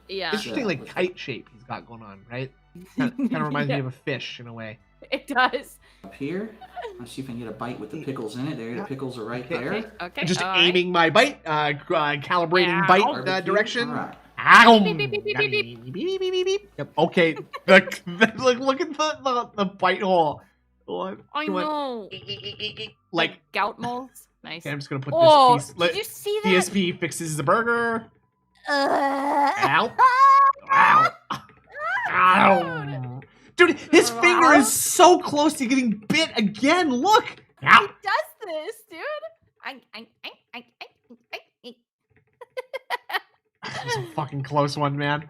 Yeah. Interesting kite shape he's got going on, right? Kind of reminds me of a fish in a way. It does. Up here. Let's see if I can get a bite with the pickles in it. There, the pickles are right there. Okay. Just aiming my bite, calibrating bite direction. All right. Yep. Okay. Look at the bite hole. I know. Like gout molds. Nice. Okay, I'm just gonna put this piece. Did you see that? DSP fixes the burger. Ow. Ow. so close to getting bit again. Look. He does this, dude. That was a fucking close one, man.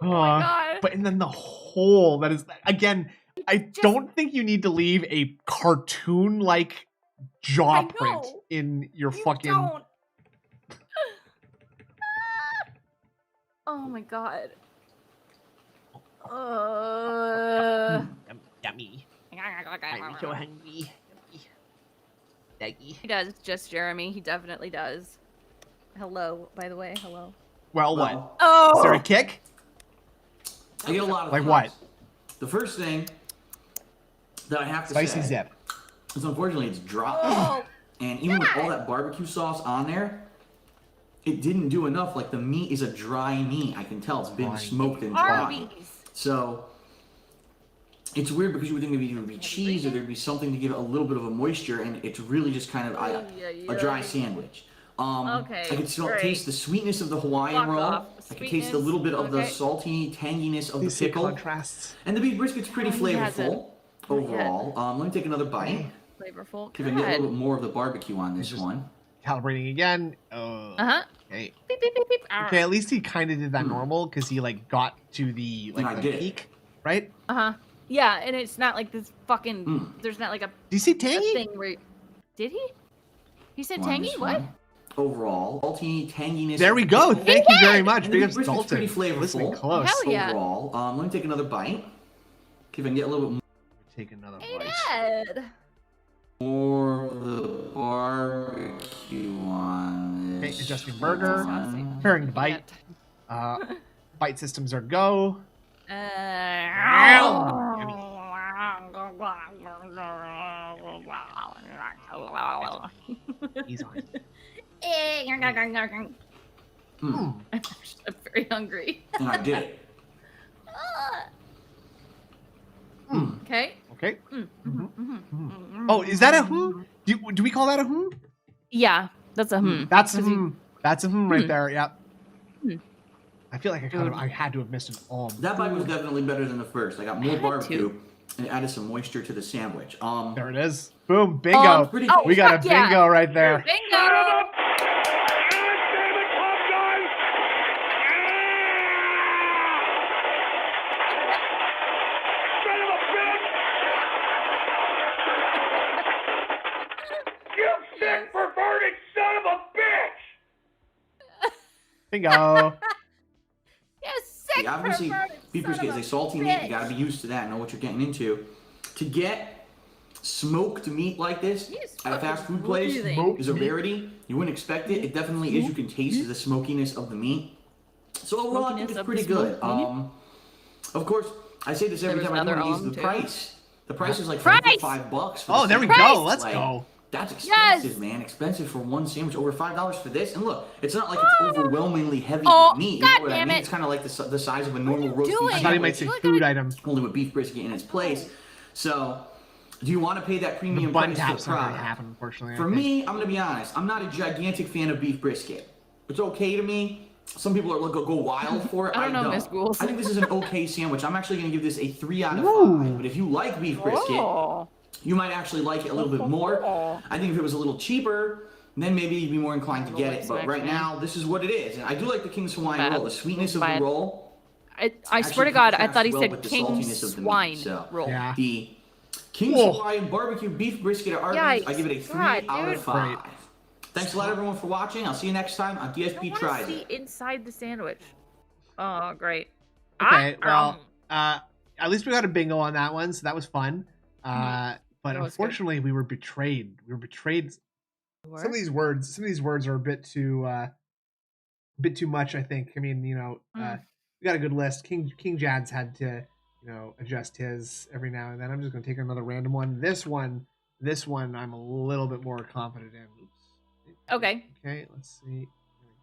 Oh my God. But and then the hole that is again. I don't think you need to leave a cartoon-like jaw print in your fucking. Don't. Oh my God. Yummy. I'm so hungry. He does, just Jeremy. He definitely does. Hello, by the way. Hello. Well, what? Oh! Is there a kick? I get a lot of like thoughts. what? The first thing that I have to Spicy say zip. is unfortunately it's dry. Oh, and even with all that barbecue sauce on there, it didn't do enough. Like the meat is a dry meat. I can tell it's been smoked and dry. So it's weird because you would think maybe it would be cheese or there'd be something to give it a little bit of a moisture, and it's really just kind of a dry sandwich. Okay, I can taste the sweetness of the Hawaiian roll. I can taste a little bit of the salty tanginess of the pickle. Contrasts. And the beef brisket's pretty flavorful overall. Let me take another bite. Flavorful. See if I can get a little bit more of the barbecue on this one. Calibrating again. Okay. Beep, beep, beep, beep. Okay, at least he kind of did that normal because he like got to the peak, right? Yeah, and it's not like this fucking. There's not like a. Do you see tangy? Thing where, did he? He said tangy. What? Overall, salty tanginess. There we go. Thank you very much. Big brisket's Dalton. pretty flavorful. Close. Hell yeah. Overall, let me take another bite. See if I can get a little bit more. Take another Hey, bite. Dad. More of the barbecue on this. Okay, adjusting burger. Preparing to bite. Bite systems are go. He's on. I'm very hungry. And I did it. Okay. Okay. Oh, is that a do we call that a Yeah, that's a That's a That's a right there. Yep. I feel like I had to have missed an That bite was definitely better than the first. I got more barbecue and added some moisture to the sandwich. There it is. Boom, bingo. We got a bingo right there. Bingo. Bingo. See, obviously, beef brisket is a salty meat. You gotta be used to that, know what you're getting into. To get smoked meat like this at a fast food place is a rarity. You wouldn't expect it. It definitely is. You can taste the smokiness of the meat. So overall, I think it's pretty good. Of course, I say this every time I do these. The price. The price is like $5. Oh, there we go. Let's go. That's expensive, man. Expensive for one sandwich. Over $5 for this. And look, it's not like it's overwhelmingly heavy meat. You know what I mean? It's kind of like the size of a normal roast beef sandwich. I thought he might say food item. Only with beef brisket in its place. So, do you want to pay that premium price for the product? Happen, unfortunately. For me, I'm going to be honest. I'm not a gigantic fan of beef brisket. It's okay to me. Some people are go wild for it. I don't know, Miss Ghouls. I think this is an okay sandwich. I'm actually going to give this a 3 out of 5. But if you like beef brisket, you might actually like it a little bit more. I think if it was a little cheaper, then maybe you'd be more inclined to get it. But right now, this is what it is. And I do like the King Hawaiian roll. The sweetness of the roll. I swear to God, I thought he said King Swine roll. Yeah. The King Hawaiian barbecue beef brisket at Arby's, I give it a 3 out of 5. Thanks a lot, everyone, for watching. I'll see you next time on DSP Tries It. See inside the sandwich. Oh, great. Okay, well, at least we got a bingo on that one, so that was fun. But unfortunately, we were betrayed. We were betrayed. Some of these words are a bit too much. I think. I mean, we got a good list. King Jad's had to, adjust his every now and then. I'm just gonna take another random one. This one, I'm a little bit more confident in. Oops. Okay. Okay. Let's see.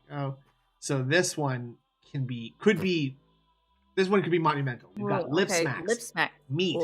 There we go. So this one could be monumental. We've got lip smack, meat,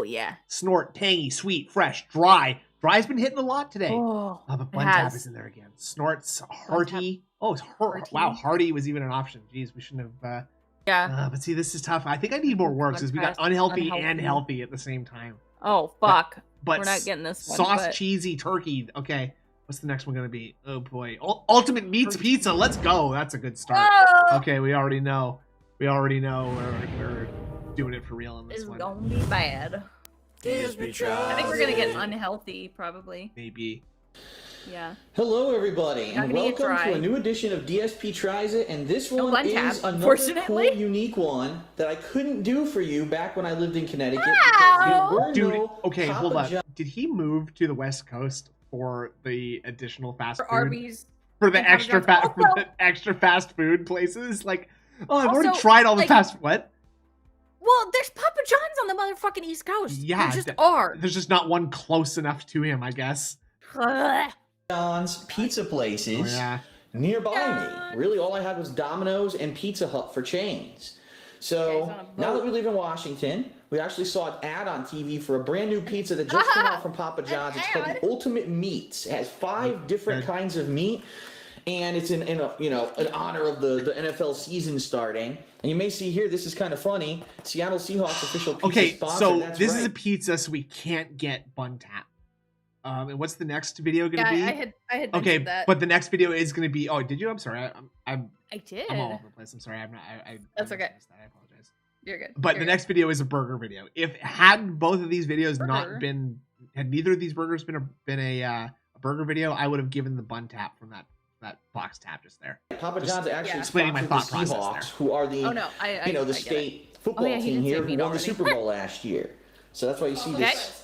snort, tangy, sweet, fresh, dry. Dry's been hitting a lot today. But bun tap is in there again. Snorts, hearty. It's hearty. Wow, hearty was even an option. Jeez, we shouldn't have. But see, this is tough. I think I need more words because we got unhealthy and healthy at the same time. Oh, fuck. But we're not getting this one. Sauce cheesy turkey. Okay. What's the next one going to be? Oh, boy. Ultimate Meats Pizza. Let's go. That's a good start. Oh! Okay, we already know. We're doing it for real in this one. It's going to be bad. I think we're going to get unhealthy, probably. Maybe. Yeah. Hello, everybody, and welcome to a new edition of DSP Tries It, and this one is another cool, unique one that I couldn't do for you back when I lived in Connecticut. Dude, okay, hold on. Did he move to the West Coast for the additional fast food? Arby's. For the extra fast food places? Like, I've already tried all the fast. What? Well, there's Papa John's on the motherfucking East Coast. Yeah, there just are. There's just not one close enough to him, I guess. John's pizza places nearby me. Really, all I had was Domino's and Pizza Hut for chains. So now that we live in Washington, we actually saw an ad on TV for a brand new pizza that just came out from Papa John's. It's called the Ultimate Meats. It has 5 different kinds of meat, and it's in honor of the NFL season starting. And you may see here, this is kind of funny. Seattle Seahawks official pizza sponsor. Okay, so this is a pizza, so we can't get bun tap. And what's the next video going to be? I had mentioned that. But the next video is going to be. Oh, did you? I'm sorry. I did. I'm all over the place. I'm sorry. I'm not. That's okay. I apologize. You're good. But the next video is a burger video. If had both of these videos had neither of these burgers been a burger video, I would have given the bun tap from that box tap just there. Papa John's actually explaining my thought process there. Who are the the state football team here who won the Super Bowl last year. So that's why you see this.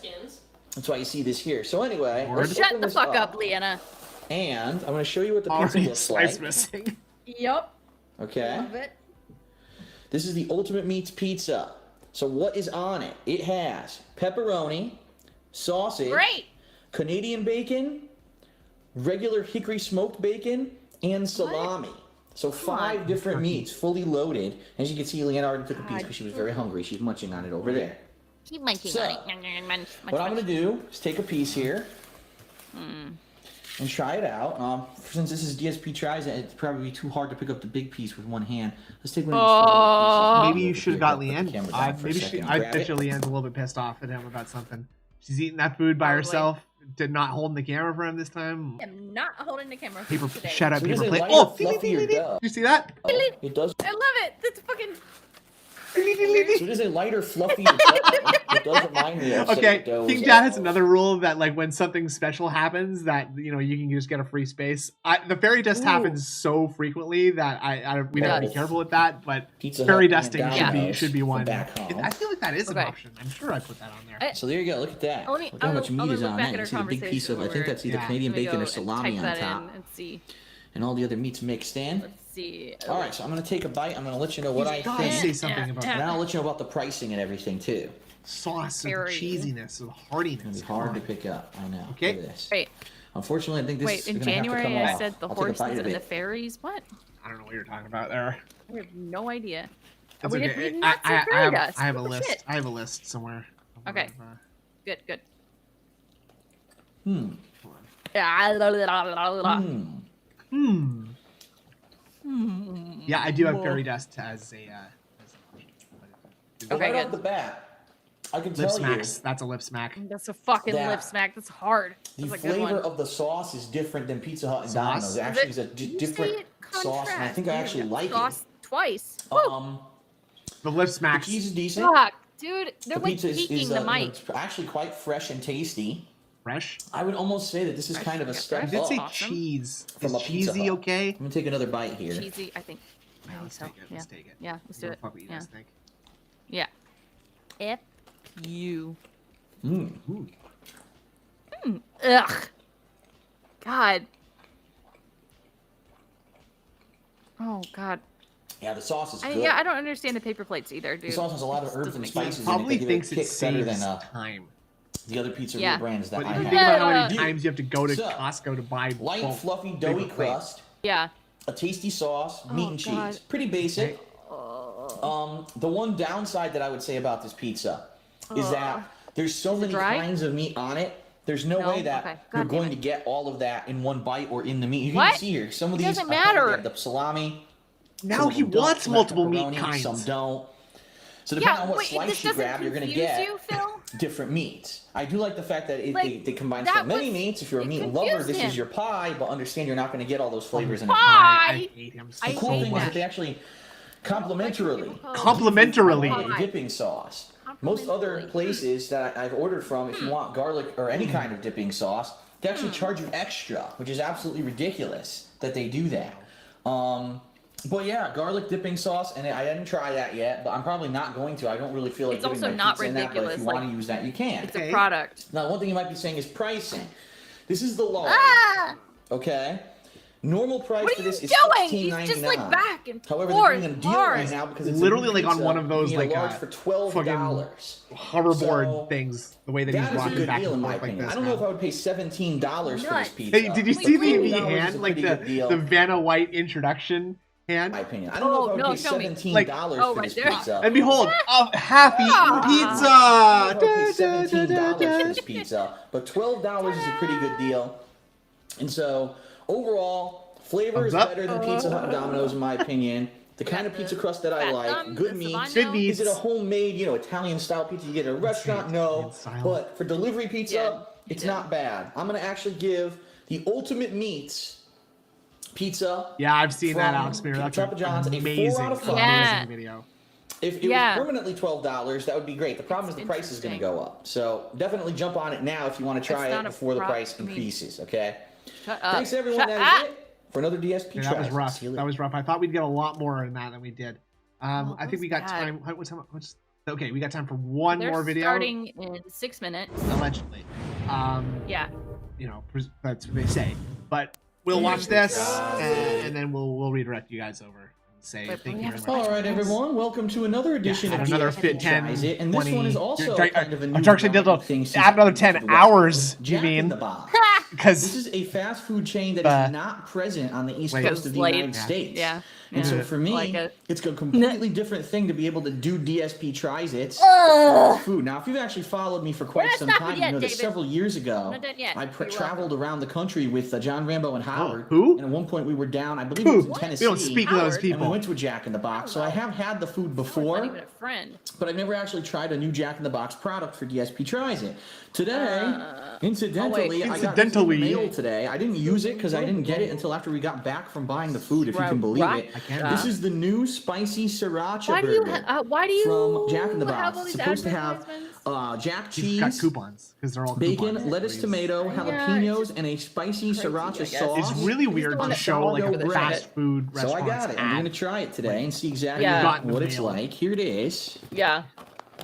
That's why you see this here. So anyway, shut the fuck up, Leanna. And I'm going to show you what the pizza looks like. Missing. Yep. Okay. Love it. This is the Ultimate Meats Pizza. So what is on it? It has pepperoni, sausage, Canadian bacon, regular hickory smoked bacon, and salami. So 5 different meats, fully loaded. As you can see, Leanna already took a piece because she was very hungry. She's munching on it over there. Keep munching on it. What I'm going to do is take a piece here and try it out. Since this is DSP Tries It, it'd probably be too hard to pick up the big piece with one hand. Let's take one of these pieces. Maybe you should have got Leanne. I bet you Leanne's a little bit pissed off at him about something. She's eating that food by herself. Did not holding the camera for him this time. I'm not holding the camera for today. Shut up, paper plate. Oh, you see that? It does. I love it. That's fucking... So it is a lighter, fluffy it does remind me of King Dad has another rule that like when something special happens that you can just get a free space. The fairy dust happens so frequently that we have to be careful with that, but fairy dusting should be one. I feel like that is an option. I'm sure I put that on there. So there you go, look at that. Look how much meat is on that. You see the big piece of, I think that's either Canadian bacon or salami on top. And all the other meats mixed in. Let's see. All right, so I'm going to take a bite. I'm going to let you know what I think. Say something about that. And I'll let you know about the pricing and everything, too. Sauce and cheesiness and hardiness. It's hard to pick up. I know. Okay. Look at this. Wait. Unfortunately, I think this is going to have to come off. Wait, in January I said the I'll horses and the fairies. What? I don't know what you're talking about there. I have no idea. That's okay. I have a list. Shit. I have a list somewhere. Okay. Good. Yeah, I do have fairy dust as a. Right off the bat, I can tell you. That's a lip smack. That's a fucking lip smack. That's hard. The flavor of the sauce is different than Pizza Hut and Domino's. It actually is a different sauce, and I think I actually like it. Twice. The lip smack. The cheese is decent. Fuck, dude, they're the like pizza peeking the mic. It's actually quite fresh and tasty. Fresh? I would almost say that this is kind of a step up. I did say cheese. Is cheesy okay? I'm gonna take another bite here. Cheesy, I think. Let's take it. Let's take it. Yeah, let's do it. Fuck what you guys think. Yeah. F you. Ugh. God. Oh God. Yeah, the sauce is good. Yeah, I don't understand the paper plates either, dude. The sauce has a lot of herbs and spices. Probably thinks it saves better than time. The other pizzeria brands that I have. have. Think about how many times you have to go to Costco to buy light, fluffy, doughy crust. Yeah. A tasty sauce, meat and cheese. Pretty basic. The one downside that I would say about this pizza is that there's so many kinds of meat on it. There's no way that you're going to get all of that in one bite or in the meat. You can see here, some of these doesn't matter. The salami. Now he wants multiple meat kinds. Some don't. So depending on what slice you grab, you're going to get. You, Phil? different meats. I do like the fact that they combine so many meats. If you're a meat lover, this is your pie, but understand you're not going to get all those flavors in a pie. I hate him so The cool thing is much. that they actually complementarily Complementarily. a dipping sauce. Most other places that I've ordered from, if you want garlic or any kind of dipping sauce, they actually charge you extra, which is absolutely ridiculous that they do that. But yeah, garlic dipping sauce, and I didn't try that yet, but I'm probably not going to. I don't really feel like It's dipping also my not pizza in that, but if you want to use that, you can. It's a product. Now, one thing you might be saying is pricing. This is the law. Okay? Normal price for this is $16.99. He's just like back and However, forth. they're doing a deal right now because it's literally a like on pizza, one of those like large for $12. Hoverboard things. The way that he's That is a rocking good back deal in and my forth like opinion. this. I don't know if I would pay $17 for this pizza. Hey, did you see the $12 is hand, a like pretty good deal. the Vanna White introduction hand? In my opinion, I don't know if I would pay $17 for this pizza. And behold, a happy pizza! I don't know if I would pay $17 for this pizza, but $12 is a pretty good deal. And so, overall, flavor is better than Pizza Hut and Domino's in my opinion. The kind of pizza crust that I like, good meats. Is it a homemade, Italian-style pizza you get at a restaurant? No. But for delivery pizza, it's not bad. I'm going to actually give the Ultimate Meats pizza. Yeah, I've seen that, Alex Mirah. That's Papa John's, amazing. a 4 out of 5. Amazing video. If it was permanently $12, that would be great. The problem is the price is going to go up. So definitely jump on it now if you want to try it before the price increases, okay? Shut up. Thanks, everyone. That is it for another DSP Yeah, try. that was rough. That was rough. I thought we'd get a lot more in that than we did. I think we got time. Okay, we got time for one more video. Starting in 6 minutes. Allegedly. Yeah. That's what they say. But we'll watch this, and then we'll redirect you guys over. Say thank you very much. All right, everyone. Welcome to another edition of another DSP 10, Tries It, and this 20, one is also kind of a new thing. Add another 10 hours. You Jack in mean? the Box. Because this is a fast food chain that is not present on the East Coast of the United States. Yeah. And so for me, it's a completely different thing to be able to do DSP Tries It food. Now, if you've actually followed me for quite some time, you know that several years ago, I traveled around the country with John Rambo and Howard. Who? And at one point we were down, I believe it was in Tennessee. We don't speak to those people. And we went to a Jack in the Box. So I have had the food before, Not even a friend. but I've never actually tried a new Jack in the Box product for DSP Tries It. Today, incidentally, I got this in the mail today. I didn't use it because I didn't get it until after we got back from buying the food, if you can believe it. This is the new spicy sriracha burger why do you from Jack in the Box. have all It's these supposed to have advertisements? jack He's got cheese, coupons because they're all bacon, coupons. lettuce, tomato, jalapenos, and a spicy sriracha sauce. It's really weird to show like a fast food So I restaurant. got it. I'm going to try it today and see exactly what it's like. Here it is. Yeah.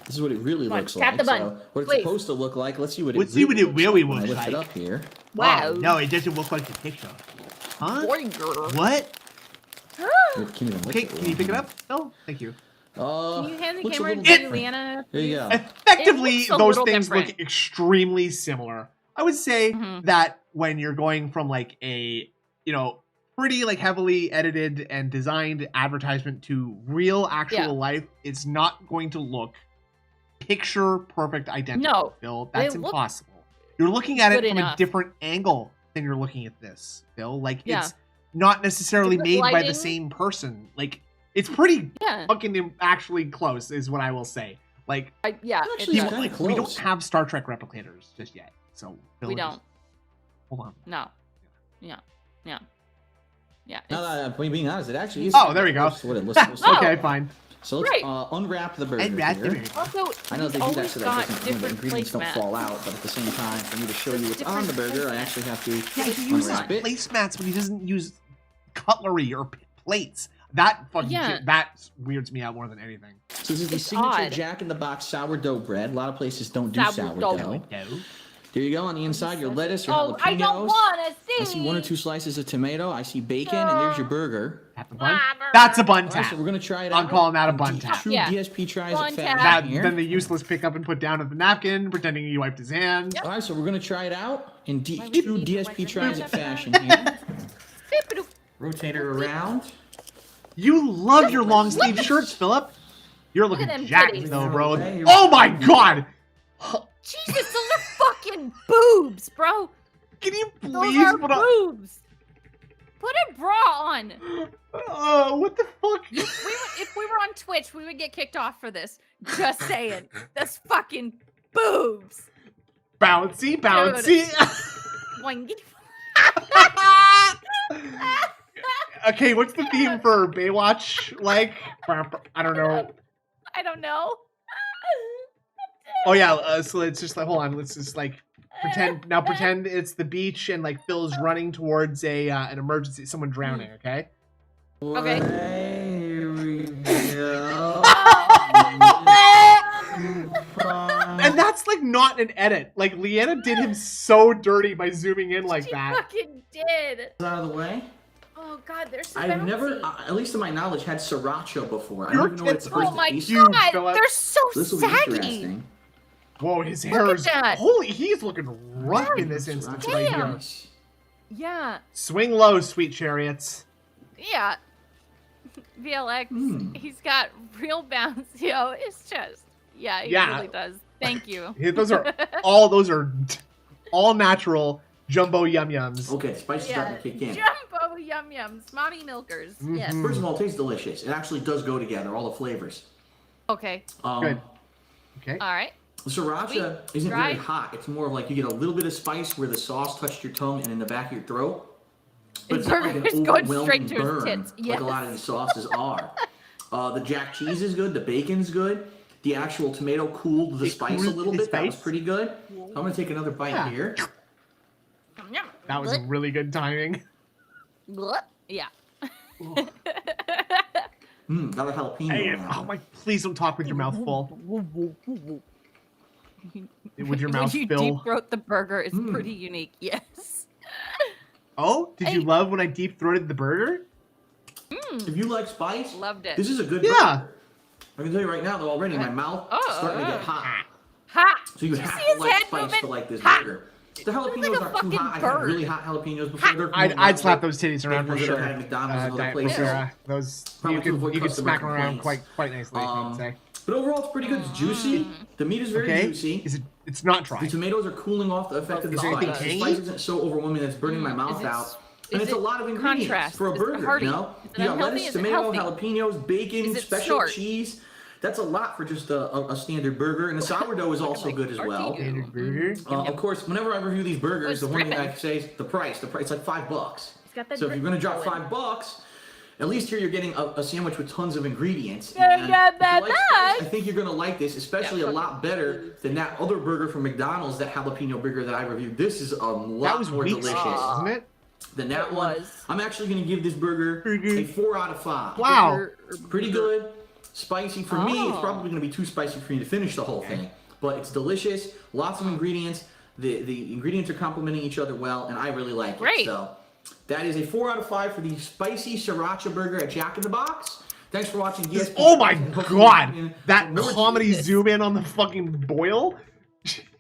This is what it really looks tap like. the button, So what it's please. supposed to look like. Let's see what it Let's see what it really when I looks lift it like. up here. Wow. Oh, no, it doesn't look like the picture. Huh? What? Can you pick it up? No, thank you. Can you hand the looks a camera little to different. Leanna? There you go. Effectively, It looks a those little things different. look extremely similar. I would say that when you're going from like a, pretty like heavily edited and designed advertisement to real actual life, it's not going to look picture perfect identical. No, Phil, that's they look impossible. You're looking at it good from a enough. different angle than you're looking at this, Phil. Like it's not necessarily Different made by the lighting. same person. Like it's pretty Yeah. fucking actually close, is what I will say. Like Yeah. Actually, it's it's kinda we don't close. have Star Trek replicators just yet, so we don't. Hold on. No. Yeah. Now that I'm being honest, it actually is. Oh, there we go. What it looks supposed to be. Okay, fine. So let's unwrap the burger here. Also, I know they do that always so got that the different ingredients don't placemats. fall out, but at the same time, for me to show you what's on the different burger, I actually have to He uses unwrap it. placemats, but he doesn't use cutlery or plates. That fucking that weirds me out more than anything. So this is the It's signature odd. Jack in the Box sourdough bread. A lot of places don't do Sourdough. sourdough. There you go. On the inside, your lettuce, your jalapenos. I don't want to see. I see 1 or 2 slices of tomato. I see bacon, and there's your burger. That's a bun All right, tap. so we're gonna try it out. I'm calling that a bun tap. True DSP tries Bun it tap. fashion here. Then the useless pick up and put down of the napkin, pretending he wiped his hands. All right, so we're gonna try it out in true would you DSP wipe your tries it hands? fashion here. Rotate her around. You love your long sleeve shirts, Philip. You're looking them jacked titties. though, bro. Okay, Oh my god! Jesus, those are fucking boobs, bro. Can you Those please are put a boobs. Put a bra on. what the fuck? If we were on Twitch, we would get kicked off for this. Just saying. That's fucking boobs. Bouncy, bouncy. Okay, what's the theme for Baywatch? Like, I don't know. I don't know. Oh yeah, so it's just like, hold on, let's just like pretend it's the beach and like Phil's running towards an emergency, someone drowning. Okay. Okay. And that's like not an edit. Like Leanna did him so dirty by zooming in like that. She fucking did. Out of the way. Oh god, they're so I've bouncy. never, at least to my knowledge, had sriracha before. I Your don't even know what it's tits are Oh my huge, god, Philip. they're so This will be saggy. interesting. Whoa, his hair is that. holy. He's looking rough in this instance right here. Damn. Yeah. Swing low, sweet chariots. Yeah. VLX, he's got real bounce, yo. It's just, yeah, he really does. Thank you. those are all natural jumbo yum yums. Okay, spices starting to kick in. Jumbo yum yums, mommy milkers. Yes. First of all, it tastes delicious. It actually does go together, all the flavors. Okay. Good. Okay. All right. Sriracha isn't very hot. It's more of like you get a little bit of spice where the sauce touched your tongue and in the back of your throat. But it's not like an overwhelming burn like a lot of these sauces are. The jack cheese is good. The bacon's good. The actual tomato cooled the spice a little bit. That was pretty good. So I'm going to take another bite here. That was really good timing. Yeah. Got a jalapeno. Hey, oh my! Please don't talk with your mouth full. With your mouth when you full. deep throat the burger is pretty unique. Yes. Oh, did you love when I deep throated the burger? If you like spice, loved it. This is a good burger. I can tell you right now, though, already my mouth is starting to get hot. Hot. So you have to like spice to like this burger. The jalapenos aren't too hot. I've had really hot jalapenos before. I'd slap those titties around for sure. Those you could smack them around quite nicely. I would say. But overall, it's pretty good. It's juicy. The meat is very juicy. It's not dry. The tomatoes are cooling off the effect of the spice. The spice isn't so overwhelming that it's burning my mouth out. And it's a lot of ingredients for a burger, you know? You got lettuce, tomato, jalapenos, bacon, special cheese. That's a lot for just a standard burger. And the sourdough is also good as well. Standard burger. Of course, whenever I review these burgers, the one thing I say is the price. The price, like $5. So if you're going to drop $5, at least here you're getting a sandwich with tons of ingredients. And if you like spice, I think you're going to like this, especially a lot better than that other burger from McDonald's, that jalapeno burger that I reviewed. This is a lot more delicious. Isn't it? Than that one. I'm actually going to give this burger a 4 out of 5. Wow. Pretty good. Spicy. For me, it's probably going to be too spicy for me to finish the whole thing. But it's delicious. Lots of ingredients. The ingredients are complementing each other well, and I really like it. So that is a 4 out of 5 for the spicy sriracha burger at Jack in the Box. Thanks for watching. Oh my god! That comedy zoom in on the fucking boil?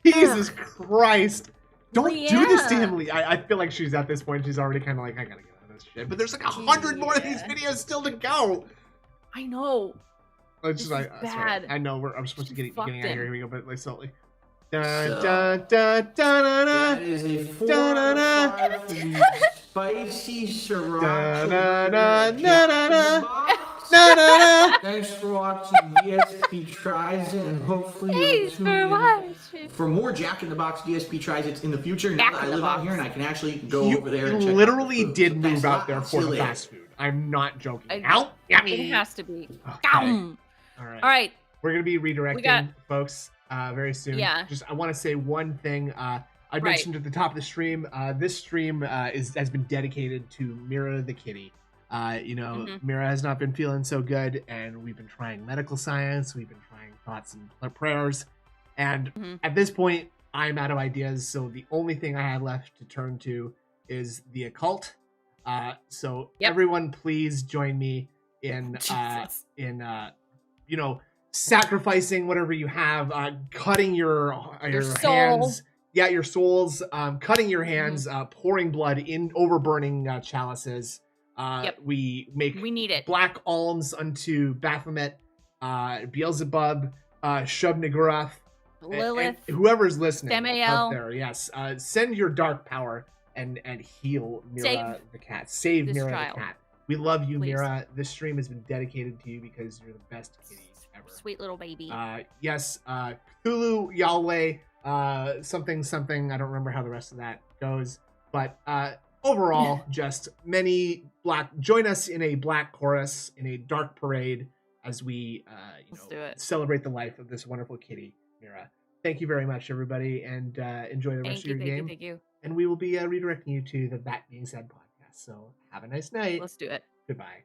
Jesus Christ. Don't do this to him, Lee. I feel like she's at this point, she's already kind of like, I gotta get out of this shit. But there's like 100 more of these videos still to go. I know. It's just like, bad. I know I'm supposed to get getting out of here. Here we go, but like slowly. That is a 4 out of 5 for the spicy sriracha. Thanks for watching DSP Tries It, and hopefully you'll tune in for more Jack in the Box DSP Tries It in the future. Now that I live out here and I can actually go over there and check literally out did move out there for the fast food. I'm not joking. Ow! Yummy! It has to be. Okay. All right. We're gonna be redirecting folks very soon. Yeah. Just I want to say one thing. I mentioned at the top of the stream. This stream has been dedicated to Mirah the kitty. Mirah has not been feeling so good, and we've been trying medical science. We've been trying thoughts and prayers, and at this point, I'm out of ideas. So the only thing I have left to turn to is the occult. So everyone, please join me in sacrificing whatever you have, cutting your hands. Yeah, your souls, cutting your hands, pouring blood in over burning chalices. We need it. Black alms unto Baphomet, Beelzebub, Shub-Niggurath, Lilith, and whoever's listening Samael out there. Yes, send your dark power and heal Mirah the cat. Save Mirah the cat. We love you, Please. Mirah. This stream has been dedicated to you because you're the best kitty ever. Sweet little baby. Yes, Cthulhu, Yahweh, something. I don't remember how the rest of that goes. But overall, just join us in a black chorus, in a dark parade, as we celebrate the life of this wonderful kitty, Mirah. Thank you very much, everybody, and enjoy the rest of your game. Thank you. And we will be redirecting you to the That Being Said podcast. So have a nice night. Let's do it. Goodbye.